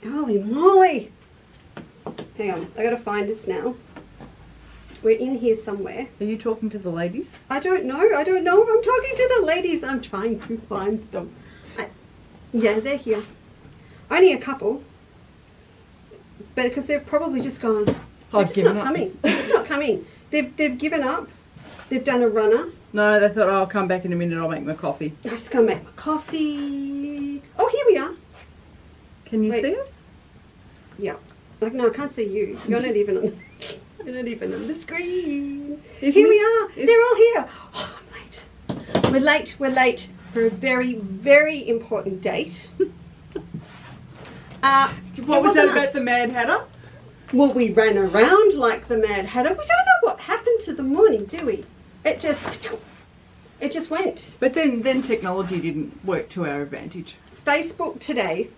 Holy moly! Hang on, I gotta find us now. We're in here somewhere. Are you talking to the ladies? I don't know if I'm talking to the ladies. I'm trying to find them. Yeah, they're here. Only a couple. But because they've probably just gone, they're just not coming. They're just not coming. They've given up. They've done a runner. No, they thought, oh, I'll come back in a minute, I'll make my coffee. I'm just going to make my coffee. Oh, here we are. Can you see us? Yeah. Like, no, I can't see you. You're not even on you're not even on the screen. Here we are. They're all here. Oh, I'm late. We're late for a very, very important date. What was that about the Mad Hatter? Well, we ran around like the Mad Hatter. We don't know what happened to the morning, do we? It just went. But then technology didn't work to our advantage. Facebook today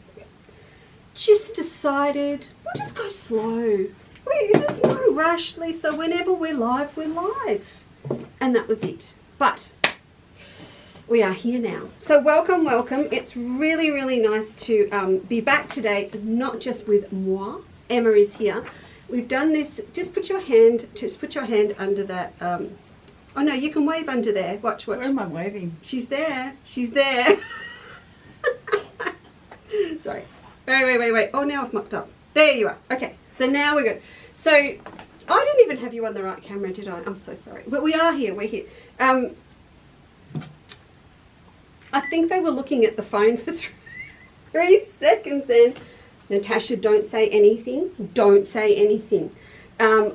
just decided we'll just go slow. There's no rush, Lisa. Whenever we're live, we're live. And that was it. But we are here now. So welcome, welcome. It's really, really nice to be back today, not just with moi. Emma is here. We've done this. Just put your hand under that. Oh no, you can wave under there. Watch. Where am I waving? She's there. She's there. Sorry. Wait. Oh, now I've mucked up. There you are. Okay. So now we're good. So I didn't even have you on the right camera, did I? I'm so sorry. But we are here. We're here. I think they were looking at the phone for 3 seconds then. Natasha, don't say anything. Don't say anything.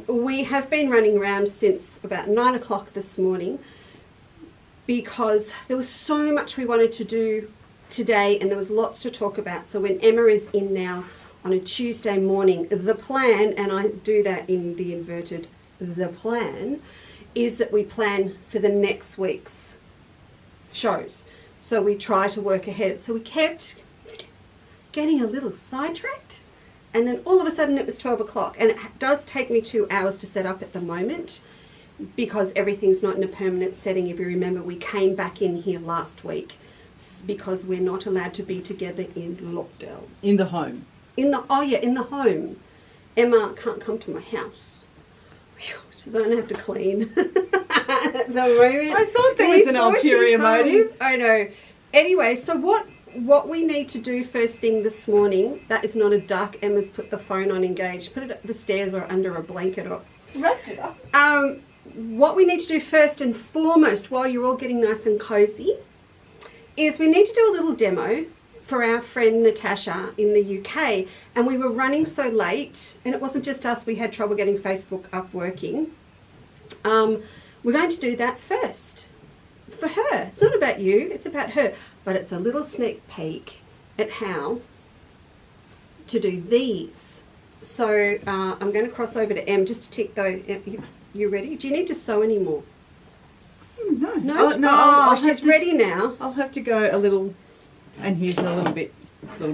We have been running around since about 9 o'clock this morning because there was so much we wanted to do today and there was lots to talk about. So when Emma is in now on a Tuesday morning, the plan, and I do that in the inverted, the plan, is that we plan for the next week's shows. So we try to work ahead. So we kept getting a little sidetracked and then all of a sudden it was 12 o'clock and it does take me 2 hours to set up at the moment because everything's not in a permanent setting. If you remember, we came back in here last week because we're not allowed to be together in lockdown. In the home. In the home. Emma can't come to my house. She doesn't have to clean. At the moment. I thought there was an ulterior motive. I know. Anyway, so what we need to do first thing this morning, that is not a duck. Emma's put the phone on engaged. Put it up the stairs or under a blanket or wrapped it up. What we need to do first and foremost while you're all getting nice and cozy is we need to do a little demo for our friend Natasha in the UK. And we were running so late and it wasn't just us, we had trouble getting Facebook up working. We're going to do that first for her. It's not about you, it's about her. But it's a little sneak peek at how to do these. So I'm going to cross over to Em just to tick those. You ready? Do you need to sew anymore? No. No? Oh, she's ready now. I'll have to go a little, and here's a little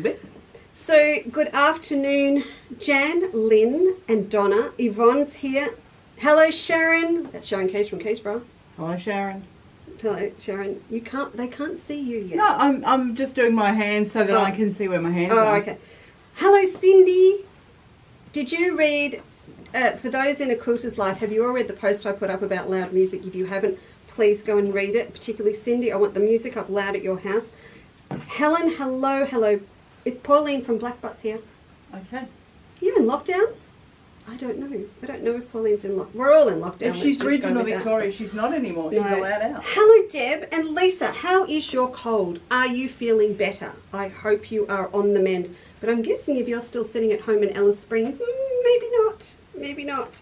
bit. So good afternoon, Jan, Lynn and Donna. Yvonne's here. Hello, Sharon. That's Sharon Case from Caseborough. Hello, Sharon. Hello, Sharon. They can't see you yet. No, I'm just doing my hands so that I can see where my hands are. Oh, okay. Hello, Cindy. Did you read, for those in A Quilter's Life, have you all read the post I put up about loud music? If you haven't, please go and read it, particularly Cindy. I want the music up loud at your house. Helen, hello. It's Pauline from Black Butts here. Okay. You in lockdown? I don't know. I don't know if Pauline's in lockdown. We're all in lockdown. If she's regional Victoria, she's not anymore. She's allowed out. Hello, Deb and Lisa. How is your cold? Are you feeling better? I hope you are on the mend. But I'm guessing if you're still sitting at home in Alice Springs, maybe not. Maybe not.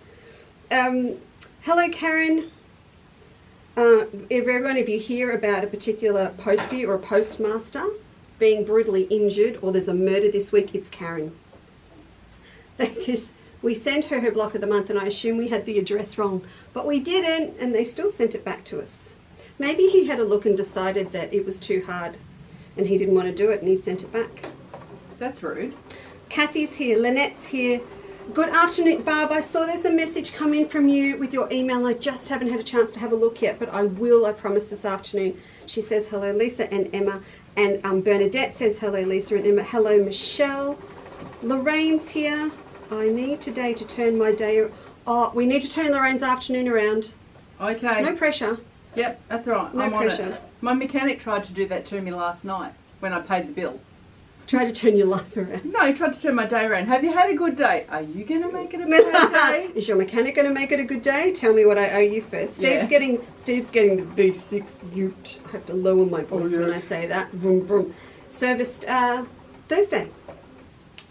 Hello, Karen. If everyone of you hear about a particular postie or a postmaster being brutally injured or there's a murder this week, it's Karen. Because we sent her block of the month and I assume we had the address wrong. But we didn't and they still sent it back to us. Maybe he had a look and decided that it was too hard and he didn't want to do it and he sent it back. That's rude. Kathy's here. Lynette's here. Good afternoon, Barb. I saw there's a message come in from you with your email. I just haven't had a chance to have a look yet, but I will, I promise, this afternoon. She says hello, Lisa and Emma. And Bernadette says hello, Lisa and Emma. Hello, Michelle. Lorraine's here. I need today to turn my day. Oh, we need to turn Lorraine's afternoon around. Okay. No pressure. Yep, that's all right. No I'm pressure. on it. My mechanic tried to do that to me last night when I paid the bill. Try to turn your life around. No, he tried to turn my day around. Have you had a good day? Are you going to make it a bad day? Is your mechanic going to make it a good day? Tell me what I owe you first. Steve's getting the V6 Ute. I have to lower my voice when I say that. Vroom, vroom. Serviced Thursday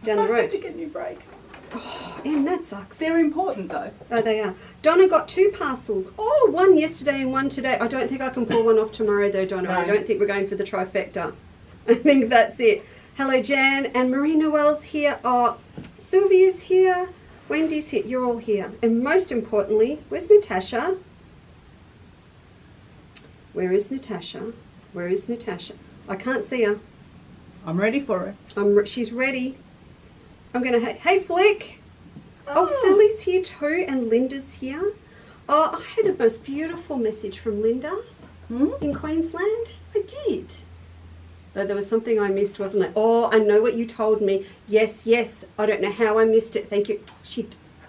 down the I road. have to get new brakes. Oh, Em, that sucks. They're important though. Oh, they are. Donna got 2 parcels. Oh, one yesterday and one today. I don't think I can pull one off tomorrow though, Donna. No. I don't think we're going for the trifecta. I think that's it. Hello, Jan. And Marie Noel's here. Oh, Sylvia's here. Wendy's here. You're all here. And most importantly, where's Natasha? Where is Natasha? Where is Natasha? I can't see her. I'm ready for it. She's ready. I'm going to... Hey, Flick. Oh, Sally's here too, and Linda's here. Oh, I had a most beautiful message from Linda in Queensland. I did. Though there was something I missed, wasn't it? Oh, I know what you told me. Yes, yes. I don't know how I missed it. Thank you.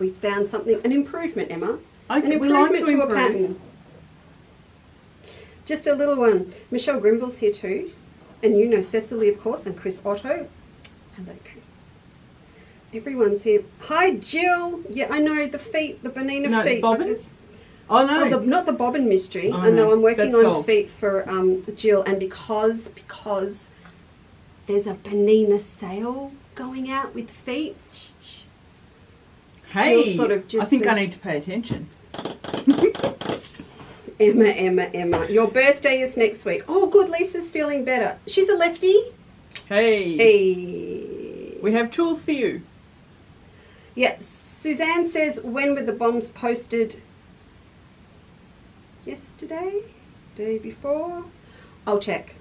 We found something. An improvement, Emma. An improvement to a pattern. Just a little one. Michelle Grimble's here too. And you know Cecily, of course, and Chris Otto. Hello, Chris. Everyone's here. Hi, Jill. Yeah, I know the feet, the Bonina feet. Bobbins? Oh, no. Oh, not the bobbin mystery. Oh, I know. I'm working That's on solved. feet for Jill, and because there's a Bonina sale going out with feet. Hey, Jill's sort of just I think I need to pay attention. Emma. Your birthday is next week. Oh, good. Lisa's feeling better. She's a lefty. Hey. Hey. We have tools for you. Yeah, Suzanne says, when were the bombs posted? Yesterday? Day before? I'll check.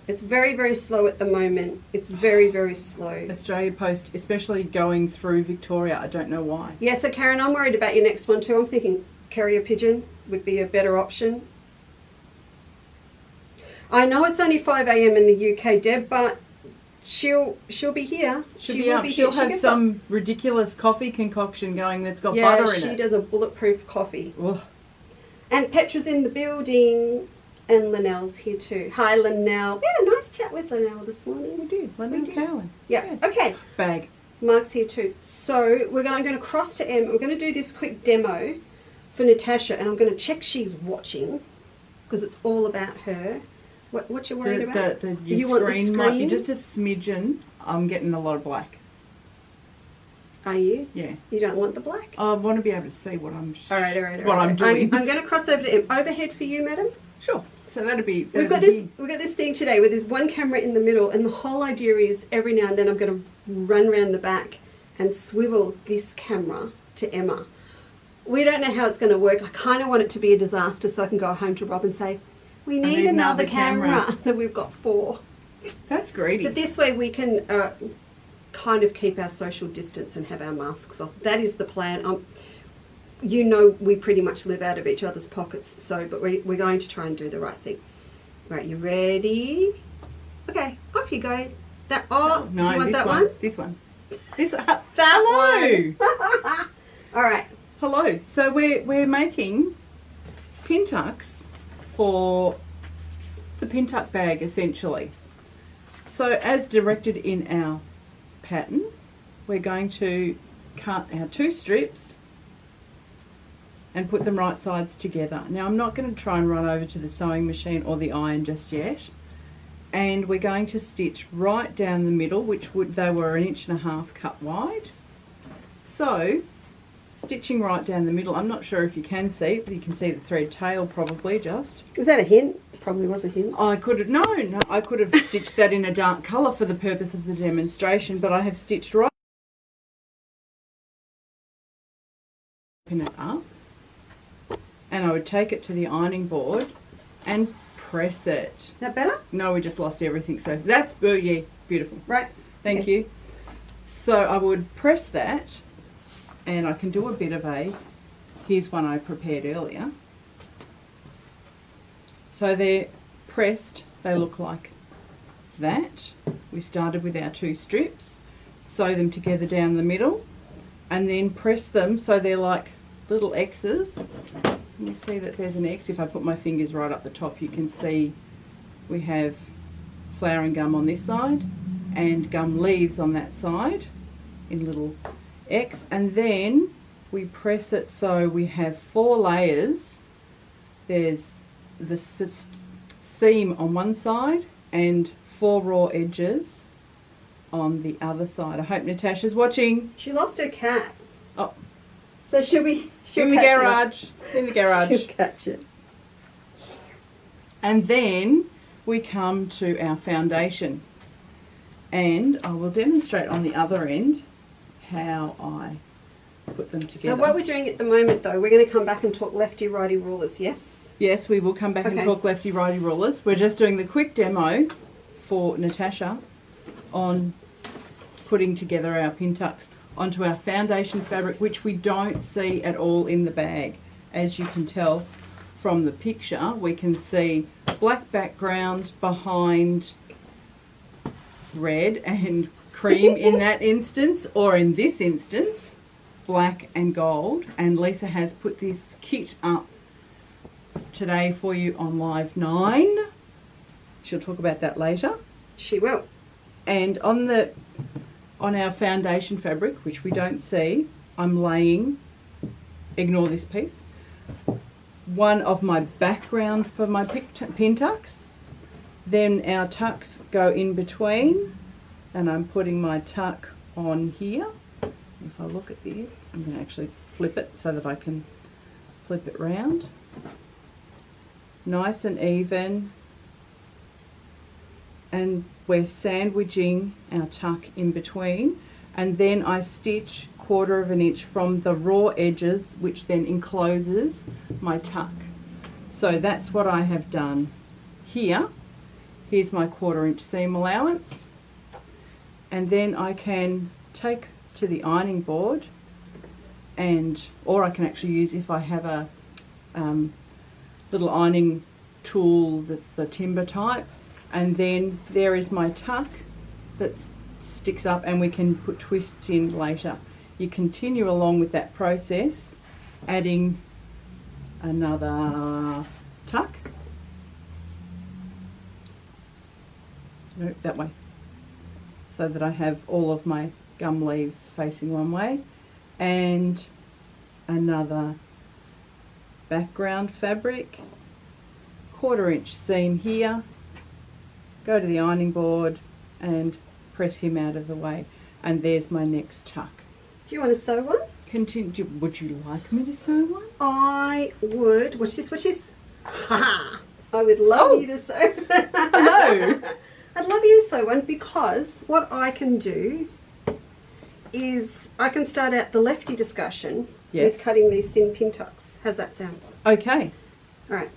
It's very, very slow at the moment. It's very, very slow. Australia Post, especially going through Victoria. I don't know why. Yeah, so Karen, I'm worried about your next one too. I'm thinking carrier pigeon would be a better option. I know it's only 5 a.m. in the UK, Deb, but she'll be here. She'll have some ridiculous coffee concoction going that's got butter in it. Yeah, she does a bulletproof coffee. Ugh. And Petra's in the building, and Linnell's here too. Hi, Linnell. We had a nice chat with Linnell this morning. We did. Linnell Cowan. Yeah. Okay. Bag. Mark's here too. So we're going to cross to Em. I'm going to do this quick demo for Natasha, and I'm going to check she's watching because it's all about her. What you worried about? Your want the screen might be screen? just a smidgen. I'm getting a lot of black. Are you? Yeah. You don't want the black? I want to be able to see what I'm I'm doing. I'm going to cross over to Em. Overhead for you, madam. Sure. So that'd be. We've got this thing today where there's one camera in the middle, and the whole idea is every now and then I'm going to run around the back and swivel this camera to Emma. We don't know how it's going to work. I kind of want it to be a disaster so I can go home to Rob and say, we need another camera. So we've got 4. That's greedy. But this way we can kind of keep our social distance and have our masks off. That is the plan. You know, we pretty much live out of each other's pockets, but we're going to try and do the right thing. Right, you ready? Okay, off you go. No, do you want that one? This one. That Hello. one. All right. Hello. So we're making Pintucks for the Pintuck bag essentially. So as directed in our pattern, we're going to cut our 2 strips and put them right sides together. Now I'm not going to try and run over to the sewing machine or the iron just yet, and we're going to stitch right down the middle, they were 1.5 inches cut wide. So stitching right down the middle, I'm not sure if you can see, but you can see the thread tail probably just. Was that a hint? Probably was a hint. I could have stitched that in a dark colour for the purpose of the demonstration, but I have stitched right open it up, and I would take it to the ironing board and press it. Is that better? No, we just lost everything, so that's beautiful. Right. Thank you. So I would press that, and I can do a bit of here's one I prepared earlier. So they're pressed, they look like that. We started with our 2 strips. sew them together down the middle, and then press them so they're like little X's. You see that there's an X. If I put my fingers right up the top, you can see we have flowering gum on this side and gum leaves on that side in little X, and then we press it so we have 4 layers. There's the seam on one side and 4 raw edges on the other side. I hope Natasha's watching. She lost her cat. Oh, So she'll be in the garage. In the garage. She'll catch it. And then we come to our foundation, and I will demonstrate on the other end how I put them together. So what we're doing at the moment, though, we're going to come back and talk lefty righty rulers. Yes. Yes, we will come back and talk lefty righty rulers. We're just doing the quick demo for Natasha on putting together our Pintucks onto our foundation fabric, which we don't see at all in the bag. As you can tell from the picture, we can see black background behind red and cream in that instance, or in this instance black and gold. And Leesa has put this kit up today for you on Live 9. She'll talk about that later. She will. And on our foundation fabric, which we don't see, I'm laying, ignore this piece, one of my background for my Pintucks. Then our tucks go in between, and I'm putting my tuck on here. If I look at this, I'm going to actually flip it so that I can flip it round. Nice and even. And we're sandwiching our tuck in between, and then I stitch 1/4 of an inch from the raw edges, which then encloses my tuck. So that's what I have done here. Here's my 1/4 inch seam allowance, and then I can take to the ironing board, or I can actually use, if I have a little ironing tool that's the timber type, and then there is my tuck that sticks up, and we can put twists in later. You continue along with that process, adding another tuck. No, that way. So that I have all of my gum leaves facing one way, and another background fabric, 1/4 inch seam here, go to the ironing board and press him out of the way, and there's my next tuck. Do you want to sew one? Continue. Would you like me to sew one? I would. Watch this, watch this. Ha! I would love you to sew. Hello. I'd love you to sew one, because what I can do is I can start out the lefty discussion with cutting these thin Pintucks. How's that sound? Okay. All right.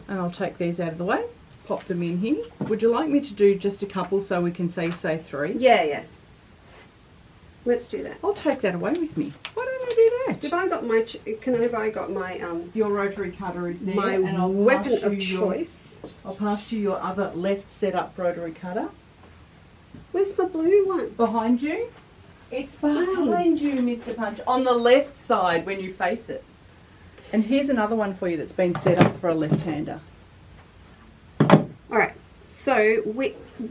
And I'll take these out of the way, pop them in here. Would you like me to do just a couple so we can say 3? Yeah, yeah. Let's do that. I'll take that away with me. Why don't I do that? Have I got my? Have I got my? Your rotary cutter is there, my and I'll weapon of choice. I'll pass you your other left setup rotary cutter. Where's my blue one? Behind you. It's behind you, Mr. Punch, on the left side when you face it. And here's another one for you that's been set up for a left-hander. All right. So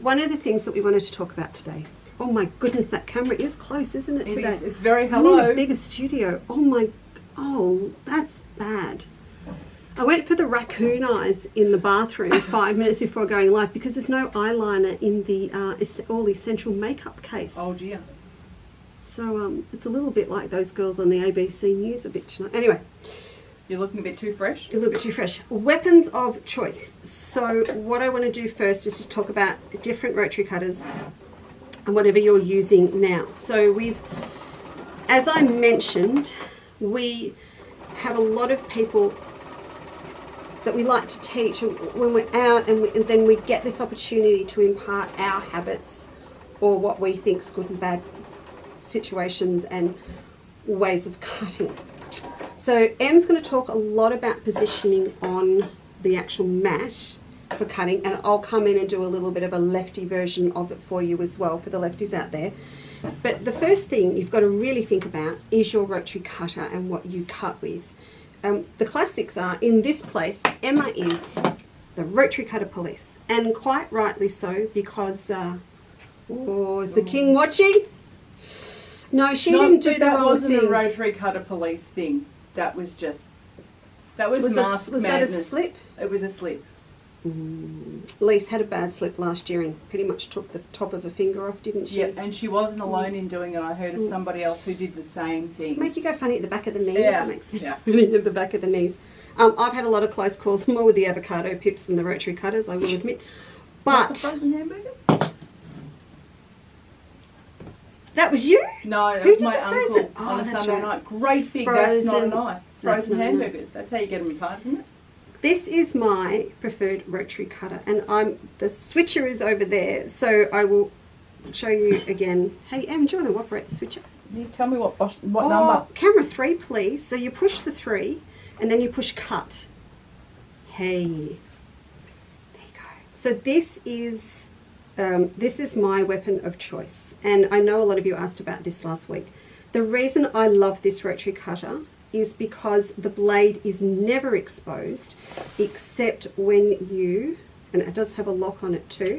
one of the things that we wanted to talk about today. Oh my goodness, that camera is close, isn't it, today? It is. It's very I need hello. a bigger studio. Oh, that's bad. I went for the raccoon eyes in the bathroom 5 minutes before going live, because there's no eyeliner in the all essential makeup case. Oh dear. So it's a little bit like those girls on the ABC News a bit tonight. Anyway. You're looking a bit too fresh? A little bit too fresh. Weapons of choice. So what I want to do first is just talk about different rotary cutters and whatever you're using now. So as I mentioned, we have a lot of people that we like to teach when we're out, and then we get this opportunity to impart our habits, or what we think is good and bad situations and ways of cutting. So Em's going to talk a lot about positioning on the actual mat for cutting, and I'll come in and do a little bit of a lefty version of it for you as well, for the lefties out there. But the first thing you've got to really think about is your rotary cutter and what you cut with. The classics are, in this place, Emma is the rotary cutter police, and quite rightly so, because is the king watching? No, she didn't do the wrong thing. That wasn't a rotary cutter police thing. That was just, that was mask Was madness. that a slip? It was a slip. Leesa had a bad slip last year and pretty much took the top of her finger off, didn't she? Yeah, and she wasn't alone in doing it. I heard of somebody else who did the same thing. Just make you go funny at the back of the knees. Yeah. It makes me Yeah. funny at the back of the knees. I've had a lot of close calls, more with the avocado pips than the rotary cutters, I will admit. Not the But frozen hamburgers? that was you? No, that Who was did my the uncle frozen? Oh, on a that's Sunday right. night. Great big, that's not a Frozen- knife. that's Frozen not a knife. hamburgers. That's how you get them apart, isn't it? This is my preferred rotary cutter, and the switcher is over there, so I will show you again. Hey, Em, do you want to operate the switcher? You tell me what number. Camera 3, please. So you push the 3, and then you push cut. Hey, there you go. So this is my weapon of choice, and I know a lot of you asked about this last week. The reason I love this rotary cutter is because the blade is never exposed except when you, and it does have a lock on it too,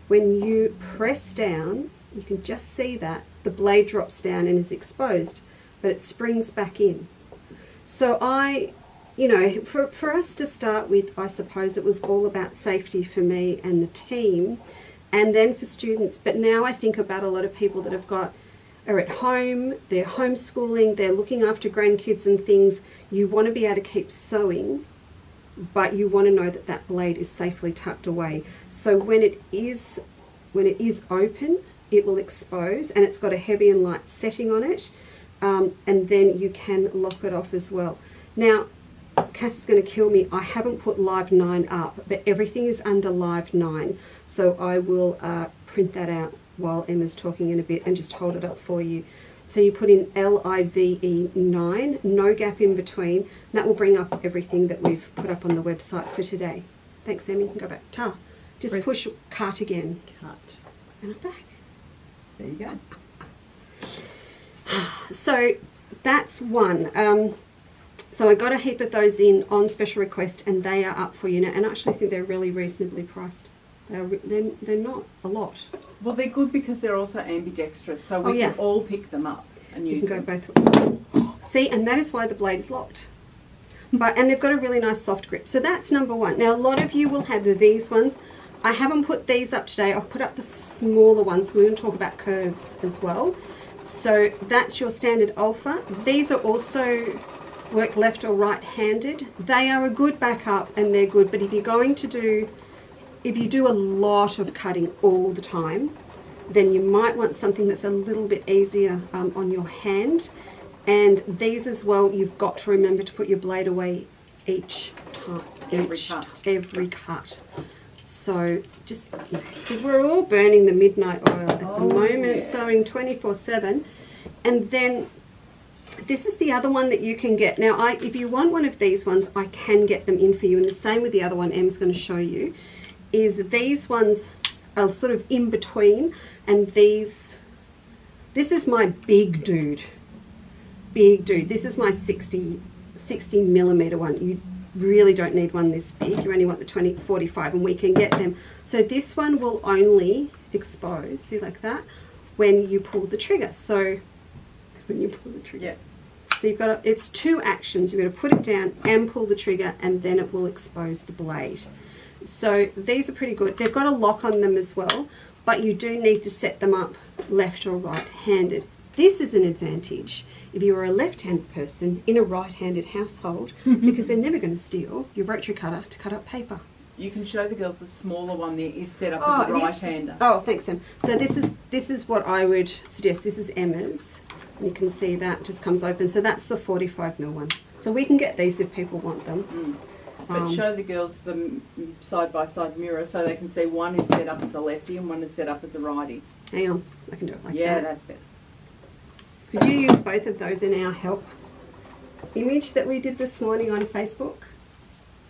when you press down, you can just see that the blade drops down and is exposed, but it springs back in. So for us to start with, I suppose it was all about safety for me and the team, and then for students. But now I think about a lot of people that are at home, they're homeschooling, they're looking after grandkids and things. You want to be able to keep sewing, but you want to know that that blade is safely tucked away. So when it is open, it will expose, and it's got a heavy and light setting on it, and then you can lock it off as well. Now, Cass is going to kill me. I haven't put Live 9 up, but everything is under Live 9, so I will print that out while Emma's talking in a bit and just hold it up for you. So you put in LIVE 9, no gap in between, and that will bring up everything that we've put up on the website for today. Thanks, Emmy. You can go back. Just Press push cut again. Cut. And I'm back. There you go. So that's one. So I got a heap of those in on special request, and they are up for you now. And I actually think they're really reasonably priced. They're not a lot. Well, they're good because they're also ambidextrous, so we can all pick them up and use You can them. go both ways. See, and that is why the blade is locked. And they've got a really nice soft grip. So that's number one. Now, a lot of you will have these ones. I haven't put these up today. I've put up the smaller ones. We're going to talk about curves as well. So that's your standard alpha. These are also work left or right-handed. They are a good backup and they're good, but if you do a lot of cutting all the time, then you might want something that's a little bit easier on your hand. And these as well, you've got to remember to put your blade away each time. Every cut. So just, because we're all burning the midnight oil at the moment, sewing 24/7. And then this is the other one that you can get. Now, if you want one of these ones, I can get them in for you. And the same with the other one Em's going to show you, is that these ones are sort of in between. And this is my big dude. This is my 60 millimeter one. You really don't need one this big. You only want the 20-45, and we can get them. So this one will only expose, see, like that, when you pull the trigger. So when you pull the trigger. Yeah. So you've got it's two actions. You've got to put it down and pull the trigger, and then it will expose the blade. So these are pretty good. They've got a lock on them as well, but you do need to set them up left or right-handed. This is an advantage if you are a left-handed person in a right-handed household, because they're never going to steal your rotary cutter to cut up paper. You can show the girls the smaller one there is set up as a right-hander. Oh, thanks, Em. So this is what I would suggest. This is Emma's. You can see that just comes open. So that's the 45mm one. So we can get these if people want them. But show the girls the side-by-side mirror so they can see one is set up as a lefty and one is set up as a righty. Hang on, I can do it like that. Yeah, that's better. Could you use both of those in our help image that we did this morning on Facebook?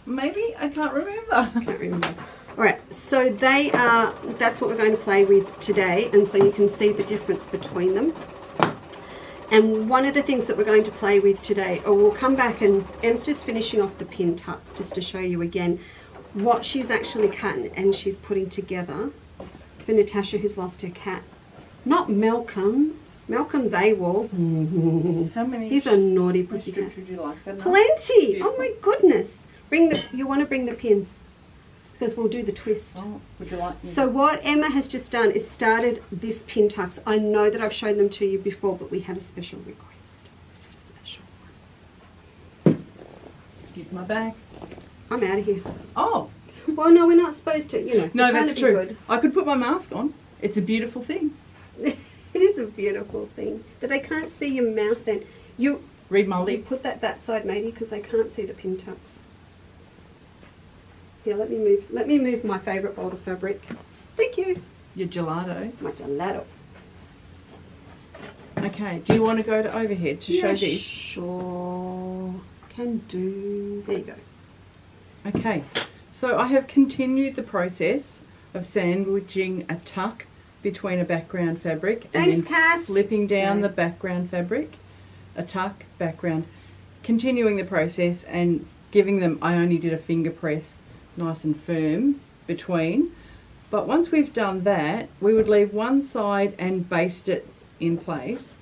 Maybe, I can't remember. I can't remember. All right, so that's what we're going to play with today, and so you can see the difference between them. And one of the things that we're going to play with today, or we'll come back, and Em's just finishing off the pin tucks just to show you again what she's actually cutting and she's putting together for Natasha, who's lost her cat. Not Malcolm. Malcolm's AWOL. How many? He's a naughty pussycat. Would you like that? Plenty. Oh my goodness. You want to bring the pins because we'll do the twist. Oh, would you like? So what Emma has just done is started this pin tucks. I know that I've shown them to you before, but we had a special request. Just a special one. Excuse my bag. I'm out of here. Oh. Well, no, we're not supposed to. You know. No, we're trying that's to be true. good. I could put my mask on. It's a beautiful thing. It is a beautiful thing, but they can't see your mouth. Then you read my You lips. put that side, matey, because they can't see the pin tucks. Here, let me move. Let me move my favourite bolt of fabric. Thank you. Your gelatos. My gelato. Okay. Do you want to go to overhead to show this? Sure. Can do. There you go. Okay. So I have continued the process of sandwiching a tuck between a background fabric and Thanks, then Cass. flipping down Sorry. the background fabric, a tuck, background, continuing the process and giving them, I only did a finger press nice and firm between. But once we've done that, we would leave one side and baste it in place.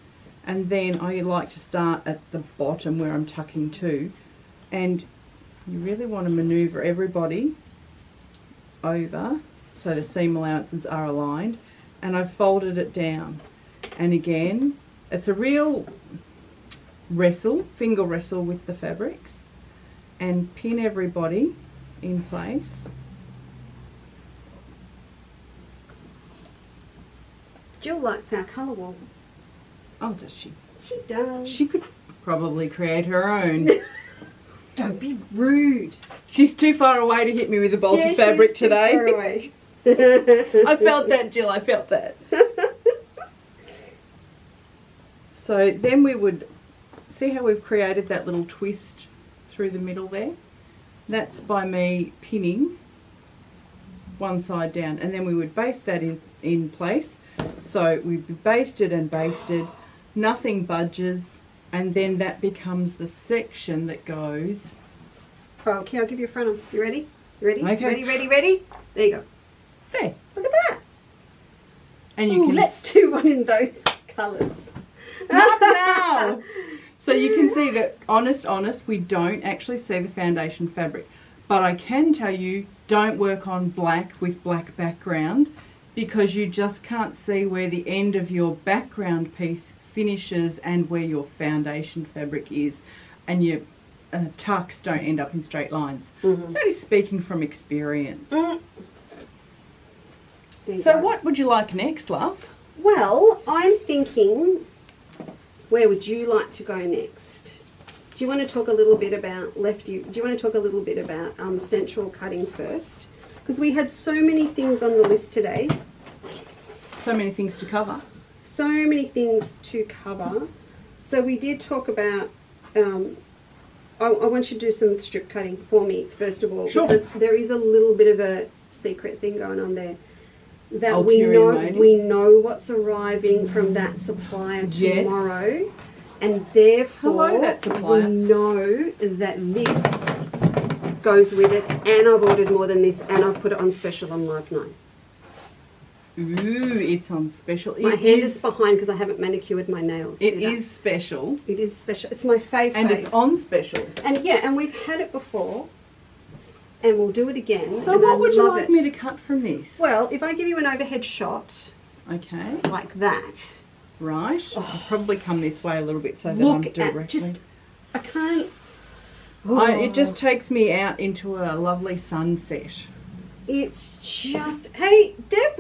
And then I like to start at the bottom where I'm tucking to. And you really want to maneuver everybody over so the seam allowances are aligned. And I've folded it down. And again, it's a real finger wrestle with the fabrics. And pin everybody in place. Jill likes our colour wall. Oh, does she? She does. She could probably create her own. Don't be rude. She's too far away to hit me with a bolt of fabric she's too today. far away. I felt that, Jill. I felt that. So then we would see how we've created that little twist through the middle there. That's by me pinning one side down, and then we would baste that in place. So we'd be basted and basted, nothing budges, and then that becomes the section that goes. Oh, okay, I'll give you a front on. You ready? You ready? Okay. Ready? There you go. There. Look at that. And you Ooh, can let's do one in those colours. Not now. So you can see that, honest, we don't actually see the foundation fabric. But I can tell you, don't work on black with black background because you just can't see where the end of your background piece finishes and where your foundation fabric is. And your tucks don't end up in straight lines. Mm-hmm. That is speaking from experience. There you So go. what would you like next, love? Well, I'm thinking, where would you like to go next? Do you want to talk a little bit about Lefty? Do you want to talk a little bit about central cutting first? Because we had so many things on the list today. So many things to cover. So many things to cover. So we did talk about, I want you to do some strip cutting for me, first of all. Sure. Because there is a little bit of a secret thing going on there. That we Ulterior know, motive. we know what's arriving from that supplier Yes. tomorrow. And therefore, Hello, that supplier. we know that this goes with it. And I've ordered more than this. And I've put it on special on Live 9. Ooh, it's on special. My hand is behind because I haven't manicured my nails. It See that? is special. It is special. It's my favourite. And it's on special. And yeah, and we've had it before. And we'll do it again. So and what I would you love like it. me to cut from this? Well, if I give you an overhead shot Okay, like that. right. I'll probably come this way a little bit so that I'm Look directly. at just, I can't. It just takes me out into a lovely sunset. It's just, hey, Deb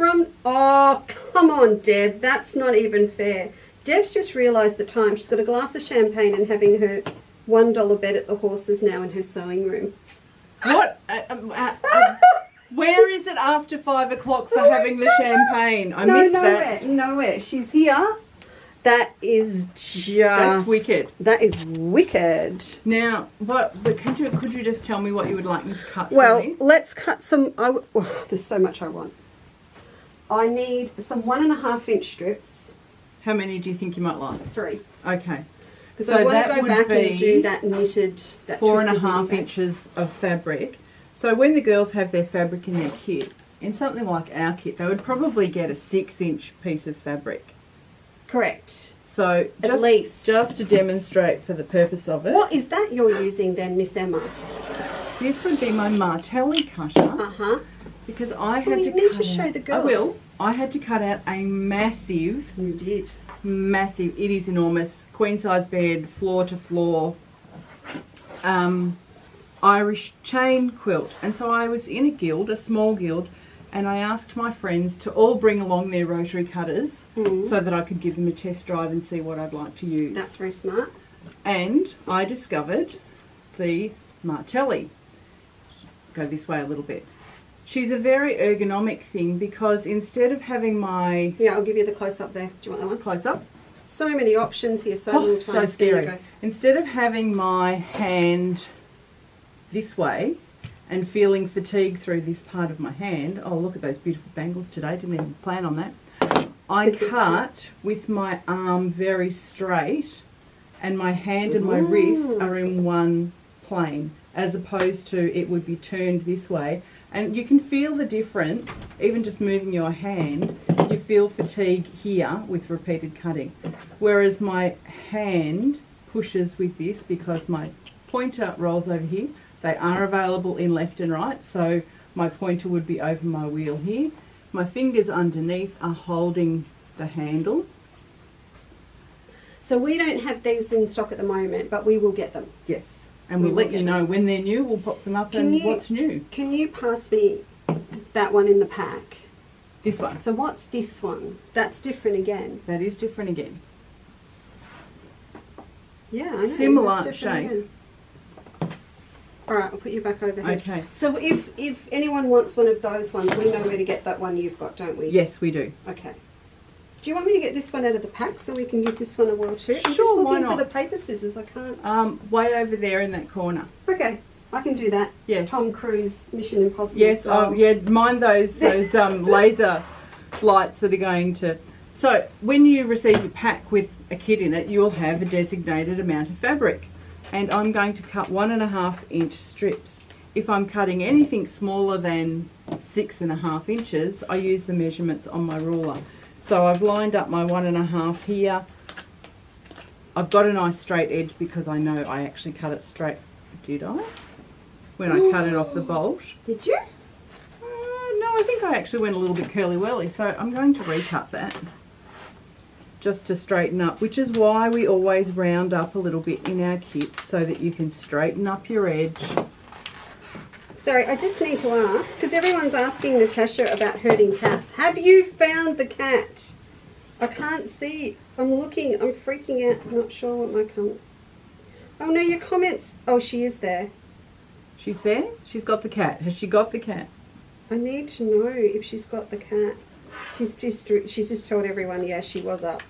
oh, come on, Deb. That's not even fair. Deb's just realised the time. She's got a glass of champagne and having her $1 bed at the horses now in her sewing room. What? Where is it after 5 o'clock for having the champagne? I missed that. Nowhere. She's here That is just wicked. That is wicked. Now, but could you just tell me what you would like me to cut? Well, from these? let's cut some. There's so much I want. I need some 1.5 inch strips. How many do you think you might like? 3. Okay. Because I want to go back and do that knitted. That 4.5 inches of fabric. So when the girls have their fabric in their kit, in something like our kit, they would probably get a 6-inch piece of fabric. Correct. So at least. Just to demonstrate for the purpose of it. What is that you're using then, Miss Emma? This would be my martelli cutter. Uh-huh. Because I had to need to show the girls. I will. I had to cut out a massive. You did. Massive. It is enormous. Queen size bed, floor to floor. Irish chain quilt. And so I was in a guild, a small guild, and I asked my friends to all bring along their rotary cutters so that I could give them a test drive and see what I'd like to use. That's very smart. And I discovered the martelli. Go this way a little bit. She's a very ergonomic thing because instead of having my... Yeah, I'll give you the close-up there. Do you want that one? Close-up? So many options here, so little so time. scary. There you go. Instead of having my hand this way and feeling fatigue through this part of my hand, oh look at those beautiful bangles today, didn't even plan on that. I cut with my arm very straight and my hand and my wrist are in one plane, as opposed to it would be turned this way. And you can feel the difference, even just moving your hand, you feel fatigue here with repeated cutting. Whereas my hand pushes with this because my pointer rolls over here. They are available in left and right, so my pointer would be over my wheel here. My fingers underneath are holding the handle. So we don't have these in stock at the moment, but we will get them. Yes, and we'll let you know when they're new. We'll pop them up and what's new. Can you pass me that one in the pack? This one. So what's this one? That's different again. That is different again. Yeah, I know. Similar That's shape. again. All right, I'll put you back over here. Okay. So if anyone wants one of those ones, we know where to get that one you've got, don't we? Yes, we do. Okay. Do you want me to get this one out of the pack so we can give this one a whirl too? I'm just Sure, why looking for not? the paper scissors. I can't. Way over there in that corner. Okay, I can do that. Yes. Tom Cruise Mission Impossible. Yes, style. yeah, mind those laser lights that are going to... So, when you receive a pack with a kit in it, you'll have a designated amount of fabric. And I'm going to cut 1.5 inch strips. If I'm cutting anything smaller than 6.5 inches, I use the measurements on my ruler. So I've lined up my 1.5 here. I've got a nice straight edge because I know I actually cut it straight. Did I? When I cut it off the bolt. Did you? No, I think I actually went a little bit curly-whirly. So I'm going to recut that just to straighten up, which is why we always round up a little bit in our kits so that you can straighten up your edge. Sorry, I just need to ask, because everyone's asking Natasha about herding cats. Have you found the cat? I can't see. I'm looking. I'm freaking out. I'm not sure what my comment... Oh, no, your comments... Oh, she is there. She's there? She's got the cat. Has she got the cat? I need to know if she's got the cat. She's just told everyone, yeah, she was up.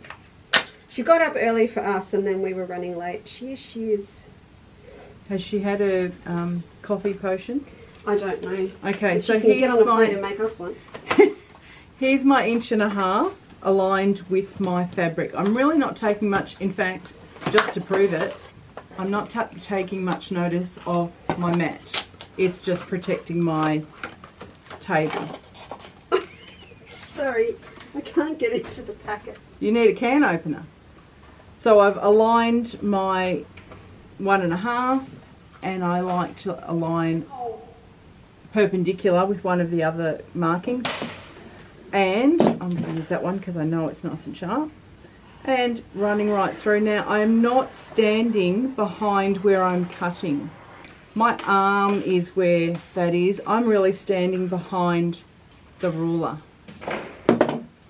She got up early for us and then we were running late. She is. Has she had a coffee potion? I don't know. Okay, but so she can get on a here's plane and make us one. Here's my 1.5 inches aligned with my fabric. I'm really not taking much, in fact, just to prove it, I'm not taking much notice of my mat. It's just protecting my table. Sorry, I can't get into the packet. You need a can opener. So I've aligned my 1.5 and I like to align perpendicular with one of the other markings. And I'm going to use that one because I know it's nice and sharp. And running right through. Now I am not standing behind where I'm cutting. My arm is where that is. I'm really standing behind the ruler.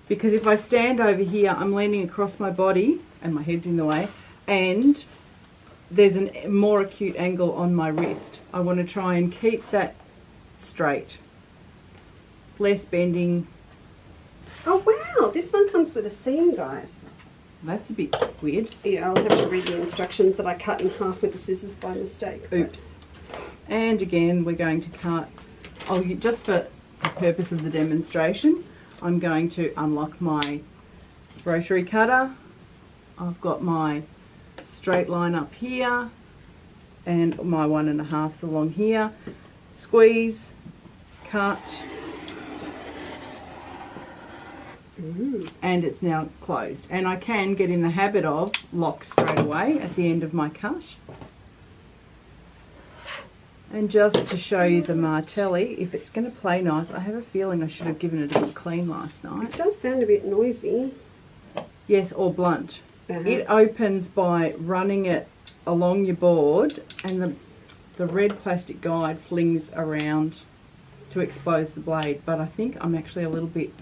Because if I stand over here, I'm leaning across my body and my head's in the way, and there's a more acute angle on my wrist. I want to try and keep that straight. Less bending. Oh wow, this one comes with a seam guide. That's a bit weird. Yeah, I'll have to read the instructions that I cut in half with the scissors by mistake. Oops. And again, we're going to cut, just for the purpose of the demonstration, I'm going to unlock my rotary cutter. I've got my straight line up here and my 1.5 along here. Squeeze, cut, and it's now closed. And I can get in the habit of lock straight away at the end of my cut. And just to show you the martelli, if it's going to play nice, I have a feeling I should have given it a good clean last night. It does sound a bit noisy. Yes, or blunt. It opens by running it along your board, and the red plastic guide flings around to expose the blade. But I think I'm actually a little bit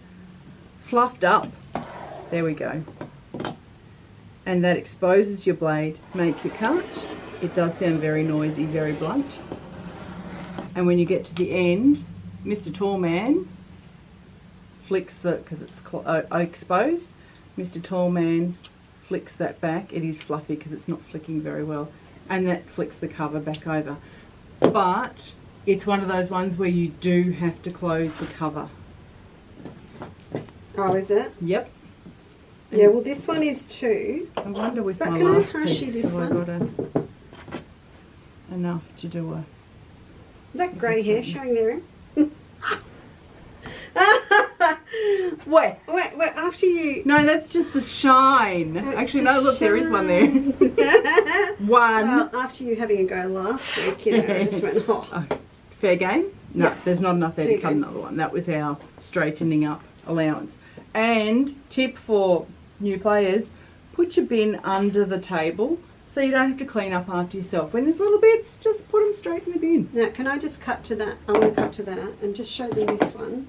fluffed up. There we go. And that exposes your blade, make your cut. It does sound very noisy, very blunt. And when you get to the end, Mr. Tallman flicks because it's exposed, Mr. Tallman flicks that back. It is fluffy because it's not flicking very well. And that flicks the cover back over. But it's one of those ones where you do have to close the cover. Oh, is it? Yep. Yeah, well this one is too. I wonder with but my can last I pass you piece, this have I one? got enough to do a... Is that grey hair showing there? Where? Wait, after you... No, that's just the shine. It's Actually, the no, look, there is one there. One. Well, after you having a go last week, you know, I just went, oh. Oh, fair game? No, Yeah. there's not enough there Fair to cut game. another one. That was our straightening up allowance. And tip for new players, put your bin under the table so you don't have to clean up after yourself. When there's little bits, just put them straight in the bin. Now, can I just cut to that? I want to cut to that and just show them this one.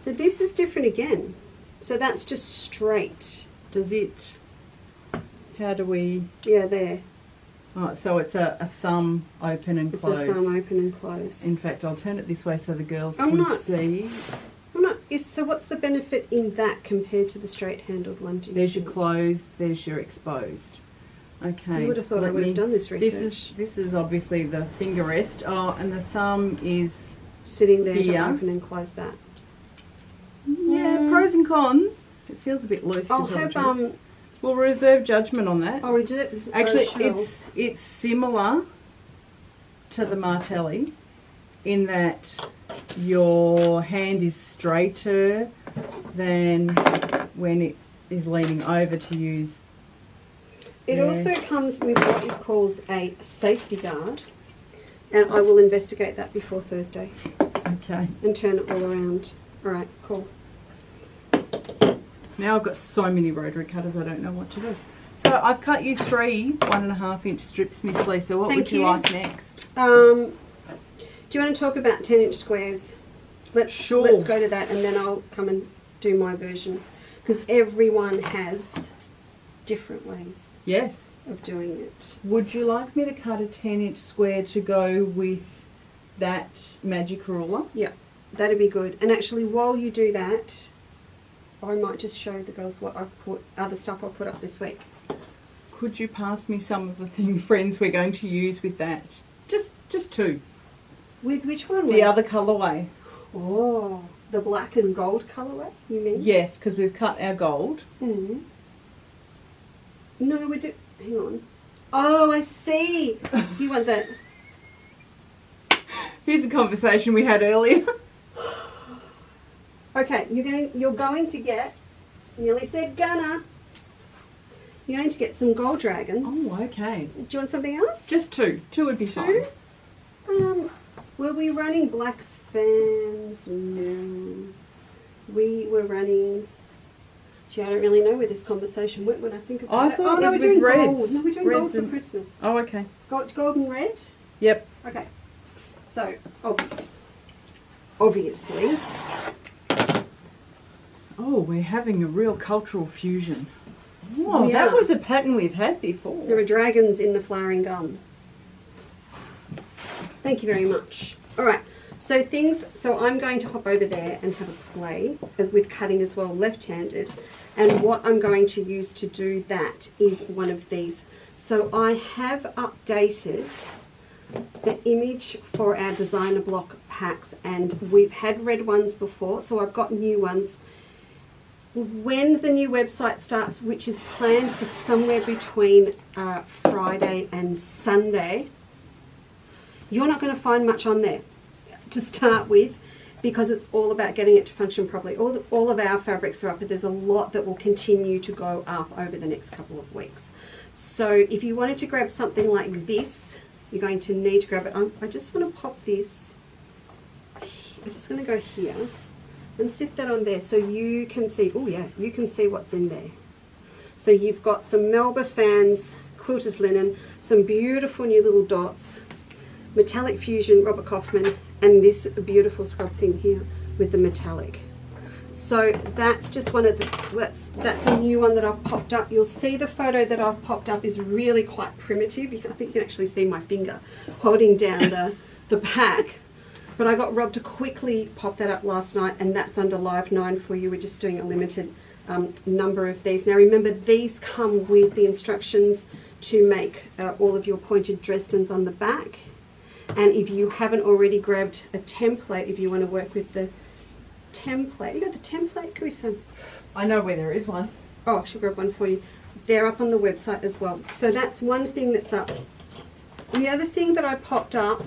So this is different again. So that's just straight. Does it... How do we... Yeah, there. Oh, so it's a thumb open and It's close. a thumb open and close. In fact, I'll turn it this way so the girls I'm can not- see. Well, no, so what's the benefit in that compared to the straight-handled one? Do you There's your think? closed, there's your exposed. Okay. You would have thought I let would have me- done this research. This is obviously the finger rest. Oh, and the thumb is... Sitting there here. to open and close that. Yeah, pros and cons. It feels a bit loose. I'll to tell have the truth. We'll reserve judgment on that. I'll redo it. This is Actually, Cheryl. it's similar to the martelli in that your hand is straighter than when it is leaning over to use. It Yeah. also comes with what it calls a safety guard, and I will investigate that before Thursday Okay. and turn it all around. All right, cool. Now I've got so many rotary cutters, I don't know what to do. So I've cut you 3 1.5-inch strips, Miss Leesa. What Thank would you you. like next? Do you want to talk about 10-inch squares? Sure. Let's go to that, and then I'll come and do my version, because everyone has different ways Yes. of doing it. Would you like me to cut a 10-inch square to go with that magic ruler? Yeah, that'd be good. And actually, while you do that, I might just show the girls what I've put, other stuff I've put up this week. Could you pass me some of the friends we're going to use with that? Just 2. With which one? The other colourway. Oh, the black and gold colourway, you mean? Yes, because we've cut our gold. Mm. No, we do. Hang on. Oh, I see. You want that? Here's a conversation we had earlier. Okay, you're going to get. Nearly said Gunner. You're going to get some gold dragons. Oh, okay. Do you want something else? Just 2. 2 would be fine. 2. Were we running black fans? No. We were running. Gee, I don't really know where this conversation went when I think about I it. thought Oh no, it we're was doing with reds. gold. No, we're doing Reds gold for and- Christmas. Oh, okay. Gold and red. Yep. Okay. So, obviously. Oh, we're having a real cultural fusion. Oh, We that are. was a pattern we've had before. There are dragons in the flowering gum. Thank you very much. All right. So I'm going to hop over there and have a play with cutting as well, left-handed. And what I'm going to use to do that is one of these. So I have updated the image for our designer block packs, and we've had red ones before, so I've got new ones. When the new website starts, which is planned for somewhere between Friday and Sunday, you're not going to find much on there to start with, because it's all about getting it to function properly. All of our fabrics are up, but there's a lot that will continue to go up over the next couple of weeks. So if you wanted to grab something like this, you're going to need to grab it. I just want to pop this. I'm just going to go here and sit that on there so you can see. Oh yeah, you can see what's in there. So you've got some Melba fans, quilter's linen, some beautiful new little dots, metallic fusion Robert Kaufman, and this beautiful scrub thing here with the metallic. So that's just one of the, that's a new one that I've popped up. You'll see the photo that I've popped up is really quite primitive. I think you can actually see my finger holding down the pack. But I got Rob to quickly pop that up last night, and that's under Live 9 for you. We're just doing a limited number of these. Now remember, these come with the instructions to make all of your pointed Dresdens on the back. And if you haven't already grabbed a template, if you want to work with the template, you got the template, Carissa? I know where there is one. Oh, I should grab one for you. They're up on the website as well. So that's one thing that's up. The other thing that I popped up,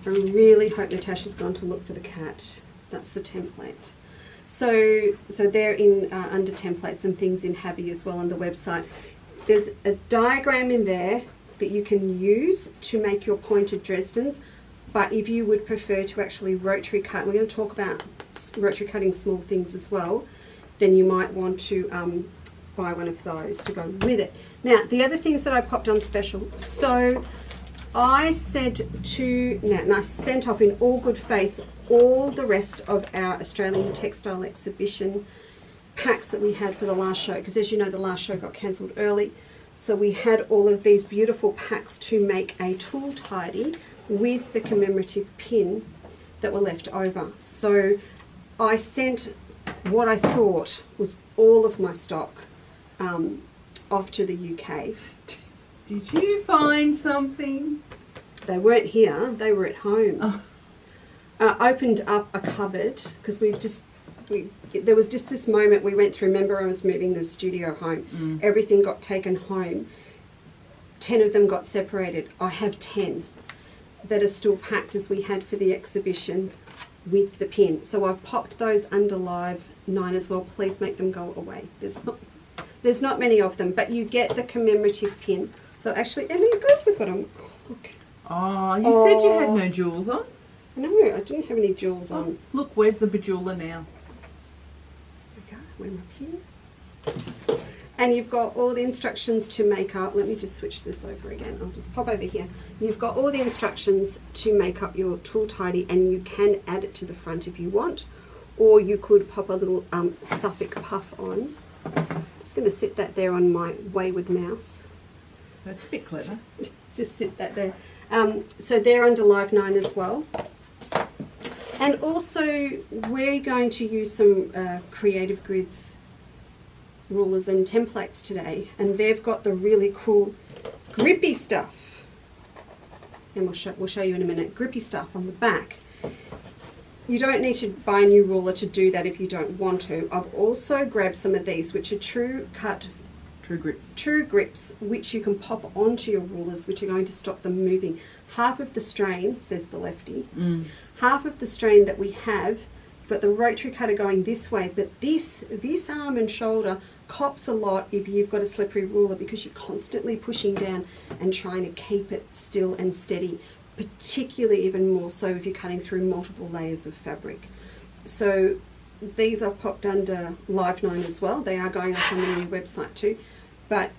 I really hope Natasha's gone to look for the cat. That's the template. So they're in under templates and things in Happy as well on the website. There's a diagram in there that you can use to make your pointed Dresdens, but if you would prefer to actually rotary cut, we're going to talk about rotary cutting small things as well, then you might want to buy one of those to go with it. Now the other things that I popped on special, so I said to Nat, and I sent off in all good faith all the rest of our Australian Textile Exhibition packs that we had for the last show, because as you know the last show got cancelled early. So we had all of these beautiful packs to make a tool tidy with the commemorative pin that were left over. So I sent what I thought was all of my stock off to the UK. Did you find something? They weren't here, they were at home. Oh. Opened up a cupboard, because there was just this moment we went through. Remember, I was moving the studio home. Everything got taken home. 10 of them got separated. I have 10 that are still packed as we had for the exhibition with the pin. So I've popped those under Live 9 as well. Please make them go away. There's not many of them, but you get the commemorative pin. So actually, and it goes with what I'm... Look. Oh, you said you had no jewels on. No, I didn't have any jewels on. Look, where's the bejeweler now? We're up here. And you've got all the instructions to make up. Let me just switch this over again. I'll just pop over here. You've got all the instructions to make up your tool tidy, and you can add it to the front if you want, or you could pop a little Suffolk puff on. I'm just going to sit that there on my wayward mouse. That's a bit clever. Just sit that there. So they're under Live 9 as well. And also we're going to use some Creative Grids rulers and templates today, and they've got the really cool grippy stuff, and we'll show you in a minute. Grippy stuff on the back. You don't need to buy a new ruler to do that if you don't want to. I've also grabbed some of these, which are True grips, which you can pop onto your rulers, which are going to stop them moving. Half of the strain, says the Lefty, half of the strain that we have, but the rotary cutter going this way, but this arm and shoulder cops a lot if you've got a slippery ruler, because you're constantly pushing down and trying to keep it still and steady, particularly even more so if you're cutting through multiple layers of fabric. So these I've popped under Live 9 as well. They are going up on the new website too, but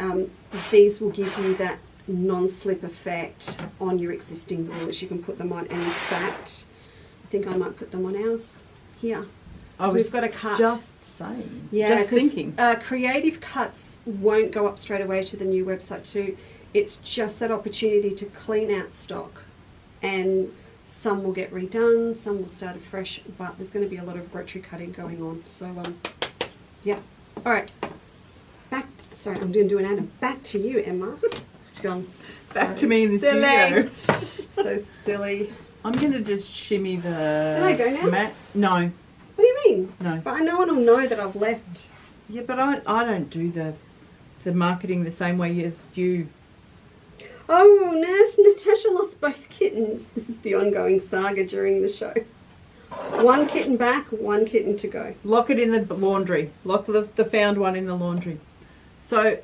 these will give you that non-slip effect on your existing rulers. You can put them on, and in fact I think I might put them on ours here. So we've got a cut. Just saying. Yeah, just thinking. Creative cuts won't go up straight away to the new website too. It's just that opportunity to clean out stock and Some will get redone, some will start afresh, but there's going to be a lot of rotary cutting going on. So, yeah. All right. Sorry, I'm going to do an Adam. Back to you, Emma. She's gone. Back to me in the studio. So silly. I'm going to just shimmy the Can I go now? mat. No. What do you mean? No. But no one will know that I've left. Yeah, but I don't do the marketing the same way as you. Oh, Natasha lost both kittens. This is the ongoing saga during the show. One kitten back, one kitten to go. Lock it in the laundry. Lock the found one in the laundry. So,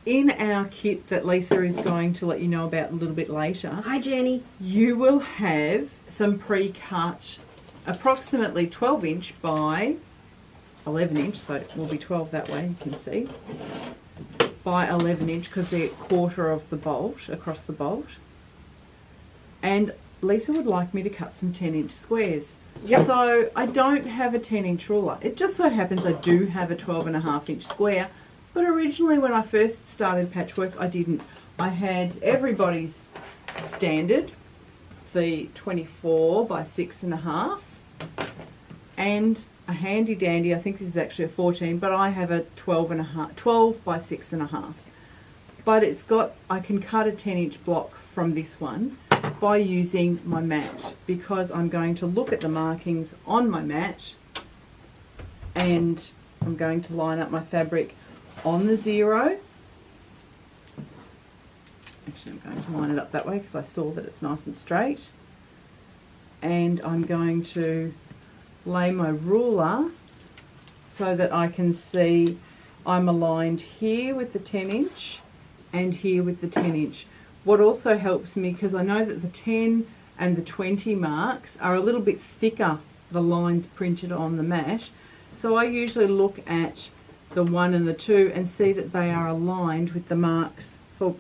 in our kit that Leesa is going to let you know about a little bit later. Hi, Jenny. You will have some pre-cut, approximately 12 inch by 11 inch, so it will be 12 that way, you can see, by 11 inch because they're quarter of the bolt, across the bolt. And Leesa would like me to cut some 10 inch squares. Yep. So I don't have a 10 inch ruler. It just so happens I do have a 12.5 inch square, but originally when I first started patchwork I didn't. I had everybody's standard, the 24 by 6.5, and a handy dandy, I think this is actually a 14, but I have a 12 by 6.5. But it's got, I can cut a 10 inch block from this one by using my mat, because I'm going to look at the markings on my mat and I'm going to line up my fabric on the 0. Actually, I'm going to line it up that way because I saw that it's nice and straight. And I'm going to lay my ruler so that I can see I'm aligned here with the 10 inch and here with the 10 inch. What also helps me, because I know that the 10 and the 20 marks are a little bit thicker, the lines printed on the mat, so I usually look at the 1 and the 2 and see that they are aligned with the marks for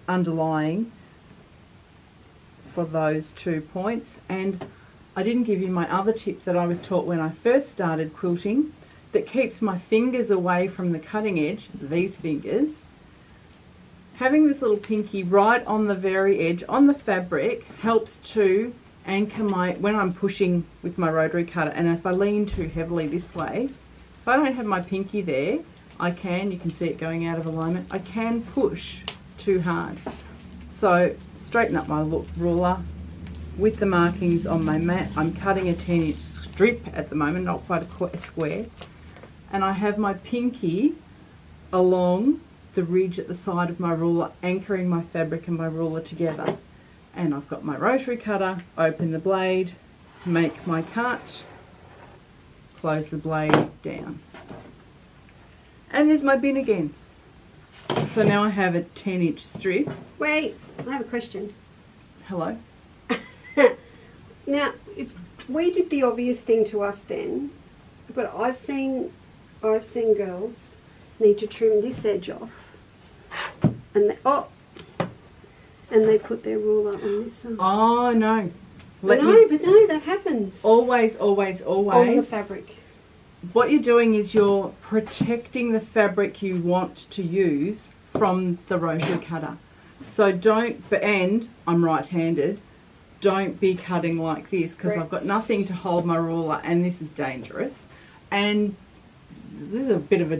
underlying for those 2 points. And I didn't give you my other tip that I was taught when I first started quilting that keeps my fingers away from the cutting edge, these fingers. Having this little pinky right on the very edge on the fabric helps to anchor when I'm pushing with my rotary cutter, and if I lean too heavily this way, if I don't have my pinky there, you can see it going out of alignment, I can push too hard. So straighten up my ruler with the markings on my mat. I'm cutting a 10 inch strip at the moment, not quite a square, and I have my pinky along the ridge at the side of my ruler, anchoring my fabric and my ruler together. And I've got my rotary cutter, open the blade, make my cut, close the blade down. And there's my bin again. So now I have a 10 inch strip. Wait, I have a question. Hello? Now, if we did the obvious thing to us then, but I've seen girls need to trim this edge off, and they put their ruler on this side. Oh no. But no, that happens. Always On the fabric. What you're doing is you're protecting the fabric you want to use from the rotary cutter. So and I'm right-handed, don't be cutting like this, because I've got nothing to hold my ruler and this is dangerous. And this is a bit of a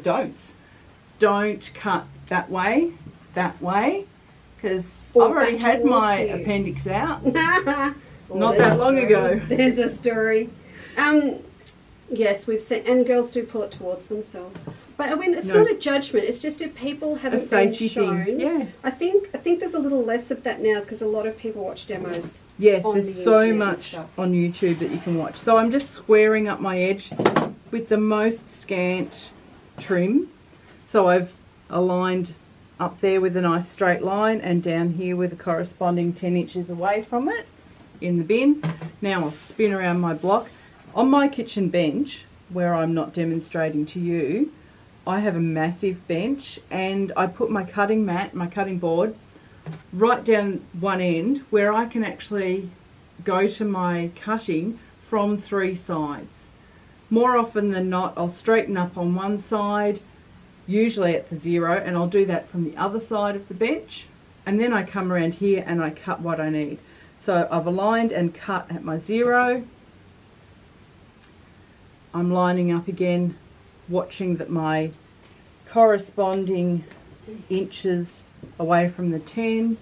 don't cut that way, because I've already had my appendix out not that long ago. There's a story. Yes, we've seen, and girls do pull it towards themselves. But I mean, it's not a judgment. It's just if people haven't been shown. Thing. Yeah. I think there's a little less of that now because a lot of people watch demos. Yes, there's so much on YouTube that you can watch. So I'm just squaring up my edge with the most scant trim. So I've aligned up there with a nice straight line and down here with a corresponding 10 inches away from it in the bin. Now I'll spin around my block. On my kitchen bench, where I'm not demonstrating to you, I have a massive bench and I put my cutting mat, my cutting board, right down one end where I can actually go to my cutting from 3 sides. More often than not, I'll straighten up on one side, usually at the 0, and I'll do that from the other side of the bench, and then I come around here and I cut what I need. So I've aligned and cut at my 0. I'm lining up again, watching that my corresponding inches away from the 10,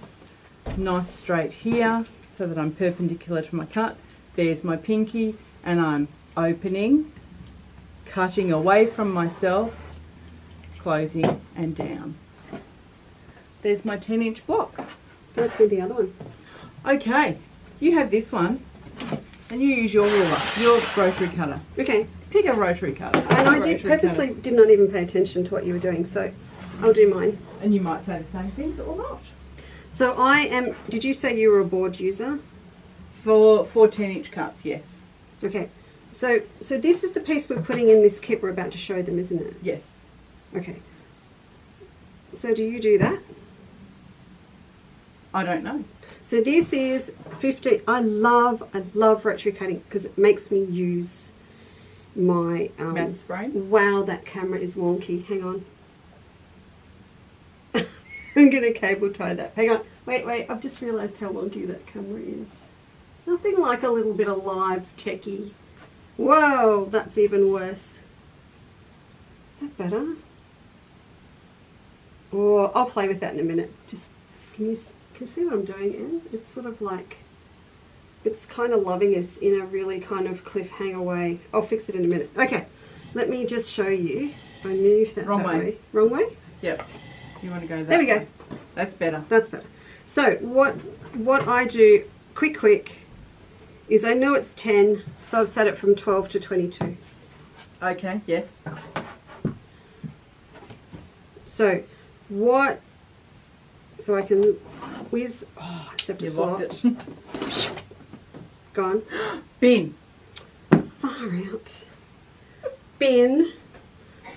nice straight here, so that I'm perpendicular to my cut. There's my pinky, and I'm opening, cutting away from myself, closing and down. There's my 10-inch block. Let's do the other one. Okay, you have this one, and you use your ruler, your rotary cutter. Okay. Pick a rotary cutter. And I purposely did not even pay attention to what you were doing, so I'll do mine. And you might say the same things or not. So I am, did you say you were a board user? For 10-inch cuts, yes. Okay. So this is the piece we're putting in this kit we're about to show them, isn't it? Yes. Okay. So do you do that? I don't know. So this is 50. I love rotary cutting because it makes me use my Maths brain. Wow, that camera is wonky. Hang on. I'm gonna cable tie that. Hang on. Wait. I've just realised how wonky that camera is. Nothing like a little bit of live techie. Whoa, that's even worse. Is that better? Or I'll play with that in a minute. Just can you see what I'm doing, Anne? It's sort of like, it's kind of loving us in a really kind of cliffhanger way. I'll fix it in a minute. Okay, let me just show you. I move that Wrong that way. Wrong way? Yep. You want to go that There we way. go. That's better. That's better. So what I do quick is I know it's 10, so I've set it from 12 to 22. Okay, yes. So so I can whiz, except You it's locked locked. it. Gone. Bin. Far out. Bin.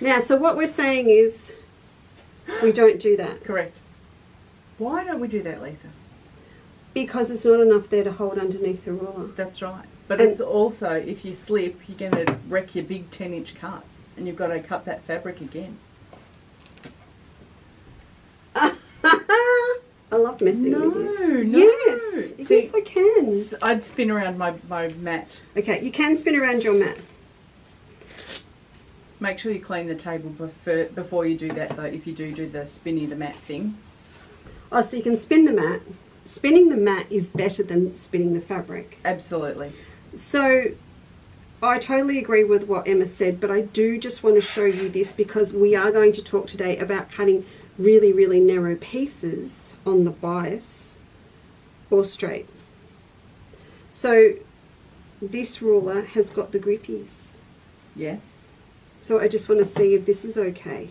Now, so what we're saying is we don't do that Correct. Why don't we do that, Lisa? because there's not enough there to hold underneath the ruler. That's right. But And- it's also, if you slip, you're going to wreck your big 10-inch cut. And you've got to cut that fabric again. I love messing with you. No. Yes, See, yes I can. I'd spin around my mat. Okay, you can spin around your mat. Make sure you clean the table before you do that, though, if you do the spinning the mat thing. Oh, so you can spin the mat. Spinning the mat is better than spinning the fabric. Absolutely. So I totally agree with what Emma said, but I do just want to show you this because we are going to talk today about cutting really, really narrow pieces on the bias or straight. So this ruler has got the grippies. Yes. So I just want to see if this is okay.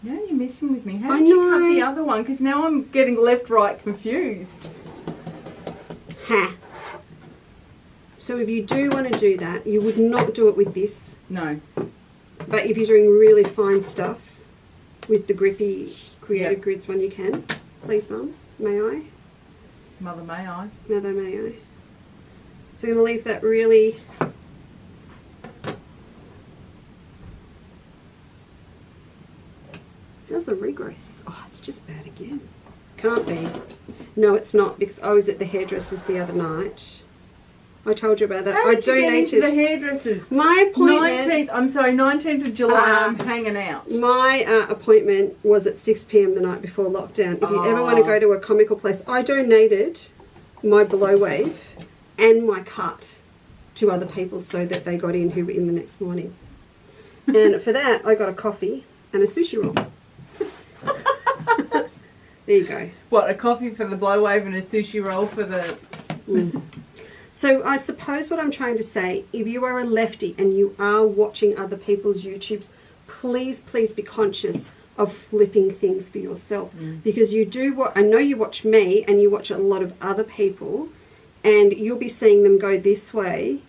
Now you're messing with me. How I did you cut know. the other one? Because now I'm getting left, right confused. Ha! So if you do want to do that, you would not do it with this. No. But if you're doing really fine stuff with the grippy Creative Yep. Grids one, you can. Please, Mum. May I? Mother, may I? Mother, may I? So I'm going to leave that really... How's the regrowth? Oh, it's just bad again. Can't be. No, it's not, because I was at the hairdresser's the other night. I told you about that. How I did you get into the donated hairdressers? my appointment. 19th of July, I'm hanging out. My appointment was at 6 p.m. the night before lockdown. If you ever want to go to a comical place, I donated my blow wave and my cut to other people so that they got in who were in the next morning. And for that, I got a coffee and a sushi roll. There you go. What, a coffee for the blow wave and a sushi roll for the... So I suppose what I'm trying to say, if you are a lefty and you are watching other people's YouTubes, please be conscious of flipping things for yourself. Because you do what I know you watch me and you watch a lot of other people and you'll be seeing them go this way.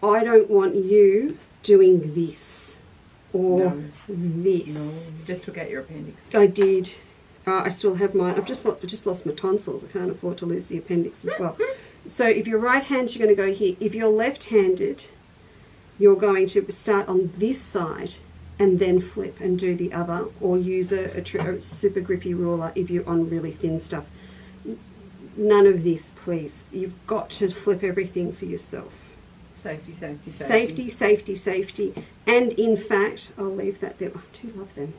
I don't want you doing this or this. No, just took out your appendix. I did. I still have mine. I've just lost my tonsils. I can't afford to lose the appendix as well. So if you're right handed, you're going to go here. If you're left handed, you're going to start on this side and then flip and do the other, or use a super grippy ruler if you're on really thin stuff. none of this, please. You've got to flip everything for yourself. Safety, safety, Safety, safety, safety. And in fact, I'll leave that there. I do love them.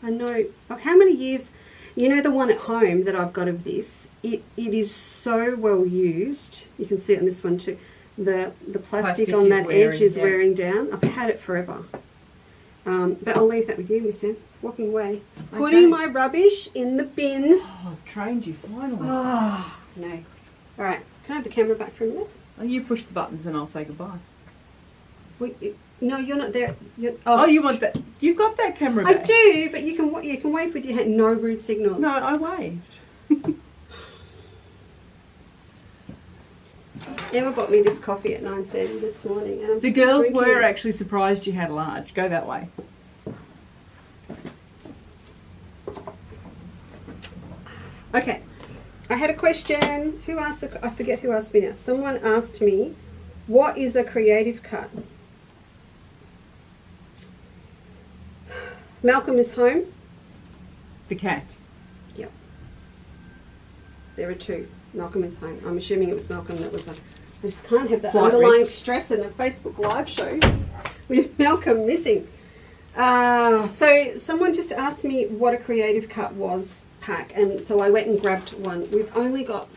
I know. How many years, you know the one at home that I've got of this, it is so well used. You can see it on this one too. The plastic on that edge is wearing down. I've had it forever. But I'll leave that with you, Miss Anne. Walking away. Okay. Putting my rubbish in the bin. Oh, I've trained you finally. Oh, no. All right. Can I have the camera back for a minute? Oh, you push the buttons and I'll say goodbye. No, you're not there. Oh, you want that? You've got that camera back. I do, but you can wave with your hand. No rude signals. No, I waved. Emma bought me this coffee at 9:30 this morning. And the girls were actually surprised you had large. Go that way. Okay. I had a question. Who asked I forget who asked me now. Someone asked me, what is a creative cut? Malcolm is home. The cat. Yep. There are two. Malcolm is home. I'm assuming it was Malcolm that was I just can't have that Flight underlying risk. stress in a Facebook live show with Malcolm missing. So someone just asked me what a creative cut was pack, and so I went and grabbed one. We've only got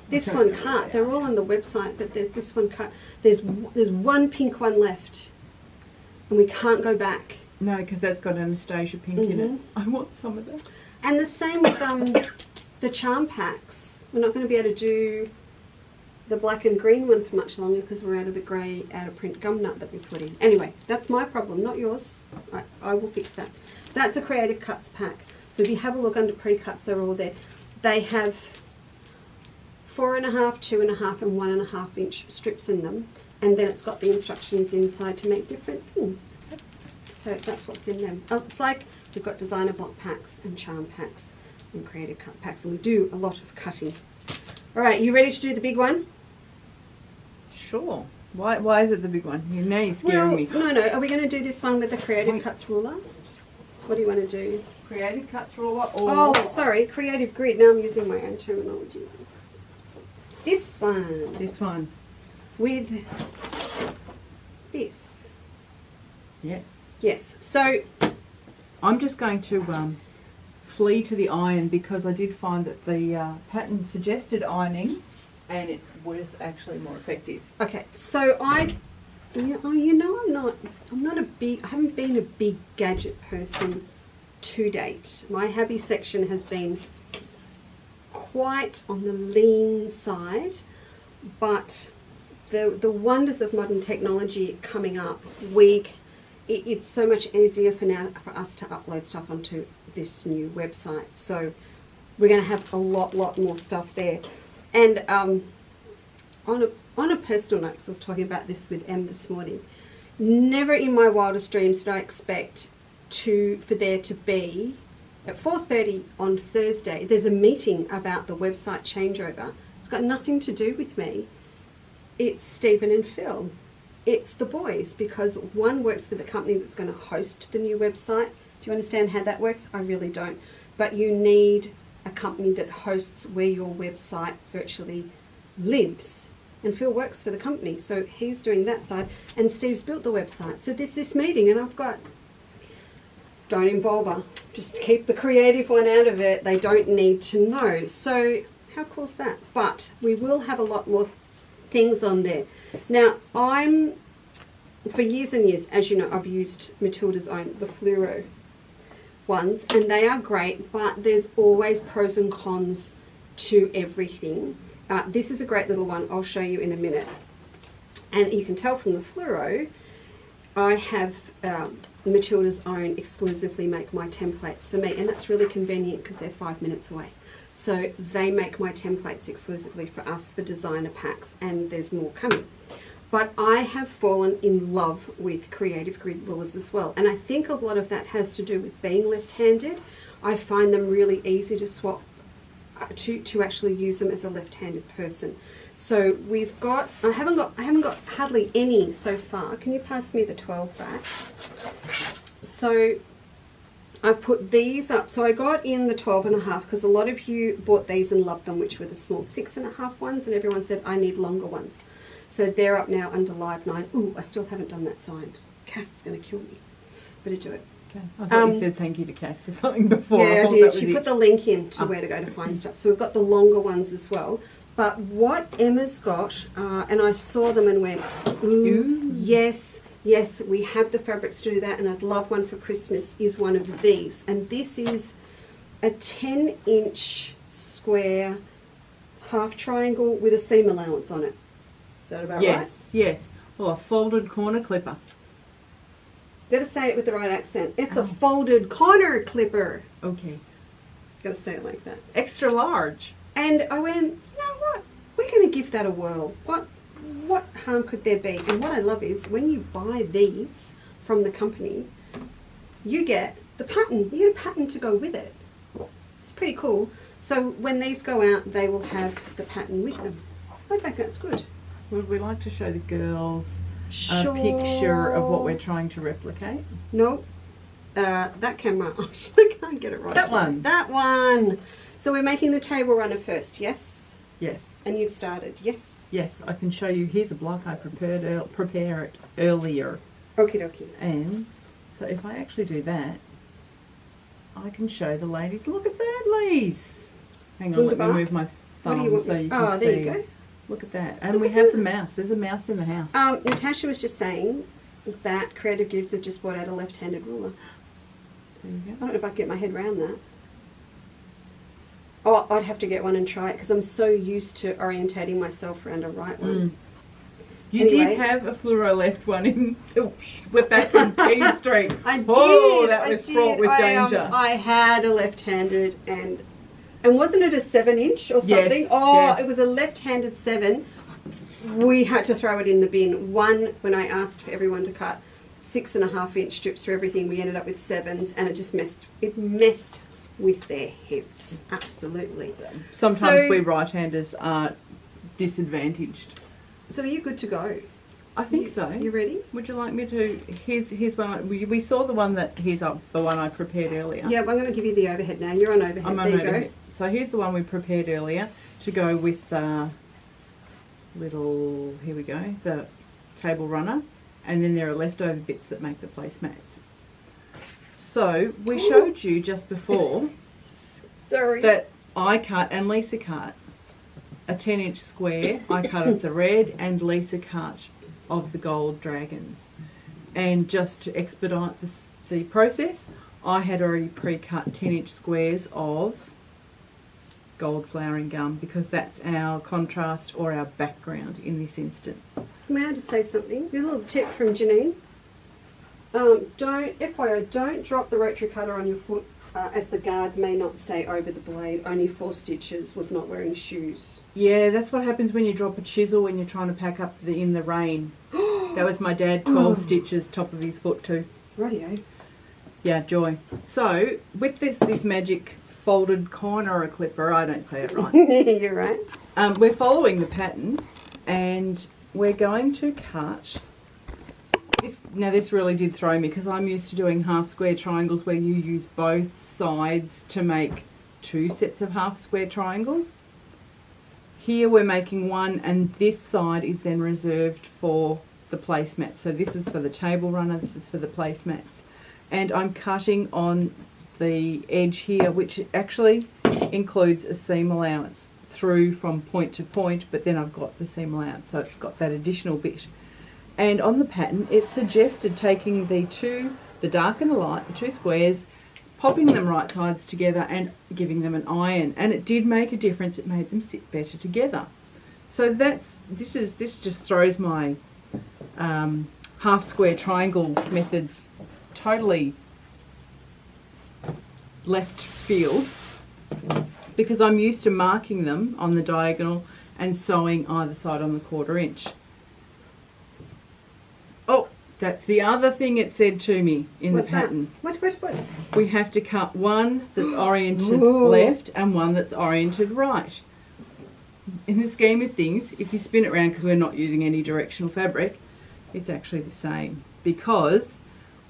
this one cut. They're all on the website, but this one cut. There's one pink one left, and we can't go back. No, because that's got Anastasia pink in it. I want some of that. And the same with the charm packs. We're not going to be able to do the black and green one for much longer because we're out of the grey out of print gum nut that we put in. Anyway, that's my problem, not yours. I will fix that. That's a Creative Cuts pack. So if you have a look under pre-cuts, they're all there. They have 4.5, 2.5 and 1.5 inch strips in them, and then it's got the instructions inside to make different things. So that's what's in them. It's like we've got designer block packs and charm packs and creative cut packs, and we do a lot of cutting. All right, you ready to do the big one? Sure. Why is it the big one? Now you're scaring me. No. Are we going to do this one with the Creative Cuts ruler? What do you want to do? Creative Cuts ruler or... Oh, sorry, Creative Grid. Now I'm using my own terminology. This one. This one. With this. Yes. Yes. So I'm just going to flee to the iron because I did find that the pattern suggested ironing and it was actually more effective. Okay, so I haven't been a big gadget person to date. My hobby section has been quite on the lean side, but the wonders of modern technology coming up, it's so much easier for us to upload stuff onto this new website. So we're going to have a lot more stuff there. And on a personal note, because I was talking about this with Em this morning, never in my wildest dreams did I expect for there to be at 4:30 on Thursday. There's a meeting about the website changeover. It's got nothing to do with me. It's Stephen and Phil. It's the boys, because one works for the company that's going to host the new website. Do you understand how that works? I really don't. But you need a company that hosts where your website virtually lives. And Phil works for the company, so he's doing that side. And Steve's built the website. So there's this meeting, and I've got, don't involve her. Just keep the creative one out of it. They don't need to know. So how cool's that? But we will have a lot more things on there. Now, for years and years, as you know, I've used Matilda's own, the fluoro ones, and they are great, but there's always pros and cons to everything. This is a great little one. I'll show you in a minute. And you can tell from the fluoro, I have Matilda's own exclusively make my templates for me, and that's really convenient because they're 5 minutes away. So they make my templates exclusively for us for designer packs, and there's more coming. But I have fallen in love with Creative Grid rulers as well, and I think a lot of that has to do with being left-handed. I find them really easy to swap, to actually use them as a left-handed person. So we've got, I haven't got hardly any so far. Can you pass me the 12 back? So I've put these up. So I got in the 12.5 because a lot of you bought these and loved them, which were the small 6.5 ones, and everyone said I need longer ones. So they're up now under Live 9. Ooh, I still haven't done that side. Cass is going to kill me. Better do it. Okay. I thought you said thank you to Cass for something before. Yeah, I did. She put the link in to where to go to find stuff. So we've got the longer ones as well. But what Emma's got, and I saw them and went, ooh, yes, we have the fabrics to do that, and I'd love one for Christmas, is one of these. And this is a 10-inch square half triangle with a seam allowance on it. Is that about right? Yes, yes. Oh, a folded corner clipper. Gotta say it with the right accent. It's a folded corner clipper. Okay. Gotta say it like that. Extra large. And I went, you know what? We're going to give that a whirl. What harm could there be? And what I love is when you buy these from the company, you get the pattern. You get a pattern to go with it. It's pretty cool. So when these go out, they will have the pattern with them. I think that's good. Would we like to show the girls Sure. a picture of what we're trying to replicate? No. That camera. I can't get it right. That one. That one. So we're making the table runner first, yes? Yes. And you've started, yes? Yes, I can show you. Here's a block I prepare it earlier. Okie dokie. And so if I actually do that, I can show the ladies. Look at that, Leesa. Hang on, let me move my What do thumb you want so me you to... can Oh, see. there you go. Look at that. And we have the mouse. There's a mouse in the house. Natasha was just saying that Creative Gives have just brought out a left-handed ruler. There you I go. don't know if I can get my head around that. Oh, I'd have to get one and try it because I'm so used to orientating myself around a right one. You Anyway. did have a fluoro left one in with that in King Street. I did. Oh, that was fraught with danger. I had a left-handed and wasn't it a 7-inch or something? Yes, Oh, yes. It was a left-handed 7. We had to throw it in the bin. One, when I asked for everyone to cut 6.5-inch strips for everything, we ended up with 7s, and it just messed with their heads. Absolutely. Sometimes we right-handers are disadvantaged. So are you good to go? I think so. You ready? Would you like me to? Here's one. We saw the one that here's up. The one I prepared earlier. Yeah, I'm going to give you the overhead now. You're on overhead. I'm on there you overhead. go. So here's the one we prepared earlier to go with little. Here we go. The table runner, and then there are leftover bits that make the placemats. So we showed you just before Sorry. that I cut and Leesa cut a 10-inch square. I cut of the red and Leesa cut of the gold dragons. And just to expedite the process, I had already pre-cut 10-inch squares of gold flowering gum because that's our contrast or our background in this instance. May I just say something? A little tip from Janine. Don't drop the rotary cutter on your foot as the guard may not stay over the blade. Only 4 stitches, was not wearing shoes. Yeah, that's what happens when you drop a chisel when you're trying to pack up in the rain. That was my dad, 12 stitches, top of his foot too. Rightio. Yeah, joy. So, with this magic folded corner clipper, I don't say it right. You're right. We're following the pattern and we're going to cut. Now this really did throw me because I'm used to doing half square triangles where you use both sides to make 2 sets of half square triangles. Here we're making one and this side is then reserved for the placemats. So this is for the table runner, this is for the placemats. And I'm cutting on the edge here, which actually includes a seam allowance through from point to point, but then I've got the seam allowance, so it's got that additional bit. And on the pattern, it suggested taking the dark and the light, the 2 squares, popping them right sides together and giving them an iron. And it did make a difference. It made them sit better together. So this just throws my half square triangle methods totally left field because I'm used to marking them on the diagonal and sewing either side on the 1/4 inch. Oh, that's the other thing it said to me in What's the pattern. That? What? We have to cut one that's oriented Ooh. left and one that's oriented right. In the scheme of things, if you spin it around, because we're not using any directional fabric, it's actually the same because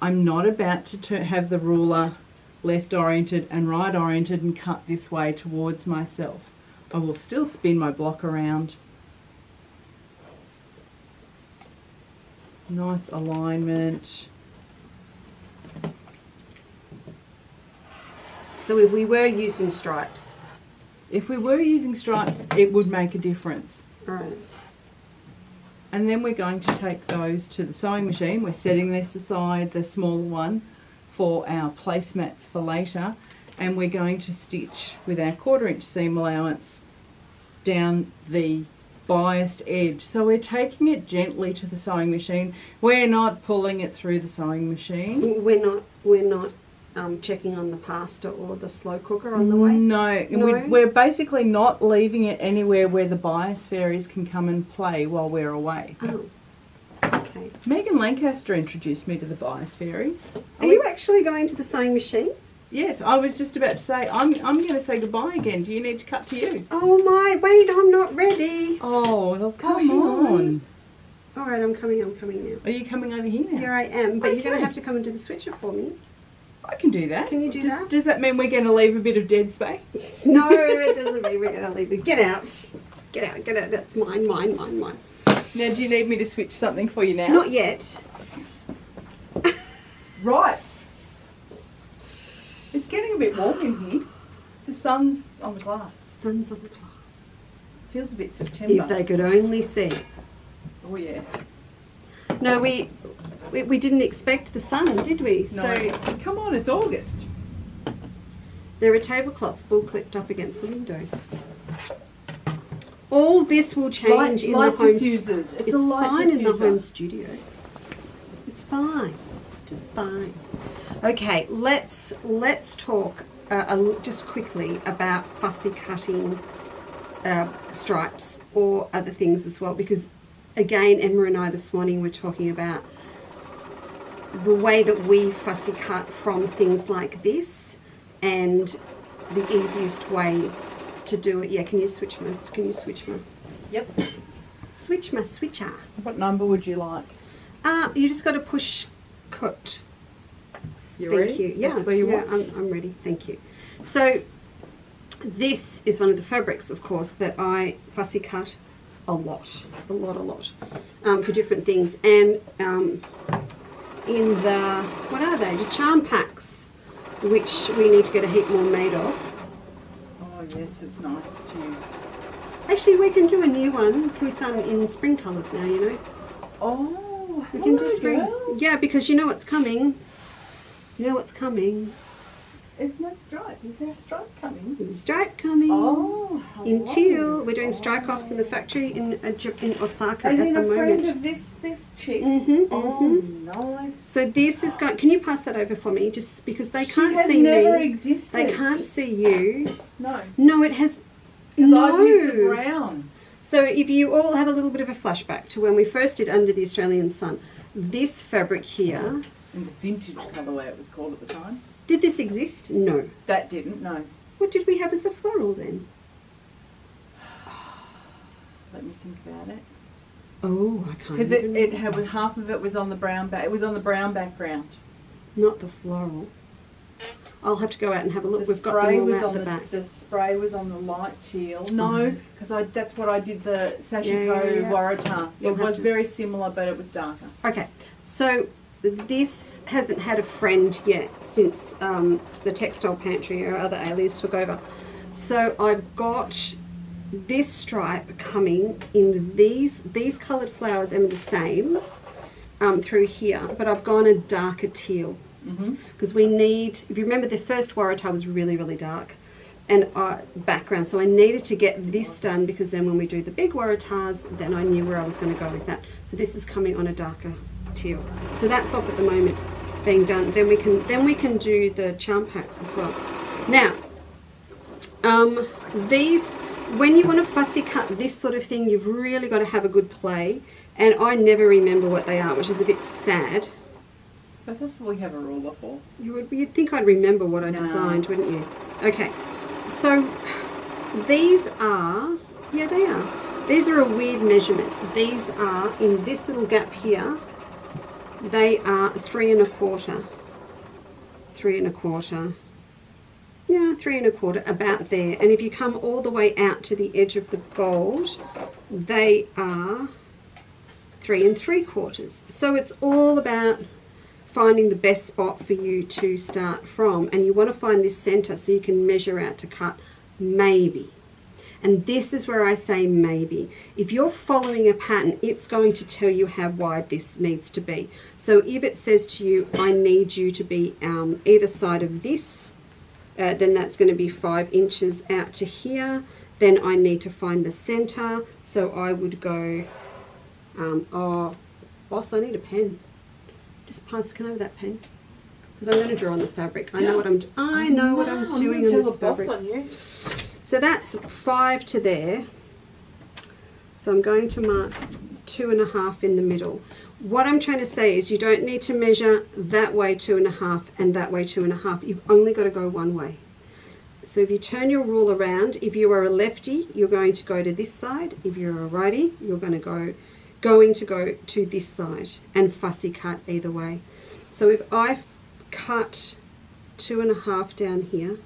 I'm not about to have the ruler left oriented and right oriented and cut this way towards myself. I will still spin my block around. Nice alignment. So if we were using stripes, If we were using stripes, it would make a difference. right? And then we're going to take those to the sewing machine. We're setting this aside, the smaller one, for our placemats for later. And we're going to stitch with our 1/4 inch seam allowance down the biased edge. So we're taking it gently to the sewing machine. We're not pulling it through the sewing machine. We're not checking on the pasta or the slow cooker on the way. No, No? we're basically not leaving it anywhere where the bias fairies can come and play while we're away. Oh, okay. Megan Lancaster introduced me to the bias fairies. Are you actually going to the sewing machine? Yes, I was just about to say, I'm going to say goodbye again. Do you need to cut to you? Oh my, wait, I'm not ready. Oh, well, come hang on. on. All right, I'm coming now. Are you coming over here now? Here I am, but you're going Okay. to have to come and do the switcher for me. I can do that. Can you do that? Does that mean we're going to leave a bit of dead space? No, it doesn't mean we're going to leave it. Get out. That's mine. Now, do you need me to switch something for you now? Not yet. Right. It's getting a bit warm in here. The sun's on the glass. Sun's on the glass. Feels a bit September. If they could only see. Oh, yeah. No, we didn't expect the sun, did we? No. So Come on, it's August. there are tablecloths bull clipped up against the windows. All this will change in light the home. diffusers. It's a It's light fine in the diffuser. home studio. It's fine. It's just fine. Okay, let's talk just quickly about fussy cutting stripes or other things as well, because again, Emma and I this morning were talking about the way that we fussy cut from things like this and the easiest way to do it. Yeah, can you switch my Yep. switcher? What number would you like? You just got to push cut. You Thank ready? you. Yeah, That's where you yeah, want. I'm ready. Thank you. So this is one of the fabrics, of course, that I fussy cut a lot for different things. And in the, what are they? The charm packs, which we need to get a heap more made of. Oh yes, it's nice to use. Actually, we can do a new one. Can we start in spring colours now, you know? Oh, We can do hello, spring. girl. Yeah, because you know what's coming. You know what's coming. There's no stripe. Is there a stripe coming? There's a stripe coming. Oh, In hello. teal. We're doing strike-offs in the factory in Osaka Are you at the a friend moment. of this chick? Mhm, Oh, nice. So this is going. Can you pass that over for me? Just because they She can't has see never me. existed. They can't see you. No. No, it has. Because I've used the No. brown. So if you all have a little bit of a flashback to when we first did Under the Australian Sun, this fabric here, In the vintage colourway it was called at the time. did this exist? No. That didn't, no. What did we have as the floral then? Let me think about it. Oh, I can't. Because Even it had, half of it was on the brown back. It was on the brown background. Not the floral. I'll have to go out and have a look. The We've got spray them all was out on the back. The spray was on the light teal. No, because that's what I did the Sashiko Yeah. Waratah. You'll It have was to- very similar, but it was darker. Okay, so this hasn't had a friend yet since the Textile Pantry or other alias took over. So I've got this stripe coming in these coloured flowers are the same through here, but I've gone a darker teal. Because we need, if you remember, the first Waratah was really, really dark and background, so I needed to get this done because then when we do the big Waratahs, then I knew where I was going to go with that. So this is coming on a darker teal. So that's off at the moment, being done. Then we can do the charm packs as well. Now, these, when you want to fussy cut this sort of thing, you've really got to have a good play, and I never remember what they are, which is a bit sad. But that's what we have a ruler for. You'd think I'd remember what I No. designed, wouldn't you? Okay, so these are, yeah, they are. These are a weird measurement. These are, in this little gap here, they are 3 1/4. 3 1/4. Yeah, 3 1/4, about there. And if you come all the way out to the edge of the gold, they are 3 3/4. So it's all about finding the best spot for you to start from, and you want to find this center so you can measure out to cut maybe. And this is where I say maybe. If you're following a pattern, it's going to tell you how wide this needs to be. So if it says to you, I need you to be either side of this, then that's going to be 5 inches out to here. Then I need to find the center. So I would go, oh, boss, I need a pen. Just can I have that pen? Because I'm going to draw on the fabric. I know what I'm doing. I know what I'm doing on this fabric. So that's 5 to there. So I'm going to mark 2 1/2 in the middle. What I'm trying to say is you don't need to measure that way 2 1/2 and that way 2 1/2. You've only got to go one way. So if you turn your rule around, if you are a lefty, you're going to go to this side. If you're a righty, you're going to go to this side, and fussy cut either way. So if I cut 2 1/2 down here,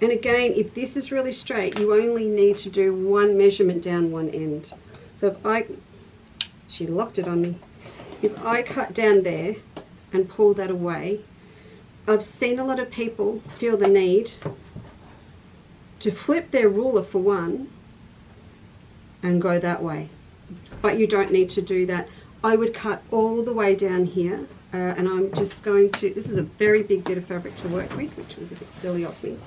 and again, if this is really straight, you only need to do one measurement down one end. So if she locked it on me. If I cut down there and pull that away, I've seen a lot of people feel the need to flip their ruler for one and go that way. But you don't need to do that. I would cut all the way down here, and I'm just going to, this is a very big bit of fabric to work with, which was a bit silly of me.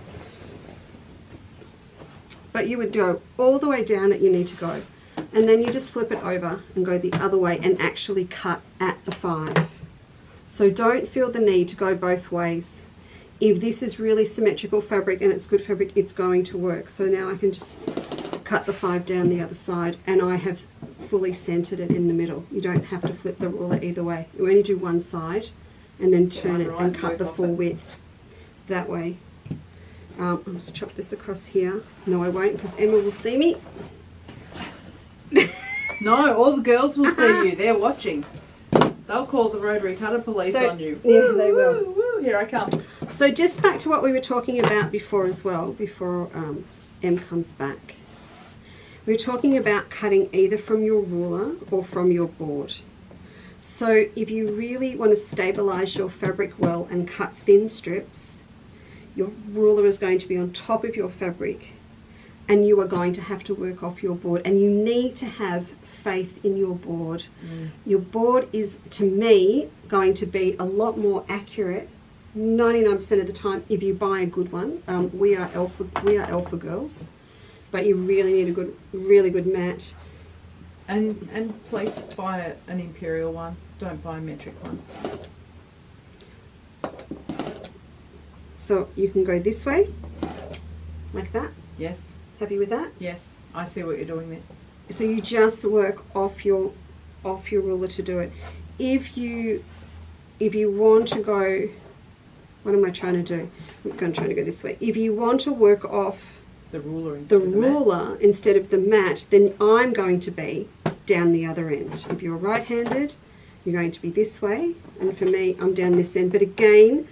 But you would go all the way down that you need to go, and then you just flip it over and go the other way and actually cut at the 5. So don't feel the need to go both ways. If this is really symmetrical fabric and it's good fabric, it's going to work. So now I can just cut the 5 down the other side, and I have fully centered it in the middle. You don't have to flip the ruler either way. You only do one side and then turn it and cut the full width that way. I'll just chop this across here. No, I won't, because Emma will see me. No, all the girls will see you. They're watching. They'll call the Rotary Cutter police on you. Yeah, they will. Woo, woo, here I come. So just back to what we were talking about before as well, before Em comes back. We were talking about cutting either from your ruler or from your board. So if you really want to stabilize your fabric well and cut thin strips, your ruler is going to be on top of your fabric, and you are going to have to work off your board, and you need to have faith in your board. Your board is, to me, going to be a lot more accurate 99% of the time if you buy a good one. We are alpha girls, but you really need a really good mat. And please buy an imperial one. Don't buy a metric one. So you can go this way, like that. Yes. Happy with that? Yes. I see what you're doing there. So you just work off your ruler to do it. If you want to go, what am I trying to do? I'm trying to go this way. If you want to work off the ruler instead of the mat, then I'm going to be down the other end. If you're right-handed, you're going to be this way, and for me, I'm down this end. But again,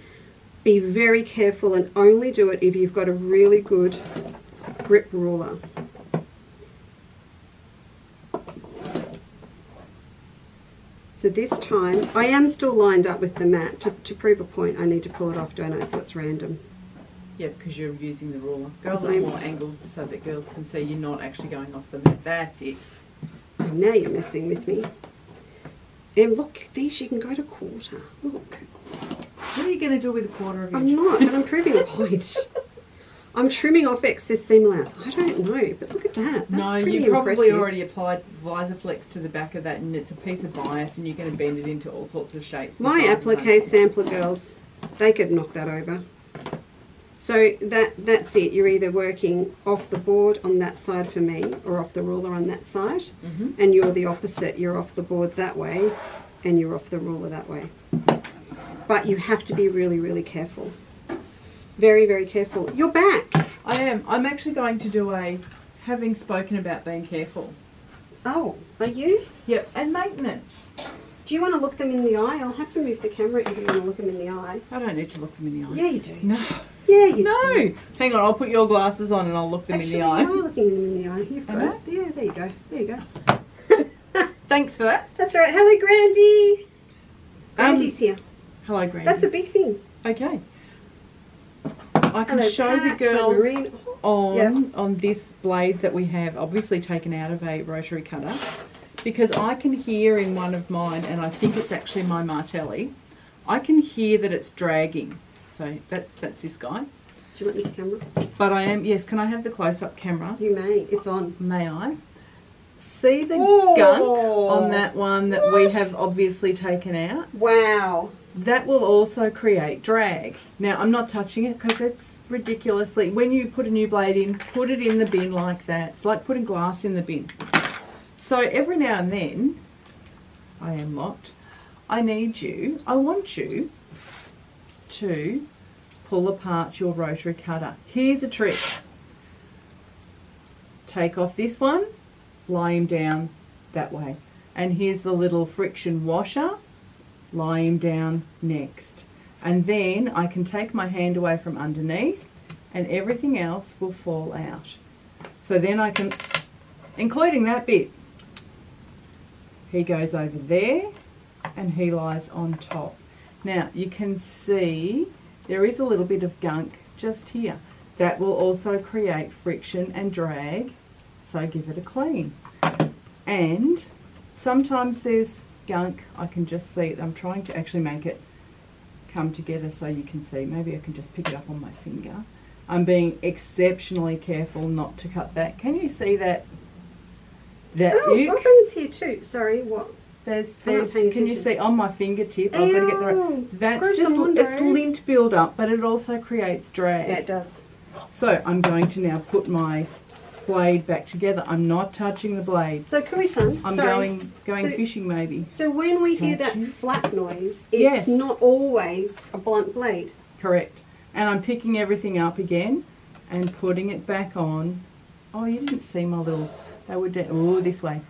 be very careful and only do it if you've got a really good grip ruler. So this time, I am still lined up with the mat. To prove a point, I need to pull it off, don't I? So it's random. Yeah, because you're using the ruler. Go a little more angled so that girls can see you're not actually going off the mat. That's it. Now you're messing with me. And look, these you can go to quarter. Look. What are you going to do with a quarter of inch? I'm not, but I'm proving a point. I'm trimming off excess seam allowance. I don't know, but look at that. That's no, pretty you probably impressive. already applied Visaflex to the back of that, and it's a piece of bias, and you're going to bend it into all sorts of shapes. My applique sampler girls, they could knock that over. So that's it. You're either working off the board on that side for me, or off the ruler on that side, and you're the opposite. You're off the board that way, and you're off the ruler that way. But you have to be really, really careful. Very, very careful. You're back. I am. I'm actually going to do having spoken about being careful. Oh, are you? Yep, and maintenance. Do you want to look them in the eye? I'll have to move the camera if you want to look them in the eye. I don't need to look them in the eye. Yeah, you do. No. Yeah, you No. do. Hang on, I'll put your glasses on and I'll look them Actually, in the eye. you are looking them in the eye. You've got Am it. Yeah, there you go. There you go. Thanks for that. That's right. Hello, Grandy. Grandy's here. Hello, Granny. That's a big thing. Okay. I can Hello, show the Pat. girls Hello, Marine. on this blade that we have obviously taken out of a rotary cutter, because I can hear in one of mine, and I think it's actually my Martelli, I can hear that it's dragging. So that's this guy. Do you want this camera? But I am, yes, can I have the close-up camera? You may. It's on. May I? See the Oh, gunk on that one that we what? have obviously taken out? Wow. That will also create drag. Now, I'm not touching it because it's ridiculously, when you put a new blade in, put it in the bin like that. It's like putting glass in the bin. So every now and then, I am locked, I want you to pull apart your rotary cutter. Here's a trick. Take off this one, lie him down that way. And here's the little friction washer, lie him down next. And then I can take my hand away from underneath and everything else will fall out. So then I can, including that bit, he goes over there and he lies on top. Now you can see there is a little bit of gunk just here. That will also create friction and drag, so give it a clean. And sometimes there's gunk, I can just see it. I'm trying to actually make it come together so you can see. Maybe I can just pick it up on my finger. I'm being exceptionally careful not to cut that. Can you see that? Oh, ick? Robin's here too. Sorry, what? There's I'm not paying can you attention. see on my fingertip? I've got to get the Ew, right. That's gross just, and it's wandering. lint build up, but it also creates drag. Yeah, it does. So I'm going to now put my blade back together. I'm not touching the blade. So, Kui-san, I'm sorry. going So- fishing maybe. So when we hear Can't that you? flat noise, it's Yes. not always a blunt blade. Correct. And I'm picking everything up again and putting it back on. Oh, you didn't see my little, they were this way.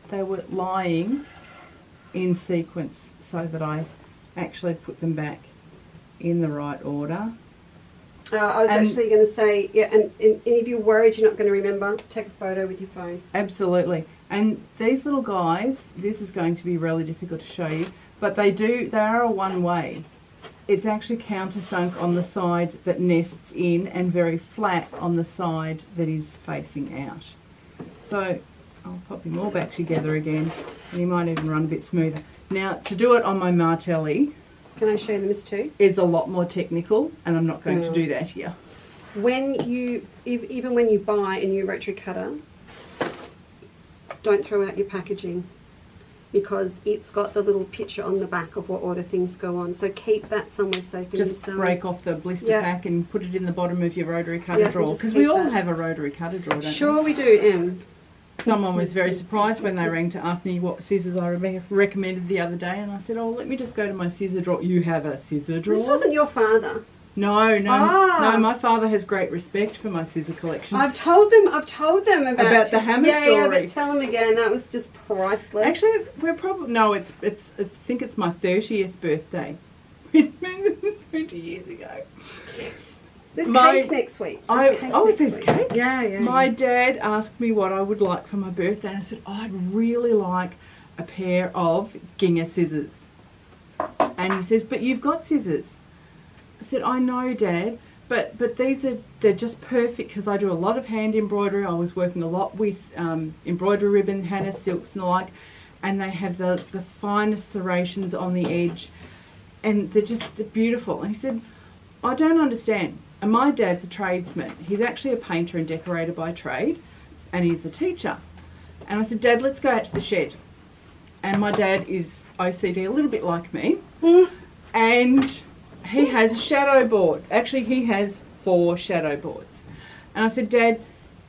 They were lying in sequence so that I actually put them back in the right order. I was And- actually going to say, yeah, and if you're worried you're not going to remember, take a photo with your phone. Absolutely. And these little guys, this is going to be really difficult to show you, but they are a one-way. It's actually countersunk on the side that nests in and very flat on the side that is facing out. So I'll pop him all back together again and he might even run a bit smoother. Now, to do it on my Martelli Can I show them this too? is a lot more technical and I'm not going to do that here. When you, even when you buy a new rotary cutter, don't throw out your packaging, because it's got the little picture on the back of what order things go on. So keep that somewhere safe. in your Just sewing. break off the blister Yeah. pack and put it in the bottom of your rotary cutter Yeah, drawer, just because keep we all that. have a rotary cutter drawer, don't Sure we do, Em. we? Someone was very surprised when they rang to ask me what scissors I recommended the other day, and I said, oh, let me just go to my scissor drawer. You have a scissor drawer? This wasn't your father. No, Ah. my father has great respect for my scissor collection. I've told them about the hammer yeah, story. Yeah, but tell them again. That was just priceless. Actually, we're probably, no, it's I think it's my 30th birthday. It means it was 20 years ago. there's my- cake next week. There's cake? Yeah. My dad asked me what I would like for my birthday, and I said, I'd really like a pair of gingham scissors. And he says, but you've got scissors. I said, I know, Dad, but they're just perfect because I do a lot of hand embroidery. I was working a lot with embroidery ribbon, Hannah silks and the like, and they have the finest serrations on the edge, and they're beautiful. And he said, I don't understand. And my dad's a tradesman. He's actually a painter and decorator by trade, and he's a teacher. And I said, Dad, let's go out to the shed. And my dad is OCD, a little bit like me, and he has a shadow board. Actually, he has 4 shadow boards. And I said, Dad,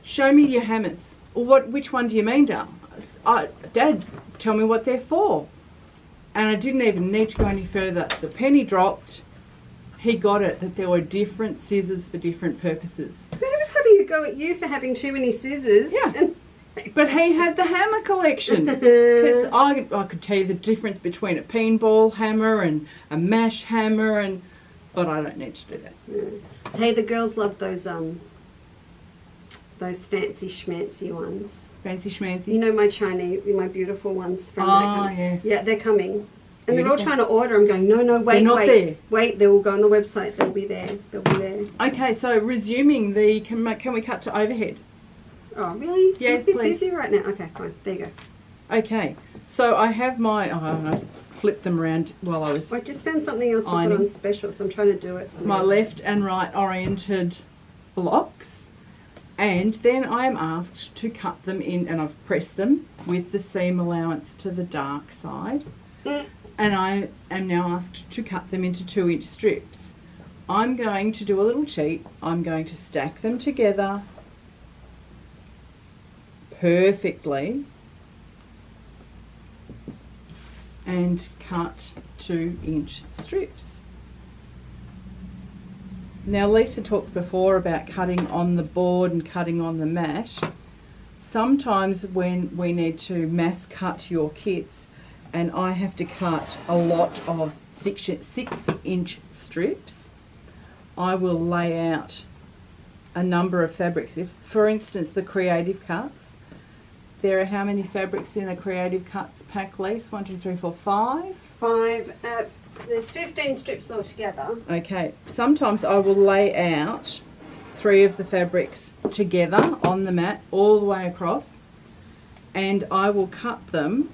show me your hammers. Well, which one do you mean, Dad? Dad, tell me what they're for. And I didn't even need to go any further. The penny dropped. He got it, that there were different scissors for different purposes. He was having a go at you for having too many scissors. Yeah. And But he had the hammer collection. I could tell you the difference between a pinball hammer and a mash hammer, but I don't need to do that. Yeah. Hey, the girls love those fancy schmancy ones. Fancy schmancy. You know my beautiful ones from yes. Yeah, they're coming. And Beautiful. they're all trying to order. I'm going, no, wait, they're not there. Wait, they will go on the website. They'll be there. Okay, so resuming can we cut to overhead? Oh, really? Yes, You're please. busy right now. Okay, fine. There you go. Okay, so I have I flipped them around while I was I just found something else to ironing. put on special, so I'm trying to do it. My left and right oriented blocks, and then I am asked to cut them in, and I've pressed them with the seam allowance to the dark side, and I am now asked to cut them into 2-inch strips. I'm going to do a little cheat. I'm going to stack them together perfectly and cut 2-inch strips. Now, Leesa talked before about cutting on the board and cutting on the mat. Sometimes when we need to mass cut your kits, and I have to cut a lot of 6-inch strips, I will lay out a number of fabrics. If, for instance, the creative cuts, there are how many fabrics in a creative cuts pack, Leesa? 1, 2, 3, 4, 5? 5. There's 15 strips altogether. Okay, sometimes I will lay out 3 of the fabrics together on the mat all the way across, and I will cut them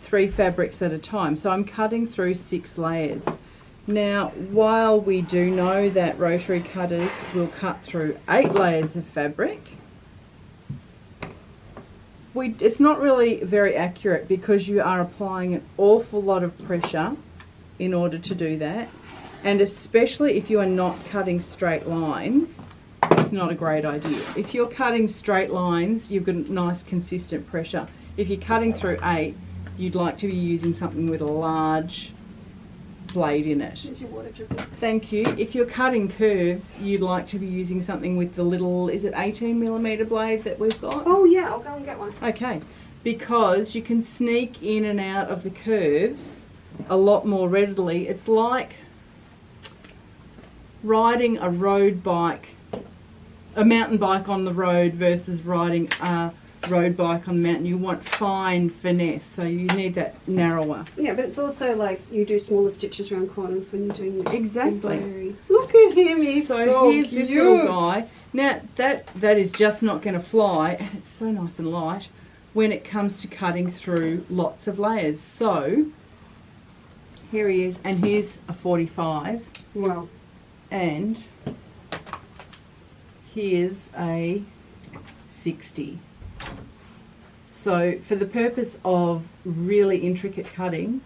3 fabrics at a time. So I'm cutting through 6 layers. Now, while we do know that rotary cutters will cut through 8 layers of fabric, it's not really very accurate because you are applying an awful lot of pressure in order to do that, and especially if you are not cutting straight lines, it's not a great idea. If you're cutting straight lines, you've got nice consistent pressure. If you're cutting through 8, you'd like to be using something with a large blade in it. Here's your water drip. Thank you. If you're cutting curves, you'd like to be using something with the little, is it 18mm blade that we've got? Oh yeah, I'll go and get one. Okay, because you can sneak in and out of the curves a lot more readily. It's like riding a road bike, a mountain bike on the road versus riding a road bike on the mountain. You want fine finesse, so you need that narrower. Yeah, but it's also like you do smaller stitches around corners when you're doing your Exactly. embroidery. Look at him, he's so here's cute. this little guy. Now that is just not going to fly, and it's so nice and light when it comes to cutting through lots of layers. So here he is, and here's a 45. Wow. And here's a 60. So for the purpose of really intricate cutting,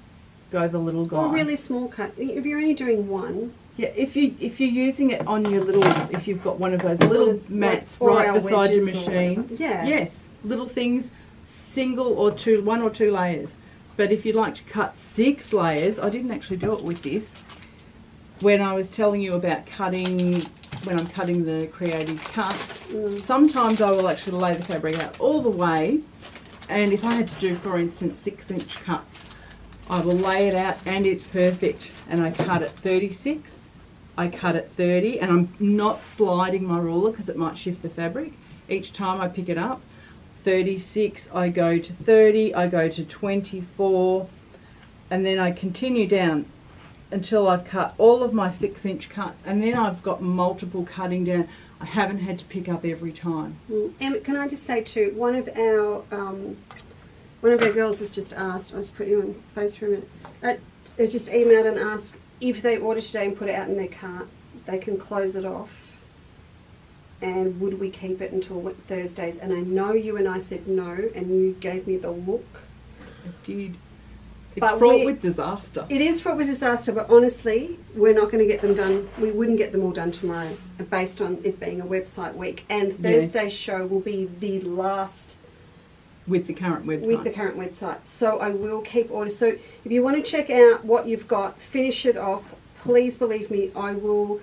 go the little guy. Or really small cut. If you're only doing one. Yeah, if you're using it on your little, if you've got one of those little mats or right our beside your wedges or machine. whatever. Yeah. Yes, little things, single or two, 1 or 2 layers. But if you'd like to cut 6 layers, I didn't actually do it with this. When I was telling you about cutting, when I'm cutting the creative cuts, sometimes I will actually lay the fabric out all the way, and if I had to do, for instance, 6-inch cuts, I will lay it out and it's perfect, and I cut at 36, I cut at 30, and I'm not sliding my ruler because it might shift the fabric. Each time I pick it up, 36, I go to 30, I go to 24, and then I continue down until I've cut all of my 6-inch cuts, and then I've got multiple cutting down. I haven't had to pick up every time. Emma, can I just say too, one of our girls has just asked, I'll just put you on face for a minute, it just emailed and asked if they order today and put it out in their cart, they can close it off, and would we keep it until Thursdays? And I know you and I said no, and you gave me the look. I did. It's But fraught with disaster. It is fraught with disaster, but honestly, we're not going to get them done. We wouldn't get them all done tomorrow, based on it being a website week. And Thursday's show will be the last with the current website. With the current website. So I will keep orders. So if you want to check out what you've got, finish it off. Please believe me, I will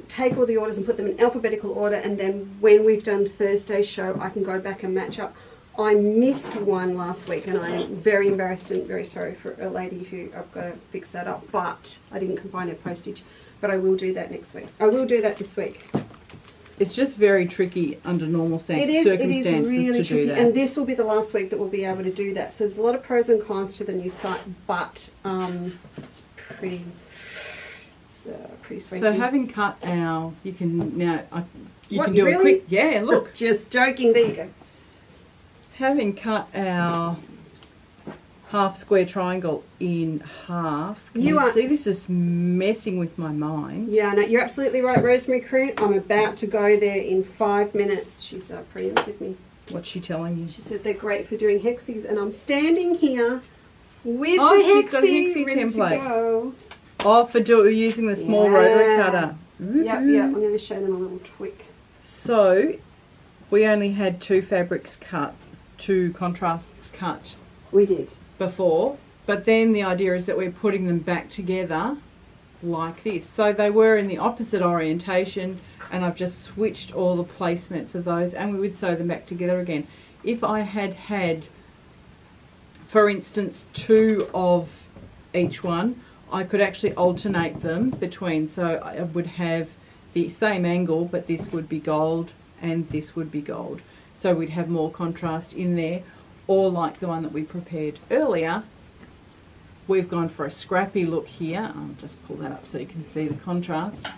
take all the orders and put them in alphabetical order, and then when we've done Thursday's show, I can go back and match up. I missed one last week, and I am very embarrassed and very sorry for a lady who I've got to fix that up, but I didn't combine her postage. But I will do that next week. I will do that this week. It's just very tricky under normal circumstances it is really to tricky, do that. and this will be the last week that we'll be able to do that. So there's a lot of pros and cons to the new site, but it's pretty swanky. So having cut our, you can now, you What, can do really? a quick, yeah, look. Just joking, there you go. Having cut our half square triangle in half, can you see this is messing with my mind. Yeah, no, you're absolutely right, Rosemary Croon. I'm about to go there in 5 minutes. She's preempted me. What's she telling you? She said they're great for doing hexies, and I'm standing here with Oh, the she's got a hexie hexie ready template. to go. Oh, for using the small rotary cutter. Yep, I'm going to show them a little tweak. So, we only had 2 fabrics cut, 2 contrasts cut We did. before, but then the idea is that we're putting them back together like this. So they were in the opposite orientation, and I've just switched all the placements of those, and we would sew them back together again. If I had, for instance, 2 of each one, I could actually alternate them between, so I would have the same angle, but this would be gold and this would be gold. So we'd have more contrast in there, or like the one that we prepared earlier, we've gone for a scrappy look here. I'll just pull that up so you can see the contrast.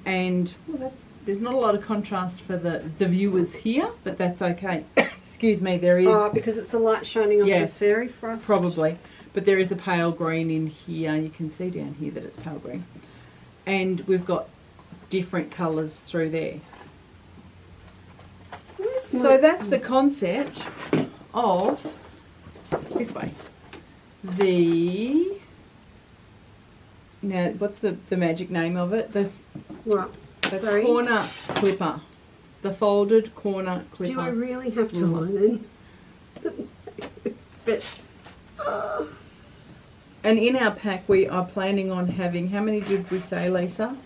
And well, there's not a lot of contrast for the viewers here, but that's okay. Excuse me, there is. Oh, because it's the light shining on the fairy frost. Probably. But there is a pale green in here. You can see down here that it's pale green. And we've got different colours through there. So that's the concept of, this way, now what's the magic name of it? The corner clipper. The folded corner clipper. Do I really have to learn? But... And in our pack we are planning on having, how many did we say, Leesa?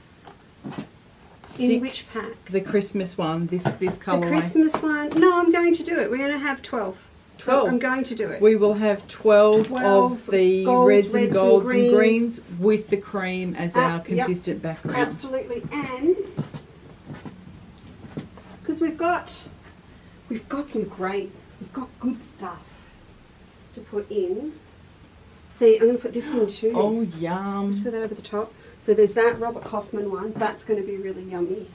6. In which pack? The Christmas one, this colourway. The Christmas one? No, I'm going to do it. We're going to have 12. 12. I'm going to do it. We will have 12 of the reds and golds and greens with the cream as our consistent background. Absolutely. And because we've got good stuff to put in. See, I'm going to put this in too. Oh, yum. Just put that over the top. So there's that Robert Kaufman one. That's going to be really yummy.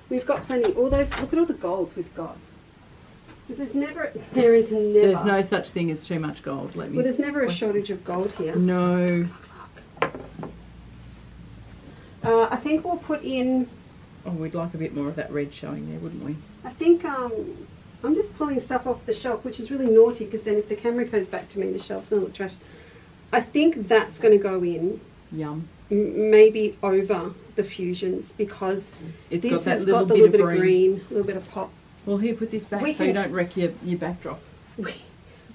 We've got plenty. All those. Look at all the golds we've got. Because there is never. There's no such thing as too much gold. Well, there's never a shortage of gold here. No. I think we'll put in. Oh, we'd like a bit more of that red showing there, wouldn't we? I think I'm just pulling stuff off the shelf, which is really naughty because then if the camera goes back to me, the shelf's going to look trash. I think that's going to go in. Yum. Maybe over the fusions because it's this got that has little got the little bit of green, a little bit of pop. Well, here, put this back so you don't wreck your backdrop.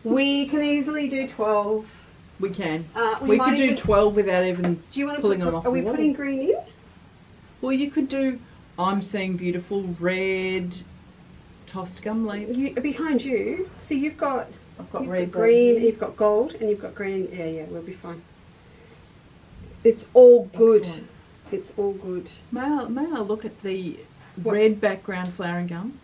We can easily do 12. We can. We could do 12 without even pulling them off the wall. Are we putting green in? Well, you could do, I'm seeing beautiful red tossed gum leaves. Behind you, so you've got red, green, and you've got gold, and you've got green. Yeah, we'll be fine. It's all good. Excellent. It's all good. May I look at the red background flowering gum?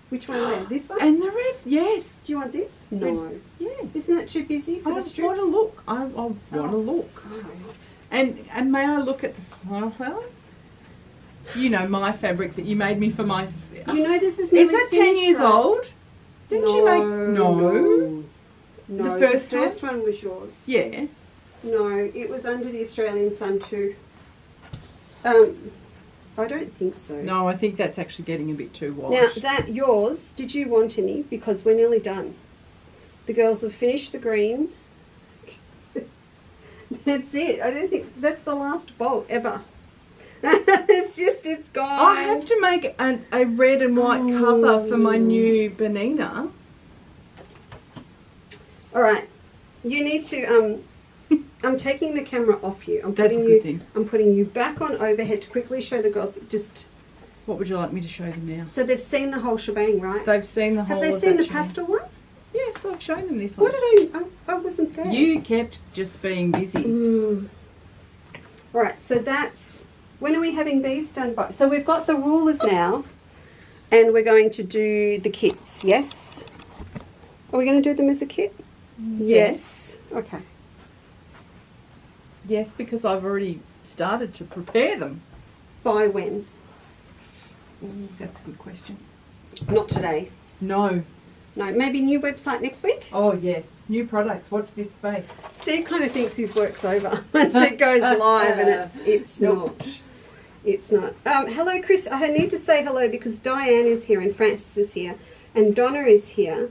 Which one there? This one? And the red, yes. Do you want this? No. Yes. Isn't that too busy for the strips? I want to look. I want to look. Right. And may I look at the flowers? You know, my fabric that you made me for my... You know this is that 10 years old? Didn't you make... No. No, the first one was yours. Yeah. No, it was under the Australian Sun too. I don't think so. No, I think that's actually getting a bit too white. Now, yours, did you want any? Because we're nearly done. The girls have finished the green. That's it. I don't think that's the last bolt ever. It's gone. I have to make a red and white cover for my new Benina. All right. You need to I'm taking the camera off you. That's a good thing. I'm putting you back on overhead to quickly show the girls. Just What would you like me to show them now? so they've seen the whole shebang, right? They've seen the whole. Have they seen the pastel one? Yes, I've shown them this one. What did I wasn't there. You kept just being busy. All right, so that's, when are we having these done by? So we've got the rulers now, and we're going to do the kits, yes? Are we going to do them as a kit? Yes. Okay. Yes, because I've already started to prepare them. By when? That's a good question. Not today. No. No, maybe new website next week? Oh, yes. New products. Watch this space. Steve kind of thinks his work's over once it goes live, and it's not. It's not. Hello, Chris. I need to say hello because Diane is here and Francis is here and Donna is here.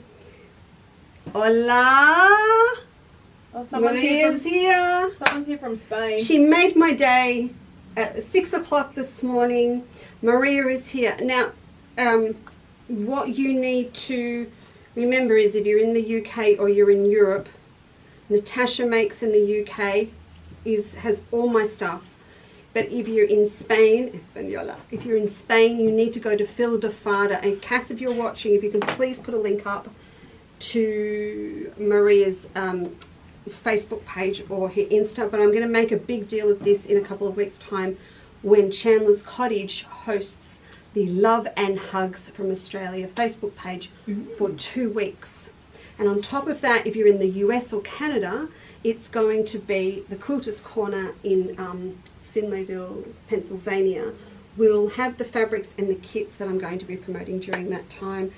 Hola. Oh, someone's Maria's here. Someone's here from Spain. She made my day at 6 o'clock this morning. Maria is here. Now, what you need to remember is if you're in the UK or you're in Europe, Natasha makes in the UK has all my stuff. But if you're in Spain, Española, if you're in Spain, you need to go to Phil de Fada. And Cass, if you're watching, if you can please put a link up to Maria's Facebook page or her Insta. But I'm going to make a big deal of this in a couple of weeks' time when Chandler's Cottage hosts the Love and Hugs from Australia Facebook page for 2 weeks. And on top of that, if you're in the US or Canada, it's going to be the Quilters Corner in Finleyville, Pennsylvania. We'll have the fabrics and the kits that I'm going to be promoting during that time,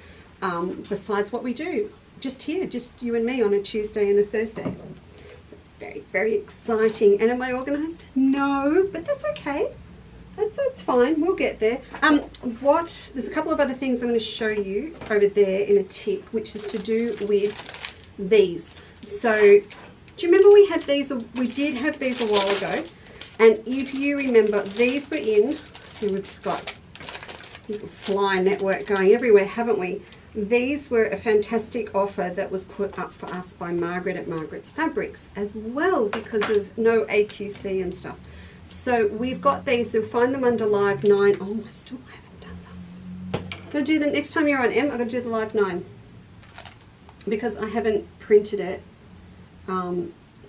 besides what we do just here, just you and me on a Tuesday and a Thursday. That's very, very exciting. And am I organised? No, but that's okay. That's fine. We'll get there. There's a couple of other things I'm going to show you over there in a tick, which is to do with these. So, do you remember we had these? We did have these a while ago, and if you remember, these were in. So we've just got a little sly network going everywhere, haven't we? These were a fantastic offer that was put up for us by Margaret at Margaret's Fabrics as well, because of no AQC and stuff. So we've got these. You'll find them under Live 9. Oh, I still haven't done them. I'm going to do the next time you're on M. I'm going to do the Live 9 because I haven't printed it. I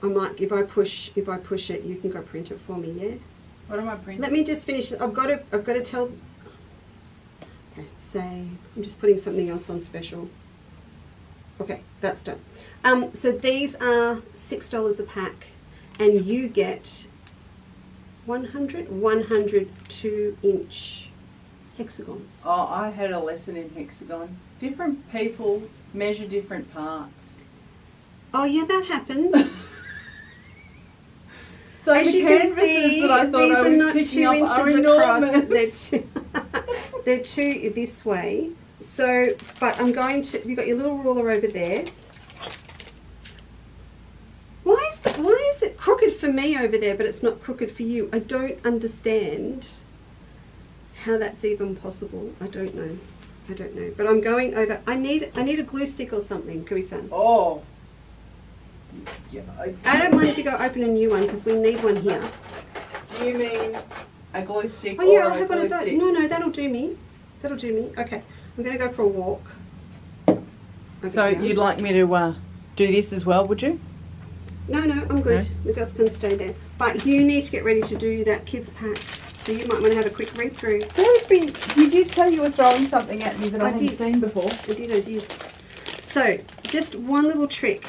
might, if I push it, you can go print it for me. Yeah. What am I printing? Let me just finish. I've got to tell. Okay, say I'm just putting something else on special. Okay, that's done. So these are $6 a pack, and you get 100 2-inch hexagons. Oh, I had a lesson in hexagon. Different people measure different parts. Oh yeah, that happens. So as the you can canvases see, that I thought these I are was not picking 2 up inches are across. enormous. They're two this way. So, but I'm going to. You've got your little ruler over there. Why is it crooked for me over there, but it's not crooked for you? I don't understand how that's even possible. I don't know. But I'm going over. I need a glue stick or something, Kui-san. Oh. Yeah, I don't mind if you go open a new one because we need one here. Do you mean a glue stick? Oh yeah, or I'll have one of those. stick? No, that'll do me. Okay, I'm going to go for a walk. So you'd like me to do this as well, would you? No, I'm good. No? The girls can stay there. But you need to get ready to do that kids pack. So you might want to have a quick read through. You did say you were throwing something at me that I hadn't seen before. I did. So just one little trick.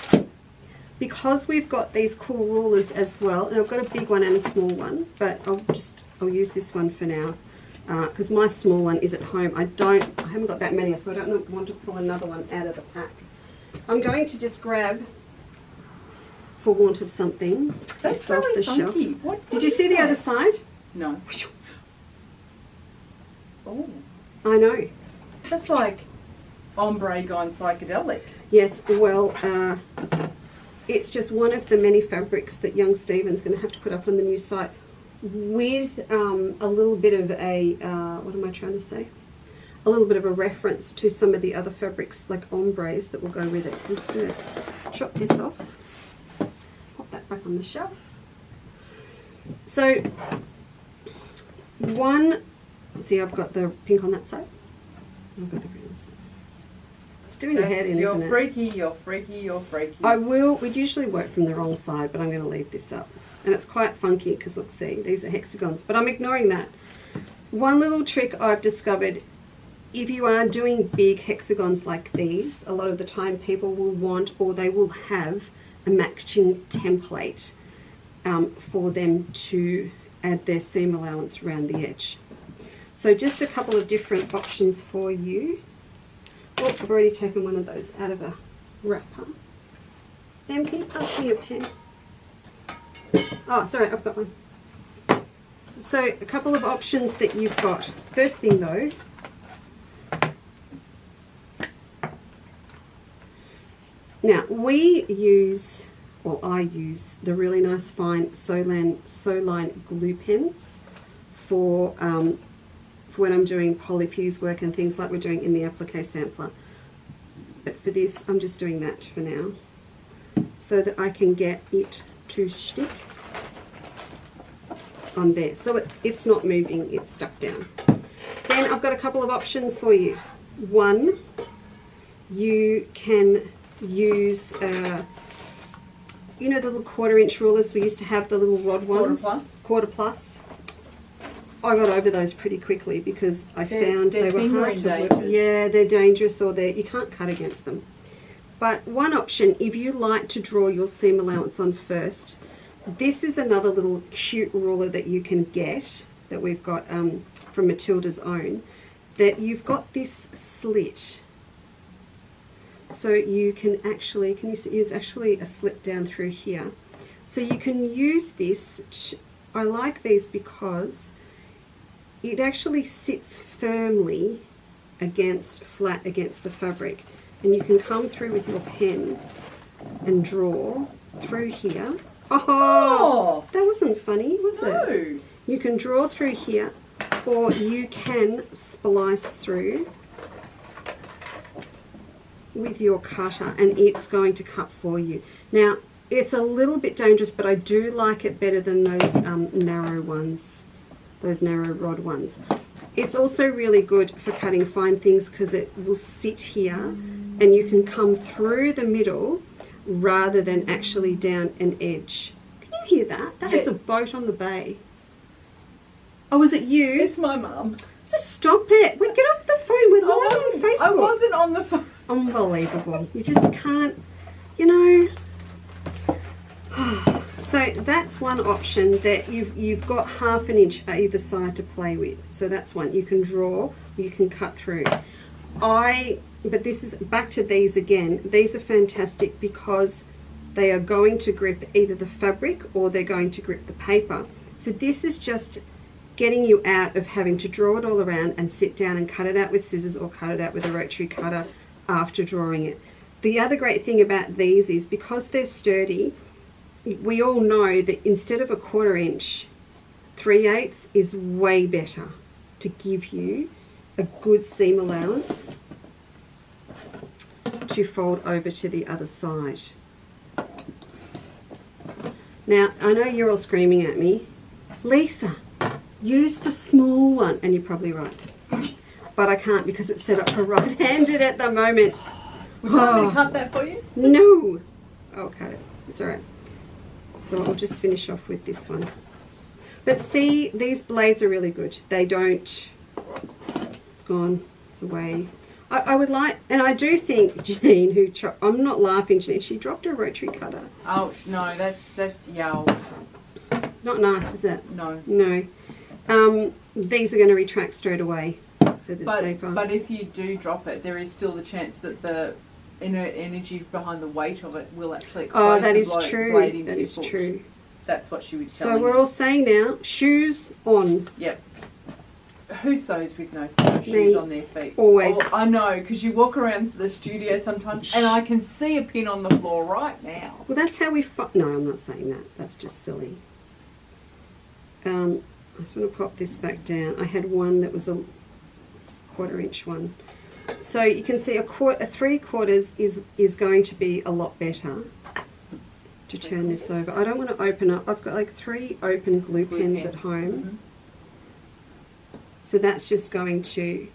Because we've got these cool rulers as well, and I've got a big one and a small one, but I'll use this one for now because my small one is at home. I haven't got that many, so I don't want to pull another one out of the pack. I'm going to just grab, for want of something, That's off really the shelf. funky. What Did you is see the that? other side? No. Oh, I know. that's like ombre gone psychedelic. Yes, well, it's just one of the many fabrics that young Stephen's going to have to put up on the new site with a little bit of a, what am I trying to say? A little bit of a reference to some of the other fabrics like ombres that will go with it. So I'm just going to chop this off, pop that back on the shelf. So see, I've got the pink on that side. I've got the green on this side. It's doing your head in, isn't it? You're freaky. We'd usually work from the wrong side, but I'm going to leave this up. And it's quite funky because look, see, these are hexagons, but I'm ignoring that. One little trick I've discovered, if you are doing big hexagons like these, a lot of the time people will want, or they will have, a matching template for them to add their seam allowance around the edge. So just a couple of different options for you. Oh, I've already taken one of those out of a wrapper. Em, can you pass me a pen? Oh, sorry, I've got one. So a couple of options that you've got. First thing though, now I use the really nice fine Soline glue pens for when I'm doing polyfuse work and things like we're doing in the applique sampler. But for this, I'm just doing that for now, so that I can get it to stick on there. So it's not moving, it's stuck down. Then I've got a couple of options for you. One, you can use, you know the little 1/4 inch rulers we used to have, the little rod ones? Quarter plus. I got over those pretty quickly because I found they were hard to work. Yeah, they're dangerous, or you can't cut against them. But one option, if you like to draw your seam allowance on first, this is another little cute ruler that you can get, that we've got from Matilda's Own, that you've got this slit. So you can actually, can you see, it's actually a slit down through here. So you can use this, I like these because it actually sits firmly flat against the fabric. And you can come through with your pen and draw through here. Oh, that wasn't funny, was it? You can draw through here, or you can splice through with your cutter and it's going to cut for you. Now, it's a little bit dangerous, but I do like it better than those narrow ones, those narrow rod ones. It's also really good for cutting fine things because it will sit here and you can come through the middle rather than actually down an edge. Can you hear that? That is a boat on the bay. Oh, is it you? It's my mum. Stop it. Get off the phone. We're live on Facebook. I wasn't on the phone. Unbelievable. You just can't, you know. So that's one option, that you've got 1/2 inch either side to play with. So that's one. You can draw, you can cut through. But this is back to these again. These are fantastic because they are going to grip either the fabric or they're going to grip the paper. So this is just getting you out of having to draw it all around and sit down and cut it out with scissors or cut it out with a rotary cutter after drawing it. The other great thing about these is because they're sturdy, we all know that instead of a 1/4 inch, 3/8 is way better to give you a good seam allowance to fold over to the other side. Now, I know you're all screaming at me, Leesa, use the small one, and you're probably right. But I can't because it's set up for right-handed at the moment. Would you like me to cut that for you? No. I'll cut it. It's all right. So I'll just finish off with this one. But see, these blades are really good. They don't, it's gone, it's away. I would like, and I do think Janine, I'm not laughing, Janine, she dropped her rotary cutter. Oh, no, that's yow. Not nice, is it? No. No. These are going to retract straight away. So they're safer. But if you do drop it, there is still the chance that the inert energy behind the weight of it will actually expose the blade into your foot. That is true. That's what she was telling So we're all saying now, shoes on. Yep. Who sews with no shoes on their feet? Always. Oh, I know, because you walk around the studio sometimes and I can see a pin on the floor right now. Well, that's how we... No, I'm not saying that. That's just silly. I just want to pop this back down. I had one that was a 1/4 inch one. So you can see a 3/4 is going to be a lot better to turn this over. I don't want to open up. I've got like 3 open glue pens at home. Mm-hmm. So that's just going to...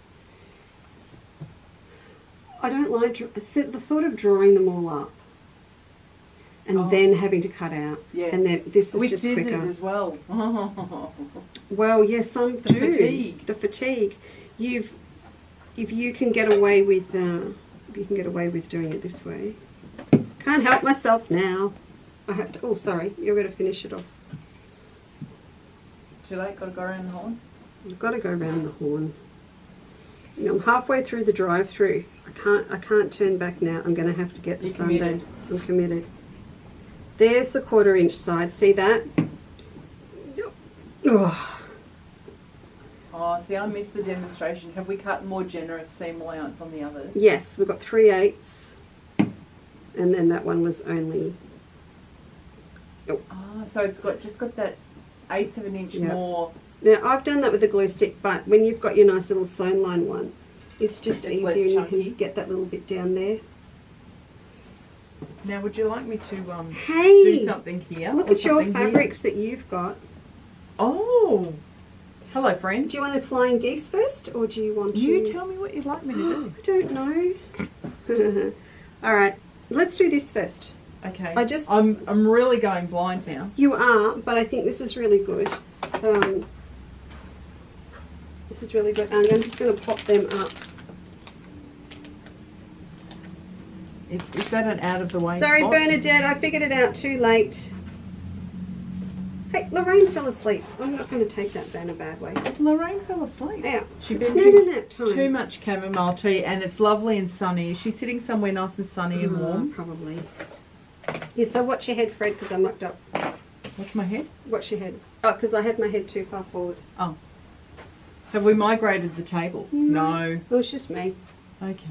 I don't like the thought of drawing them all up and then having to cut out. Yes. And then this is with just scissors quicker. as well. Well, yes, some The do. fatigue. The fatigue. If you can get away with doing it this way. Can't help myself now. I have to. Oh, sorry. You're going to finish it off. Too late. Got to go around the horn. I've got to go around the horn. You know, I'm halfway through the drive-through. I can't turn back now. I'm going to have to get the You're Sunday. committed. I'm committed. There's the 1/4 inch side. See that? Oh. Oh, see, I missed the demonstration. Have we cut more generous seam allowance on the others? Yes, we've got 3/8, and then that one was only. Ah, so it's just got that 1/8 of an inch Yep. more. Now I've done that with the glue stick, but when you've got your nice little sewn line one, it's just It's less easier and you chunky. can get that little bit down there. Now, would you like me to Hey, do something here? look or at your something here? fabrics that you've got. Oh, hello, friend. Do you want a flying geese first, or do you want to? You tell me what you'd like me to I don't know. All right, let's do this first. do. Okay. I'm really going blind now. You are, but I think this is really good. This is really good. I'm just going to pop them up. Is that an out of the way Sorry, spot? Bernadette, I figured it out too late. Hey, Lorraine fell asleep. I'm not going to take that in a bad way. Lorraine fell asleep. Yeah, She's it's been nana nap time. too much chamomile tea, and it's lovely and sunny. Is she sitting somewhere nice and sunny and warm? Probably. Yeah, so watch your head, Fred, because I mucked up. Watch my head. Watch your head. Oh, because I had my head too far forward. Oh. Have we migrated the table? No. It was just me. Okay.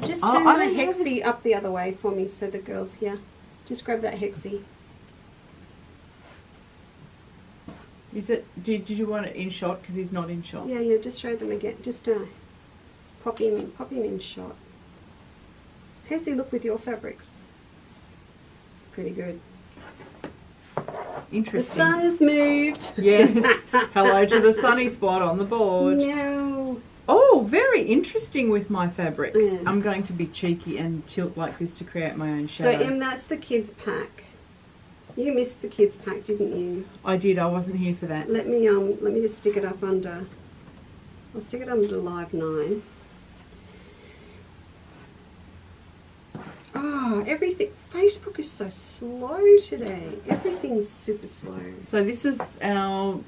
Just Oh, turn I my have hexie up the other way for me so the girls here. Just grab that hexie. Is it? Did you want it in shot? Because he's not in shot. Yeah, just show them again. Just pop him in shot. How's he look with your fabrics? Pretty good. The Interesting. sun's moved. Yes. Hello to the sunny spot on the board. No. Oh, very interesting with my fabrics. Yeah. I'm going to be cheeky and tilt like this to create my own So shadow. that's the kids pack. You missed the kids pack, didn't you? I did. I wasn't here for that. Let me just stick it up under. I'll stick it under Live 9. Oh, everything. Facebook is so slow today. Everything's super slow. So this is our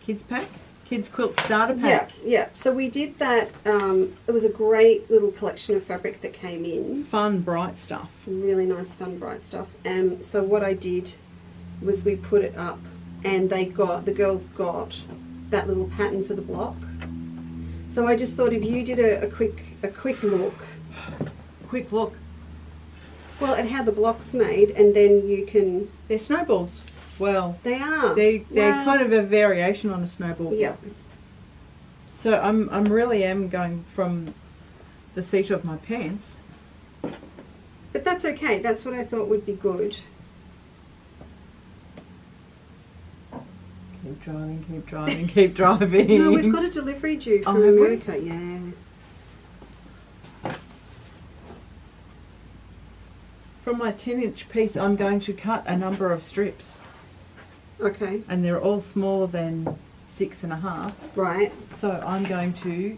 kids pack, kids quilt starter pack. Yeah. So we did that. It was a great little collection of fabric that came in. Fun, bright stuff. Really nice, fun, bright stuff. So what I did was we put it up, and the girls got that little pattern for the block. So I just thought if you did a quick look. Quick look. Well, at how the block's made, and then you can. They're snowballs. Well, They are. they're Well, kind of a variation on a snowball. Yeah. So I'm really am going from the seat of my pants. But that's okay. That's what I thought would be good. Keep driving, keep driving, keep driving. No, we've got a delivery due from Oh, have we? America. Yeah. From my 10-inch piece, I'm going to cut a number of strips, Okay. and they're all smaller than 6.5. Right. So I'm going to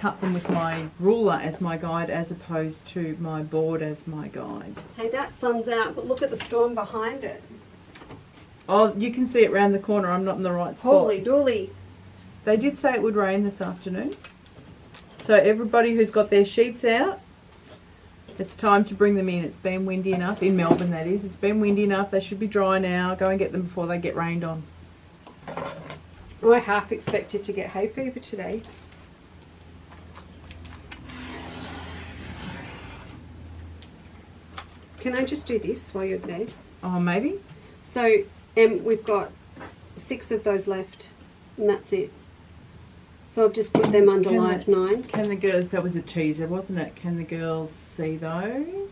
cut them with my ruler as my guide, as opposed to my board as my guide. Hey, that sun's out, but look at the storm behind it. Oh, you can see it round the corner. I'm not in the right spot. Holy dooly. They did say it would rain this afternoon. So everybody who's got their sheets out, it's time to bring them in. It's been windy enough, in Melbourne that is. It's been windy enough. They should be dry now. Go and get them before they get rained on. I half expected to get hay fever today. Can I just do this while you're there? Oh, maybe? So, we've got 6 of those left, and that's it. So I've just put them under Live 9. Can the girls, that was a teaser, wasn't it? Can the girls see those?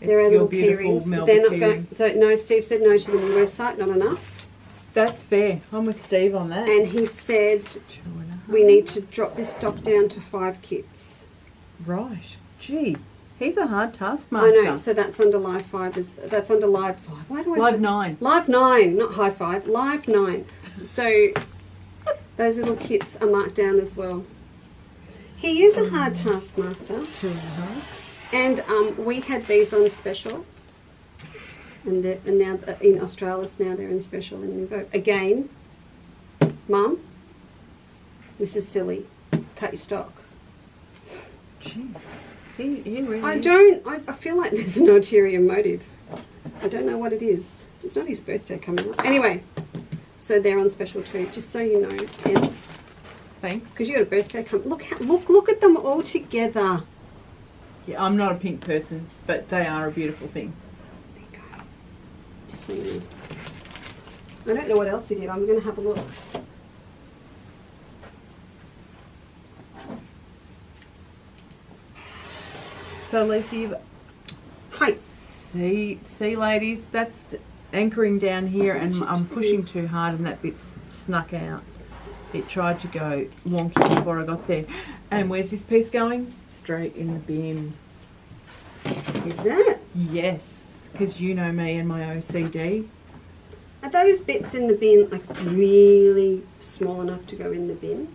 There are It's little your beautiful key rings. Melba They're not key going. ring. So no, Steve said no to the new website. Not enough. That's fair. I'm with Steve on that. And he said 2.5. we need to drop this stock down to 5 kits. Right. Gee, he's a hard I taskmaster. know. So that's under live 5. That's under live 5. Why do I Live say 9. live 9? Not high 5. Live 9. So those little kits are marked down as well. He is a hard taskmaster. 2.5. And we had these on special, and now in Australis now they're in special in Nuvo. Again, Mum, this is silly. Cut your stock. Gee, he really. I feel like there's an ulterior motive. I don't know what it is. It's not his birthday coming up. Anyway, so they're on special too. Just so you know, Thanks. because you got a birthday coming. Look at them all together. Yeah, I'm not a pink person, but they are a beautiful thing. There you go. Just so you know. I don't know what else he did. I'm going to have a look. So, Lisa, you've Hi. see, ladies, that's anchoring down here, and I'm pushing too hard, and that bit's snuck out. It tried to go wonky before I got there. And where's this piece going? Straight in the bin. Is that? Yes, because you know me and my OCD. Are those bits in the bin like really small enough to go in the bin?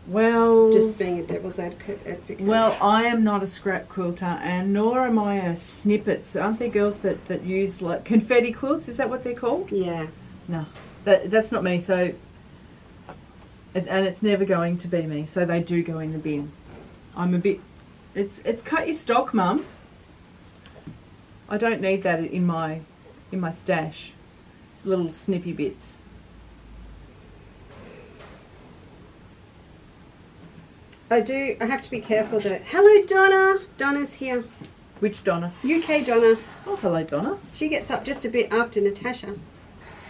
Well, Just being a devil's advocate. well, I am not a scrap quilter, and nor am I a snippets. Aren't there girls that use like confetti quilts? Is that what they're called? Yeah. No, that's not me. So, and it's never going to be me. So they do go in the bin. I'm a bit. It's cut your stock, Mum. I don't need that in my stash. Little snippy bits. I have to be careful that. Hello, Donna. Donna's here. Which Donna? UK Donna. Oh, hello, Donna. She gets up just a bit after Natasha.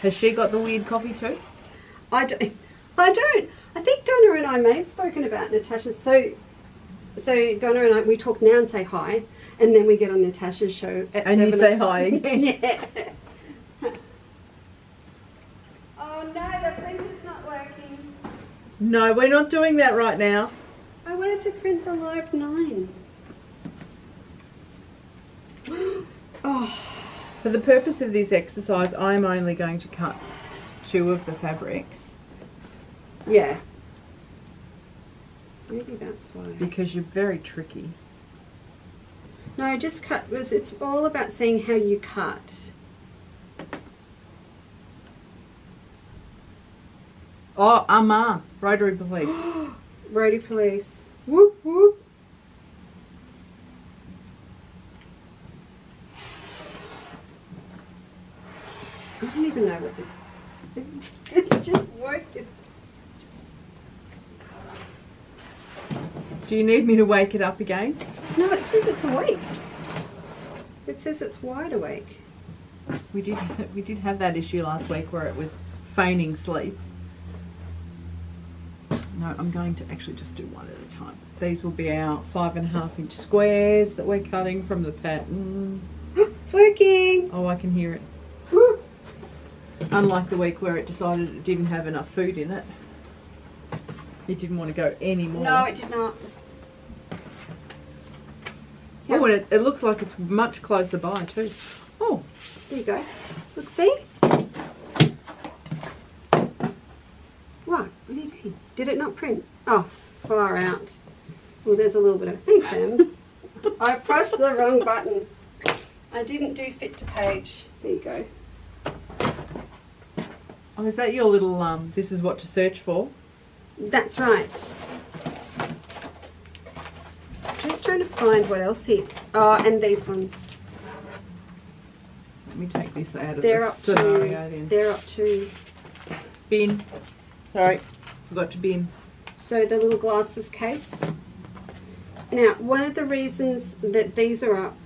Has she got the weird coffee too? I don't. I think Donna and I may have spoken about Natasha. So Donna and I, we talk now and say hi, and then we get on Natasha's show at 7 And you say o'clock. hi again. Yeah. Oh no, the printer's not working. No, we're not doing that right now. I wanted to print the live 9. Oh, For the purpose of this exercise, I'm only going to cut 2 of the fabrics yeah. Maybe that's why. because you're very tricky. No, just cut. It's all about seeing how you cut. Oh, Rotary Police. Rotary Police. Whoop whoop. I don't even know what this. It just worked. Do you need me to wake it up again? No, it says it's awake. It says it's wide awake. We did have that issue last week where it was feigning sleep. No, I'm going to actually just do one at a time. These will be our 5.5-inch squares that we're cutting from the pattern. It's working. Oh, I can hear it. Woo. Unlike the week where it decided it didn't have enough food in it. It didn't want to go any more. No, it did not. Oh, and it looks like it's much closer by too. Oh, There you go. Look, see? What? What are you doing? Did it not print? Oh, far out. Well, there's a little bit of... Thanks, Em. I pressed the wrong button. I didn't do fit to page. There you go. oh, is that your little this is what to search for? That's right. Just trying to find what else here. Oh, and these ones. Let me take this out of They're the up scenario to... then. They're up to... Bin. Sorry, forgot to bin. So the little glasses case. Now, one of the reasons that these are up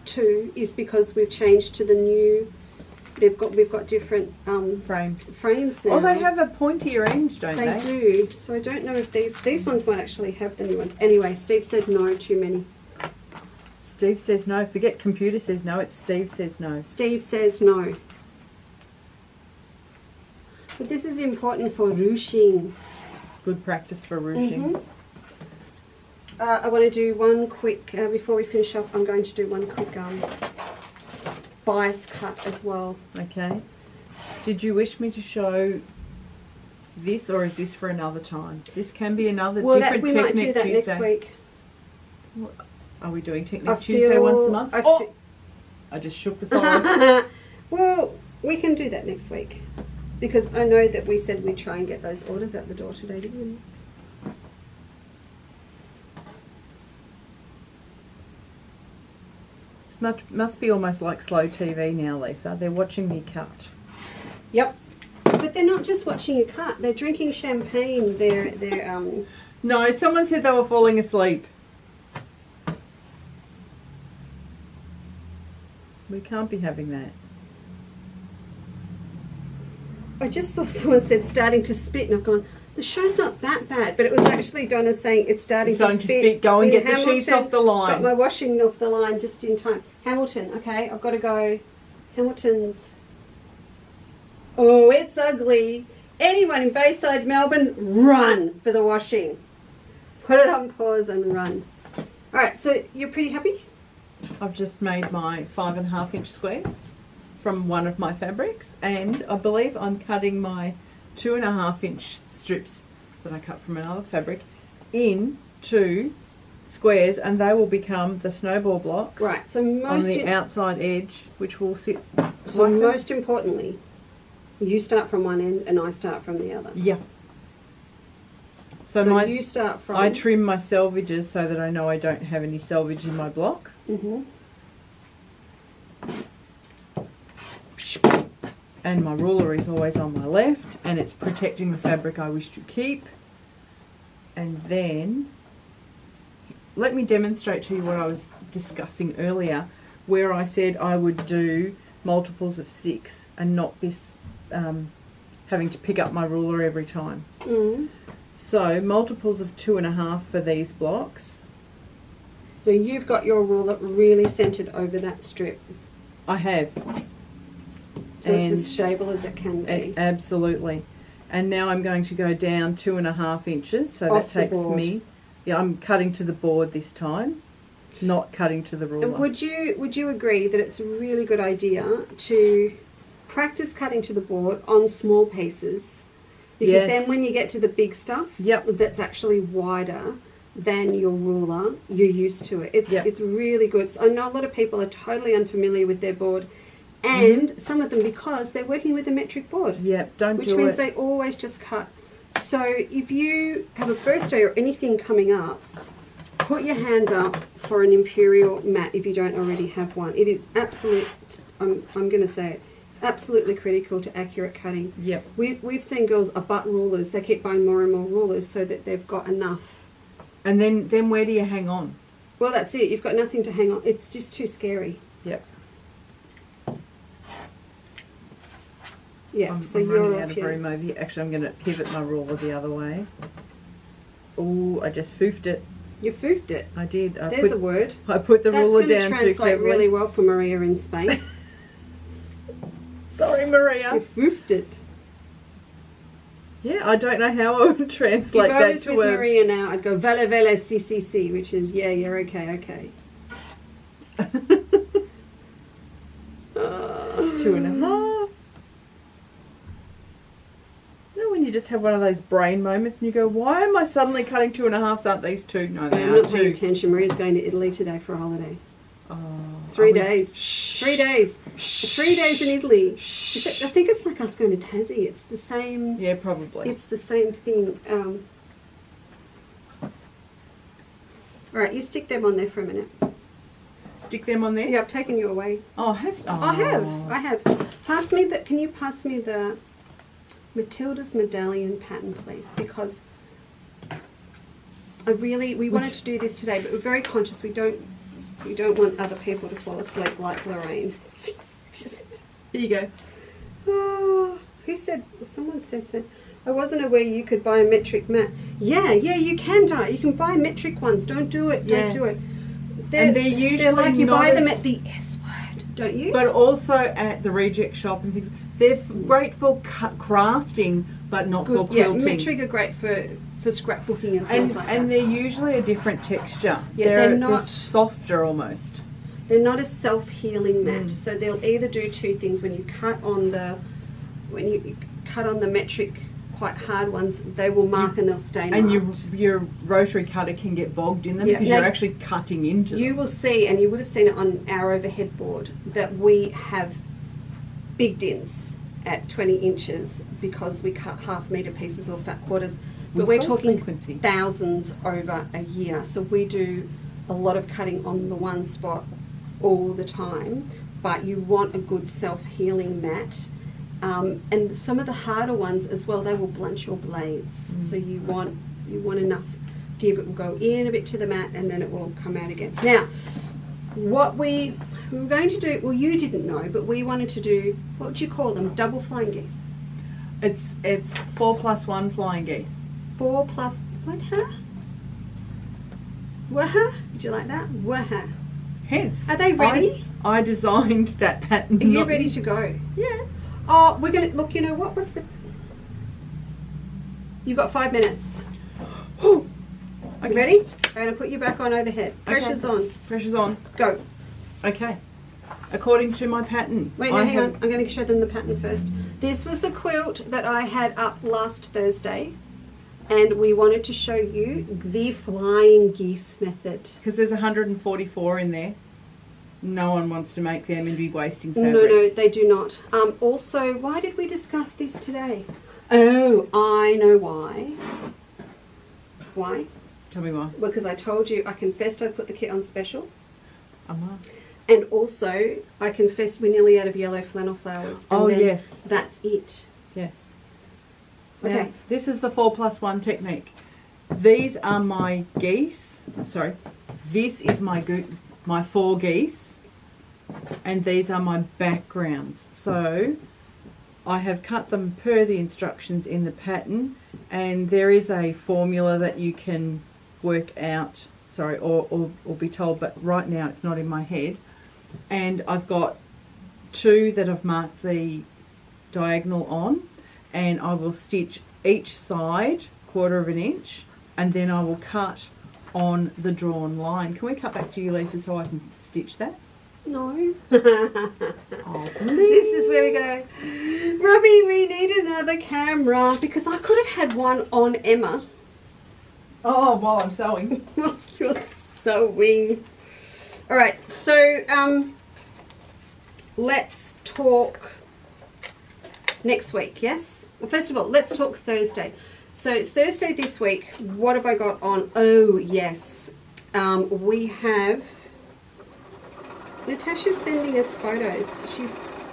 too is because we've changed to the new. We've got different frames now. Oh, they have a pointier end, don't they? They do. So I don't know if these ones might actually have the new ones. Anyway, Steve said no, too many. Steve says no. Forget computer says no. It's Steve says no. Steve says no. But this is important for ruching. Good practice for ruching. Mhm. I want to do one quick, before we finish up, I'm going to do one quick bias cut as well. Okay. Did you wish me to show this, or is this for another time? This can be another different we technique might do that Tuesday. next week. Are we doing Technique Tuesday once a month? I just shook the file. Well, we can do that next week. Because I know that we said we'd try and get those orders out the door today, didn't we? Must be almost like slow TV now, Lisa. They're watching me cut. Yep. But they're not just watching you cut. They're drinking champagne. They're No, someone said they were falling asleep. We can't be having that. I just saw someone said starting to spit, and I've gone, the show's not that bad. But it was actually Donna saying it's starting to spit. Go and In get the sheets off the line. Got my washing off the line just in time. Hamilton, okay, I've got to go. Hamilton's. Oh, it's ugly. Anyone in Bayside, Melbourne, run for the washing. Put it on pause and run. All right, so you're pretty happy? I've just made my 5.5 inch squares from one of my fabrics, and I believe I'm cutting my 2.5 inch strips that I cut from another fabric into squares, and they will become the snowball blocks. Right, so on the outside edge, which will sit. So like most importantly, you start from one end and I start from the other. Yeah. So you start from. I trim my selvages so that I know I don't have any selvage in my block. Mhm. And my ruler is always on my left, and it's protecting the fabric I wish to keep. And then let me demonstrate to you what I was discussing earlier, where I said I would do multiples of 6 and not be having to pick up my ruler every time. Mm. So multiples of 2.5 for these blocks. So you've got your ruler really centered over that strip. I have. So it's as stable as it can be. Absolutely. And now I'm going to go down 2.5 inches. So Off that takes the board. me. Yeah, I'm cutting to the board this time, not cutting to the ruler. And would you agree that it's a really good idea to practice cutting to the board on small pieces? Because Yes. then when you get to the big stuff, Yep. that's actually wider than your ruler, you're used to it. It's Yep. it's really good. So I know a lot of people are totally unfamiliar with their board, and some of them because they're working with a metric board. Yep, don't Which do means it. they always just cut. So if you have a birthday or anything coming up, put your hand up for an imperial mat if you don't already have one. It is absolute, I'm going to say it, it's absolutely critical to accurate cutting. Yep. We've seen girls abut rulers. They keep buying more and more rulers so that they've got enough. And then where do you hang on? Well, that's it. You've got nothing to hang on. It's just too scary. Yep. Yeah, I'm so running you're out off of here. room over here. Actually, I'm going to pivot my ruler the other way. Oh, I just foofed it. You foofed it. I did. There's a word. I put the That's ruler going to down too translate cleverly. really well for Maria in Spain. Sorry, Maria. You foofed it. Yeah, I don't know how I would translate If I that was to with a... Maria now, I'd go vale vale si si si, which is yeah, you're okay, okay. 2.5. You know when you just have one of those brain moments and you go, why am I suddenly cutting 2.5? Aren't these 2? No, they I'm are not paying 2. attention. Maria's going to Italy today for a holiday. Oh, 3 are we- days. Shh. 3 days. 3 days in Italy. Shh. I think it's like us going to Tassie. It's the same. Yeah, probably. It's the same thing. All right, you stick them on there for a minute. Stick them on there? Yeah, I've taken you away. Oh, have you? Oh. I have. Pass me the. Can you pass me the Matilda's medallion pattern, please? Because we wanted to do this today, but we're very conscious. We don't want other people to fall asleep like Lorraine. Just. Here you go. Oh, who said? Someone said. I wasn't aware you could buy a metric mat. Yeah, you can, Di. You can buy metric ones. Don't do it. Don't Yeah. do it. And they're usually like you not buy them as- at the S word, don't you? But also at the reject shop and things. They're great for crafting, but not for Yeah, quilting. metric are great for scrapbooking and things like that. And they're usually a different texture. Yeah, they're not- softer almost. They're not a self-healing mat, so they'll either do two things. When you cut on the metric quite hard ones, they will mark and they'll stay And marked. your rotary cutter can get bogged in them Yeah, because now- you're actually cutting into them. You will see, and you would have seen it on our overhead board, that we have big dints at 20 inches because we cut half-metre pieces or fat quarters. But we're With talking frequency. thousands over a year. So we do a lot of cutting on the one spot all the time. But you want a good self-healing mat. And some of the harder ones as well, they will blunt your blades. So you want enough give. It will go in a bit to the mat and then it will come out again. Now, what we were going to do, well, you didn't know, but we wanted to do, what would you call them? Double flying geese. It's 4+1 flying geese. 4 plus, what, huh? Waha? Did you like that? Waha. Hence, Are they ready? I designed that pattern. Are you not- ready to go? Yeah. Oh, we're going to, look, you know what? What's the, you've got 5 minutes. Whew. You ready? I'm going to put you back on overhead. Pressure's on. Pressure's on. Go. Okay. According to my pattern. Wait, no, hang on. I'm going to show them the pattern first. This was the quilt that I had up last Thursday, and we wanted to show you the flying geese method. Because there's 144 in there. No one wants to make them and be wasting No, fabric. no, they do not. Also, why did we discuss this today? Oh, I know why. Why? Tell me why. Because I told you, I confessed I'd put the kit on special. Amar. And also, I confessed we're nearly out of yellow flannel flowers. And Oh, then yes. That's it. Yes. Okay. Now, this is the 4+1 technique. These are my geese. Sorry. This is my 4 geese. And these are my backgrounds. So I have cut them per the instructions in the pattern, and there is a formula that you can work out, sorry, or be told, but right now it's not in my head. And I've got 2 that I've marked the diagonal on, and I will stitch each side 1/4 inch, and then I will cut on the drawn line. Can we cut back to you, Leesa, so I can stitch that? No. Oh, This is where we go. Robbie, we need another camera because I could have had one on Emma. Oh, while I'm sewing. You're sewing. All right, so let's talk next week, yes? Well, first of all, let's talk Thursday. So Thursday this week, what have I got on? Oh, yes. We have... Natasha's sending us photos.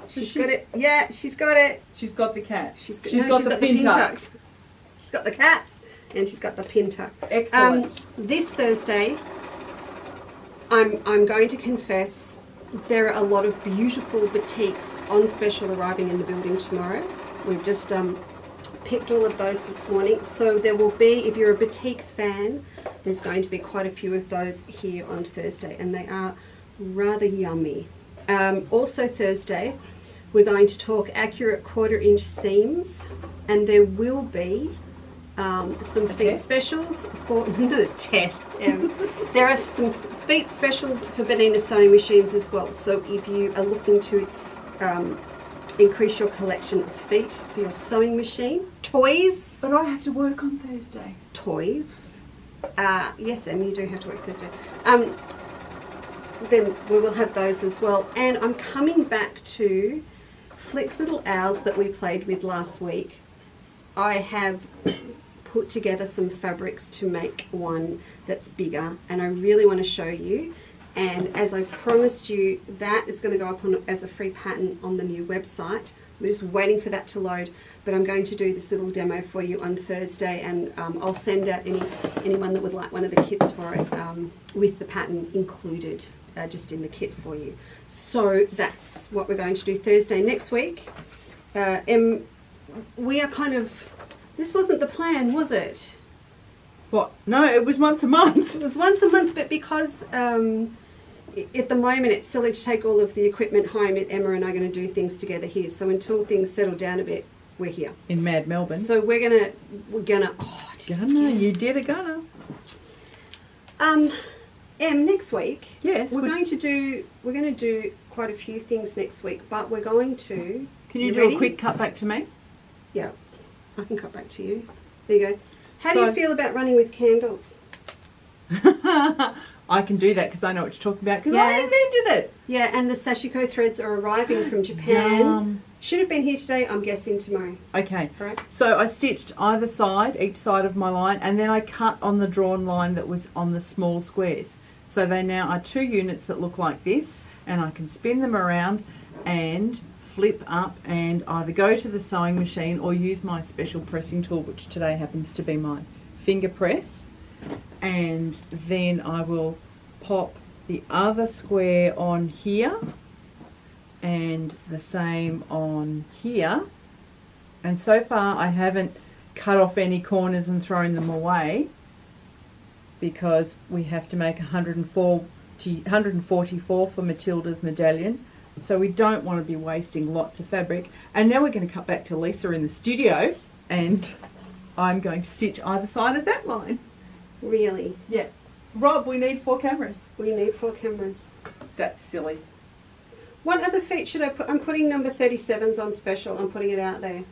She's got it. Yeah, she's got it. She's got the cat. She's got the the Pintuck. Pintucks. She's got the cats and she's got the Pintuck. Excellent. This Thursday, I'm going to confess there are a lot of beautiful batiks on special arriving in the building tomorrow. We've just picked all of those this morning. So there will be, if you're a batik fan, there's going to be quite a few of those here on Thursday, and they are rather yummy. Also Thursday, we're going to talk accurate 1/4 inch seams, and there will be some feet test? specials for not a test. There are some feet specials for Benina sewing machines as well. So if you are looking to increase your collection of feet for your sewing machine, toys, But I have to work on Thursday. toys. Yes, and you do have to work Thursday. Then we will have those as well. And I'm coming back to Flick's Little Owls that we played with last week. I have put together some fabrics to make one that's bigger, and I really want to show you. And as I promised you, that is going to go up on as a free pattern on the new website. So we're just waiting for that to load, but I'm going to do this little demo for you on Thursday, and I'll send out anyone that would like one of the kits for it with the pattern included just in the kit for you. So that's what we're going to do Thursday. Next week, we are kind of, this wasn't the plan, was it? What? No, it was once a month. It was once a month, but because at the moment, it's silly to take all of the equipment home. Emma and I are going to do things together here. So until things settle down a bit, we're here. In Mad Melbourne. So we're gonna. Oh, You did a gunner. Next week. Yes. We're going to do quite a few things next week, but we're going to. Can you do ready? a quick cut back to me? Yeah, I can cut back to you. There you go. How do you feel about running with candles? I can do that because I know what you're talking about because Yeah. I invented it. Yeah, and the sashiko threads are arriving from Japan. Yum. Should have been here today. I'm guessing tomorrow. Okay. Right. So I stitched either side, each side of my line, and then I cut on the drawn line that was on the small squares. So they now are 2 units that look like this, and I can spin them around and flip up and either go to the sewing machine or use my special pressing tool, which today happens to be my finger press. And then I will pop the other square on here and the same on here. And so far I haven't cut off any corners and thrown them away because we have to make 144 for Matilda's medallion. So we don't want to be wasting lots of fabric. And now we're going to cut back to Leesa in the studio and I'm going to stitch either side of that line. Really? Yeah. Rob, we need 4 cameras. We need 4 cameras. That's silly. What other feet should I put? I'm putting number 37s on special. I'm putting it out there.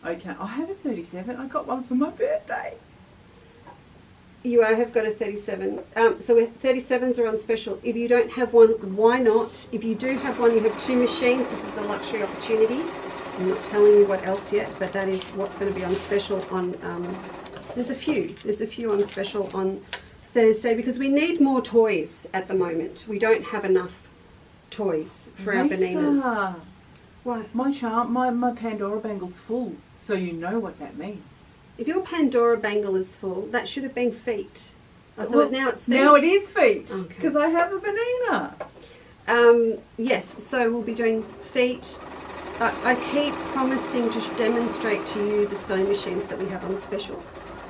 Okay, I have a 37. I got one for my birthday. You have got a 37. So 37s are on special. If you don't have one, why not? If you do have one, you have 2 machines. This is the luxury opportunity. I'm not telling you what else yet, but that is what's going to be on special on... There's a few on special on Thursday because we need more toys at the moment. We don't have enough toys for our bananas. What? My Pandora bangle's full, so you know what that means. If your Pandora bangle is full, that should have been feet. Oh, so now it's feet. Now it is feet Okay. because I have a banana. Yes, so we'll be doing feet. I keep promising to demonstrate to you the sewing machines that we have on special.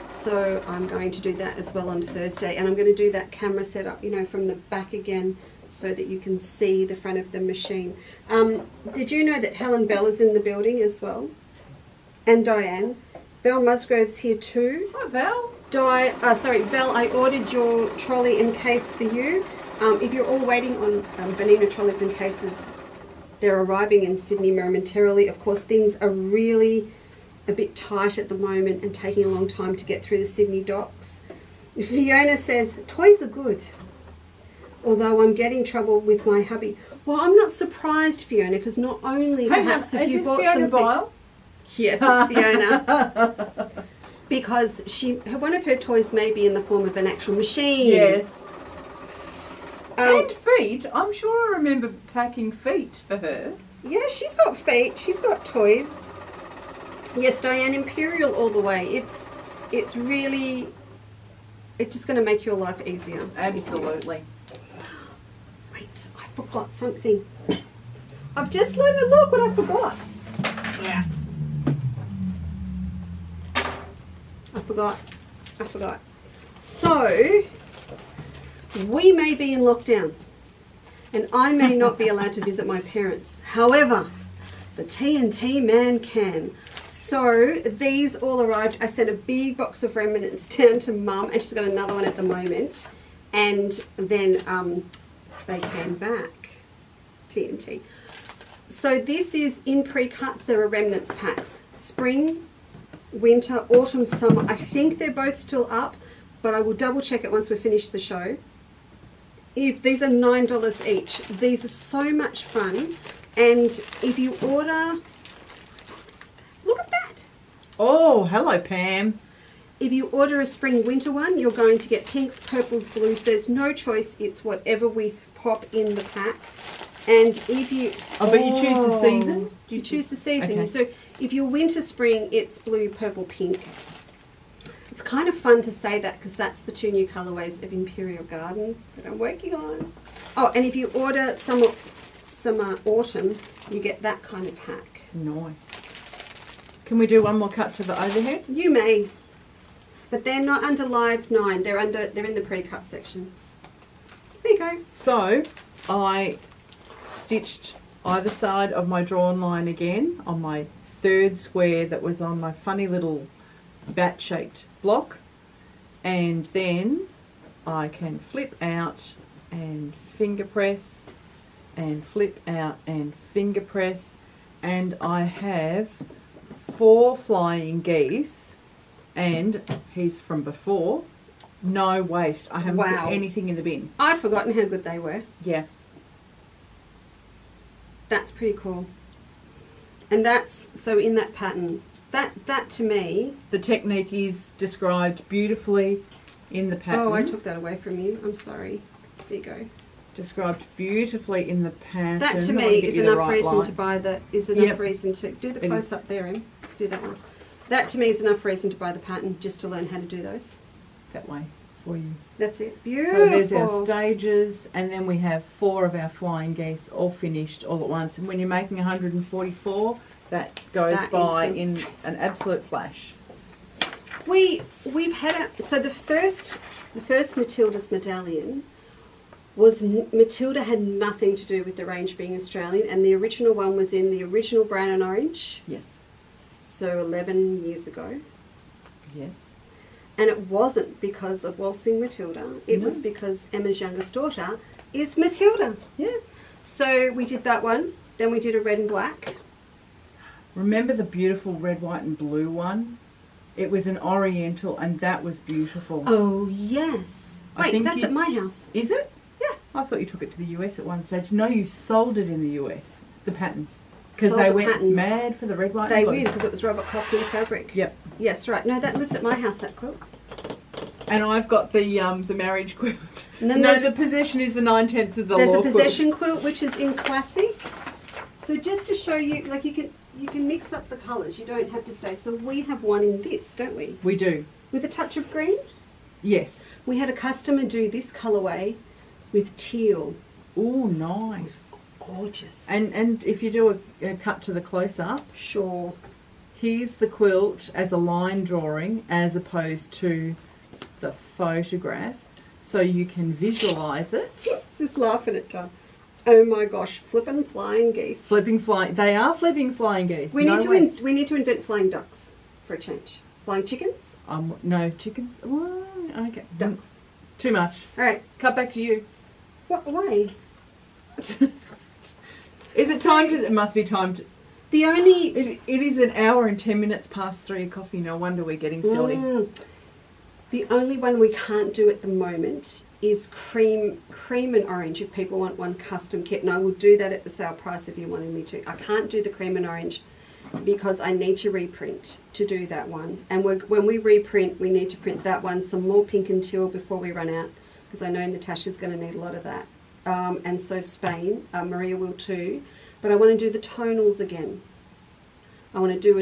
So I'm going to do that as well on Thursday, and I'm going to do that camera setup, you know, from the back again so that you can see the front of the machine. Did you know that Helen Bell is in the building as well? And Diane. Val Musgrove's here too. Hi, Val. Val, I ordered your trolley and case for you. If you're all waiting on banana trolleys and cases, they're arriving in Sydney momentarily. Of course, things are really a bit tight at the moment and taking a long time to get through the Sydney docks. Fiona says, toys are good, although I'm getting trouble with my hubby. Well, I'm not surprised, Fiona, because not only perhaps if you bought Fiona some... Bile? Yes, it's Fiona. Because one of her toys may be in the form of an actual machine. Yes. And feet. I'm sure I remember packing feet for her. Yeah, she's got feet. She's got toys. Yes, Diane, Imperial all the way. It's really, it's just going to make your life easier. Absolutely. Wait, I forgot something. I've just let me look what I forgot. Yeah. I forgot. So, we may be in lockdown and I may not be allowed to visit my parents. However, the TNT man can. So these all arrived. I sent a big box of remnants down to Mum, and she's got another one at the moment. And then they came back. TNT. So this is in pre-cuts. There are remnants packs. Spring, winter, autumn, summer. I think they're both still up, but I will double check it once we finish the show. If these are $9 each, these are so much fun. And if you order, look at that. Oh, hello, Pam. If you order a spring winter one, you're going to get pinks, purples, blues. There's no choice. It's whatever we pop in the pack. And if you... Oh, but you choose the season? You choose the season. Okay. So if you're winter, spring, it's blue, purple, pink. It's kind of fun to say that because that's the 2 new colourways of Imperial Garden that I'm working on. Oh, and if you order summer, autumn, you get that kind of pack. Nice. Can we do one more cut to the overhead? You may. But they're not under live 9. They're in the pre-cut section. There you go. So I stitched either side of my drawn line again on my third square that was on my funny little bat shaped block, and then I can flip out and finger press and flip out and finger press, and I have 4 flying geese, and he's from before. No waste. I haven't Wow. put anything in the bin. I'd forgotten how good they were. Yeah. That's pretty cool. And that's, so in that pattern, that to me... The technique is described beautifully in the pattern. Oh, I took that away from you. I'm sorry. There you go. Described beautifully in the pattern. That to I wanna me get is you the enough right reason line. to buy the, is enough Yep. reason to, do the It close is. up there, Em. Do that one. That to me is enough reason to buy the pattern, just to learn how to do those. That way for you. That's it. So Beautiful. there's our stages, and then we have 4 of our flying geese all finished all at once. And when you're making 144, that goes That by is in an absolute flash. We've had the first Matilda's medallion was Matilda had nothing to do with the range being Australian, and the original one was in the original brown and orange, Yes. so 11 years ago. Yes. And it wasn't because of waltzing Matilda, it No. was because Emma's youngest daughter is Matilda. Yes. So we did that one, then we did a red and black. Remember the beautiful red, white and blue one? It was an oriental, and that was beautiful. Oh yes. I Wait, think that's you- at my house. Is it? Yeah. I thought you took it to the US at one stage. No, you sold it in the US, the patterns. Because Sold they the went patterns. mad for the red, white They and blue. did, because it was Robert Cochrane fabric. Yep. Yes, right. No, that lives at my house, that quilt. And I've got the marriage quilt. And then No, there's- the possession is the 9/10 of the There's law a possession quilt which is in classic. So just to show you, like you can mix up the colours. You don't have to stay. So we have one in this, don't we? We do. With a touch of green. Yes. We had a customer do this colourway with teal. Oh, nice. Gorgeous. And if you do a cut to the close-up, Sure. here's the quilt as a line drawing as opposed to the photograph, so you can visualise it. Just laughing at Tom. Oh my gosh, flippin' flying geese. They are flipping flying geese. We No need to waste. we need to invent flying ducks for a change. Flying chickens, No chickens. Well, okay. ducks. Too much. All right. Cut back to you. What way? Is it time to? It must be time to. The only It is an hour and 10 minutes past 3 coffee. No wonder we're getting silly. The only one we can't do at the moment is cream and orange. If people want one custom kit, and I will do that at the sale price if you wanted me to. I can't do the cream and orange because I need to reprint to do that one. And when we reprint, we need to print that one, some more pink and teal before we run out, because I know Natasha's going to need a lot of that. And so Spain, Maria will too. But I want to do the tonals again. I want to do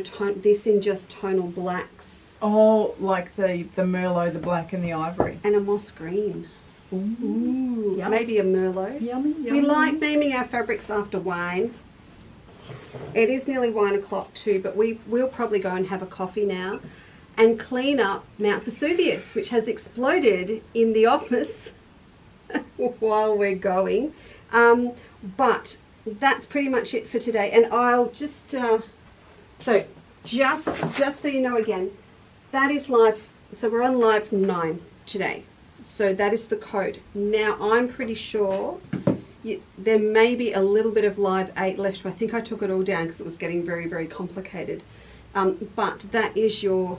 this in just tonal blacks Oh, like the Merlot, the black and the ivory. and a moss green. Ooh. Yum. Maybe a Merlot. Yummy, We yummy. like naming our fabrics after wine. It is nearly wine o'clock too, but we'll probably go and have a coffee now and clean up Mount Vesuvius, which has exploded in the office while we're going. But that's pretty much it for today. And I'll just just so you know again, that is live. So we're on live 9 today. So that is the code. Now I'm pretty sure there may be a little bit of live 8 left. I think I took it all down because it was getting very, very complicated. But that is your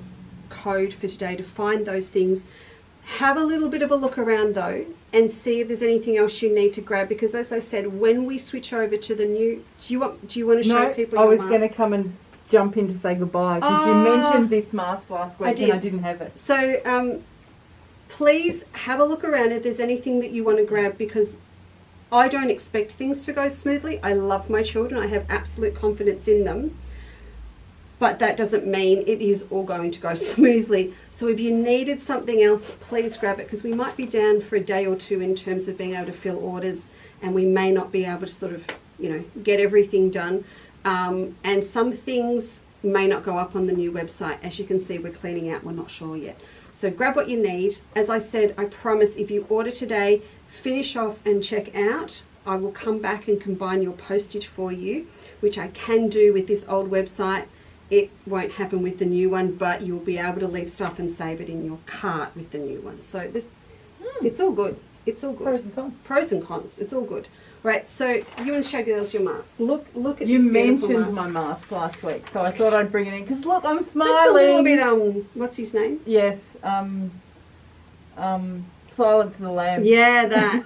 code for today to find those things. Have a little bit of a look around though and see if there's anything else you need to grab, because as I said, when we switch over to the new, do you want to show people I your was mask? going to come and jump in to say goodbye because you mentioned this mask last week and I didn't have it. So please have a look around if there's anything that you want to grab, because I don't expect things to go smoothly. I love my children. I have absolute confidence in them. But that doesn't mean it is all going to go smoothly. So if you needed something else, please grab it, because we might be down for a day or two in terms of being able to fill orders, and we may not be able to sort of, get everything done. And some things may not go up on the new website. As you can see, we're cleaning out. We're not sure yet. So grab what you need. As I said, I promise if you order today, finish off and check out, I will come back and combine your postage for you, which I can do with this old website. It won't happen with the new one, but you'll be able to leave stuff and save it in your cart with the new one. So this, it's all good. It's all good. Pros and cons. Pros and cons. It's all good. Right, so you want to show girls your mask. Look at You this beautiful mentioned mask. my mask last week, so I thought I'd bring it in because look, I'm smiling. That's a little bit what's his name? Yes, Silence of the Lambs. Yeah, that.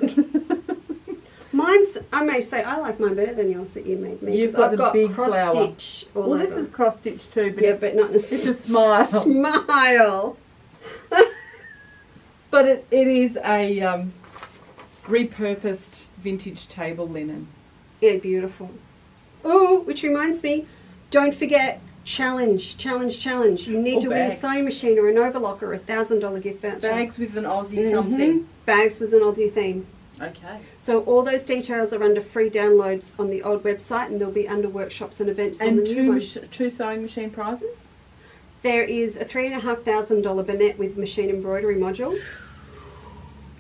Mine's, I may say, I like mine better than yours that you made me. You've got I've the got big cross flower. stitch all Well, over. this is cross stitch too, but yeah, it's, but not in a it's a smile. Smile. But it is a repurposed vintage table linen. Yeah, beautiful. Oh, which reminds me, don't forget, challenge. You need to win a bags. sewing machine or an overlock or $1,000 gift voucher. Bags with an Aussie Mhm. something. Bags with an Aussie theme. Okay. So all those details are under free downloads on the old website, and they'll be under workshops and events on And the new one. two sewing machine prizes? There is a $3,500 bonnet with machine embroidery module.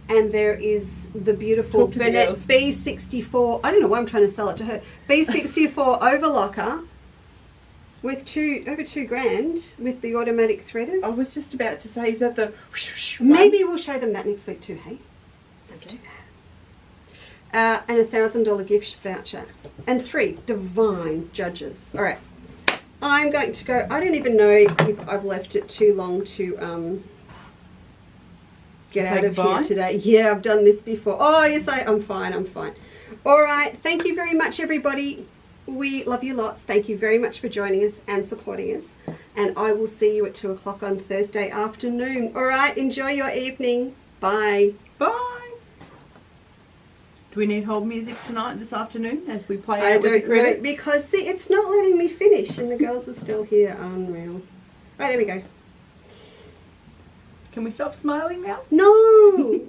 And there is the beautiful Talk to the bonnet girls. B64. I don't know why I'm trying to sell it to her. B64 overlocker with over $2,000 with the automatic threaders. I was just about to say, is that the... Maybe we'll show them that next week too, hey? Let's do that. And a $1,000 gift voucher. And 3 divine judges. All right. I'm going to go. I don't even know if I've left it too long to get out Say of goodbye? here today. Yeah, I've done this before. Oh, yes, I'm fine. All right. Thank you very much, everybody. We love you lots. Thank you very much for joining us and supporting us. And I will see you at 2 o'clock on Thursday afternoon. All right. Enjoy your evening. Bye. Bye. Do we need hold music tonight, this afternoon, as we play I out with the don't know credits? because it's not letting me finish and the girls are still here. Unreal. Oh, there we go. Can we stop smiling now? No!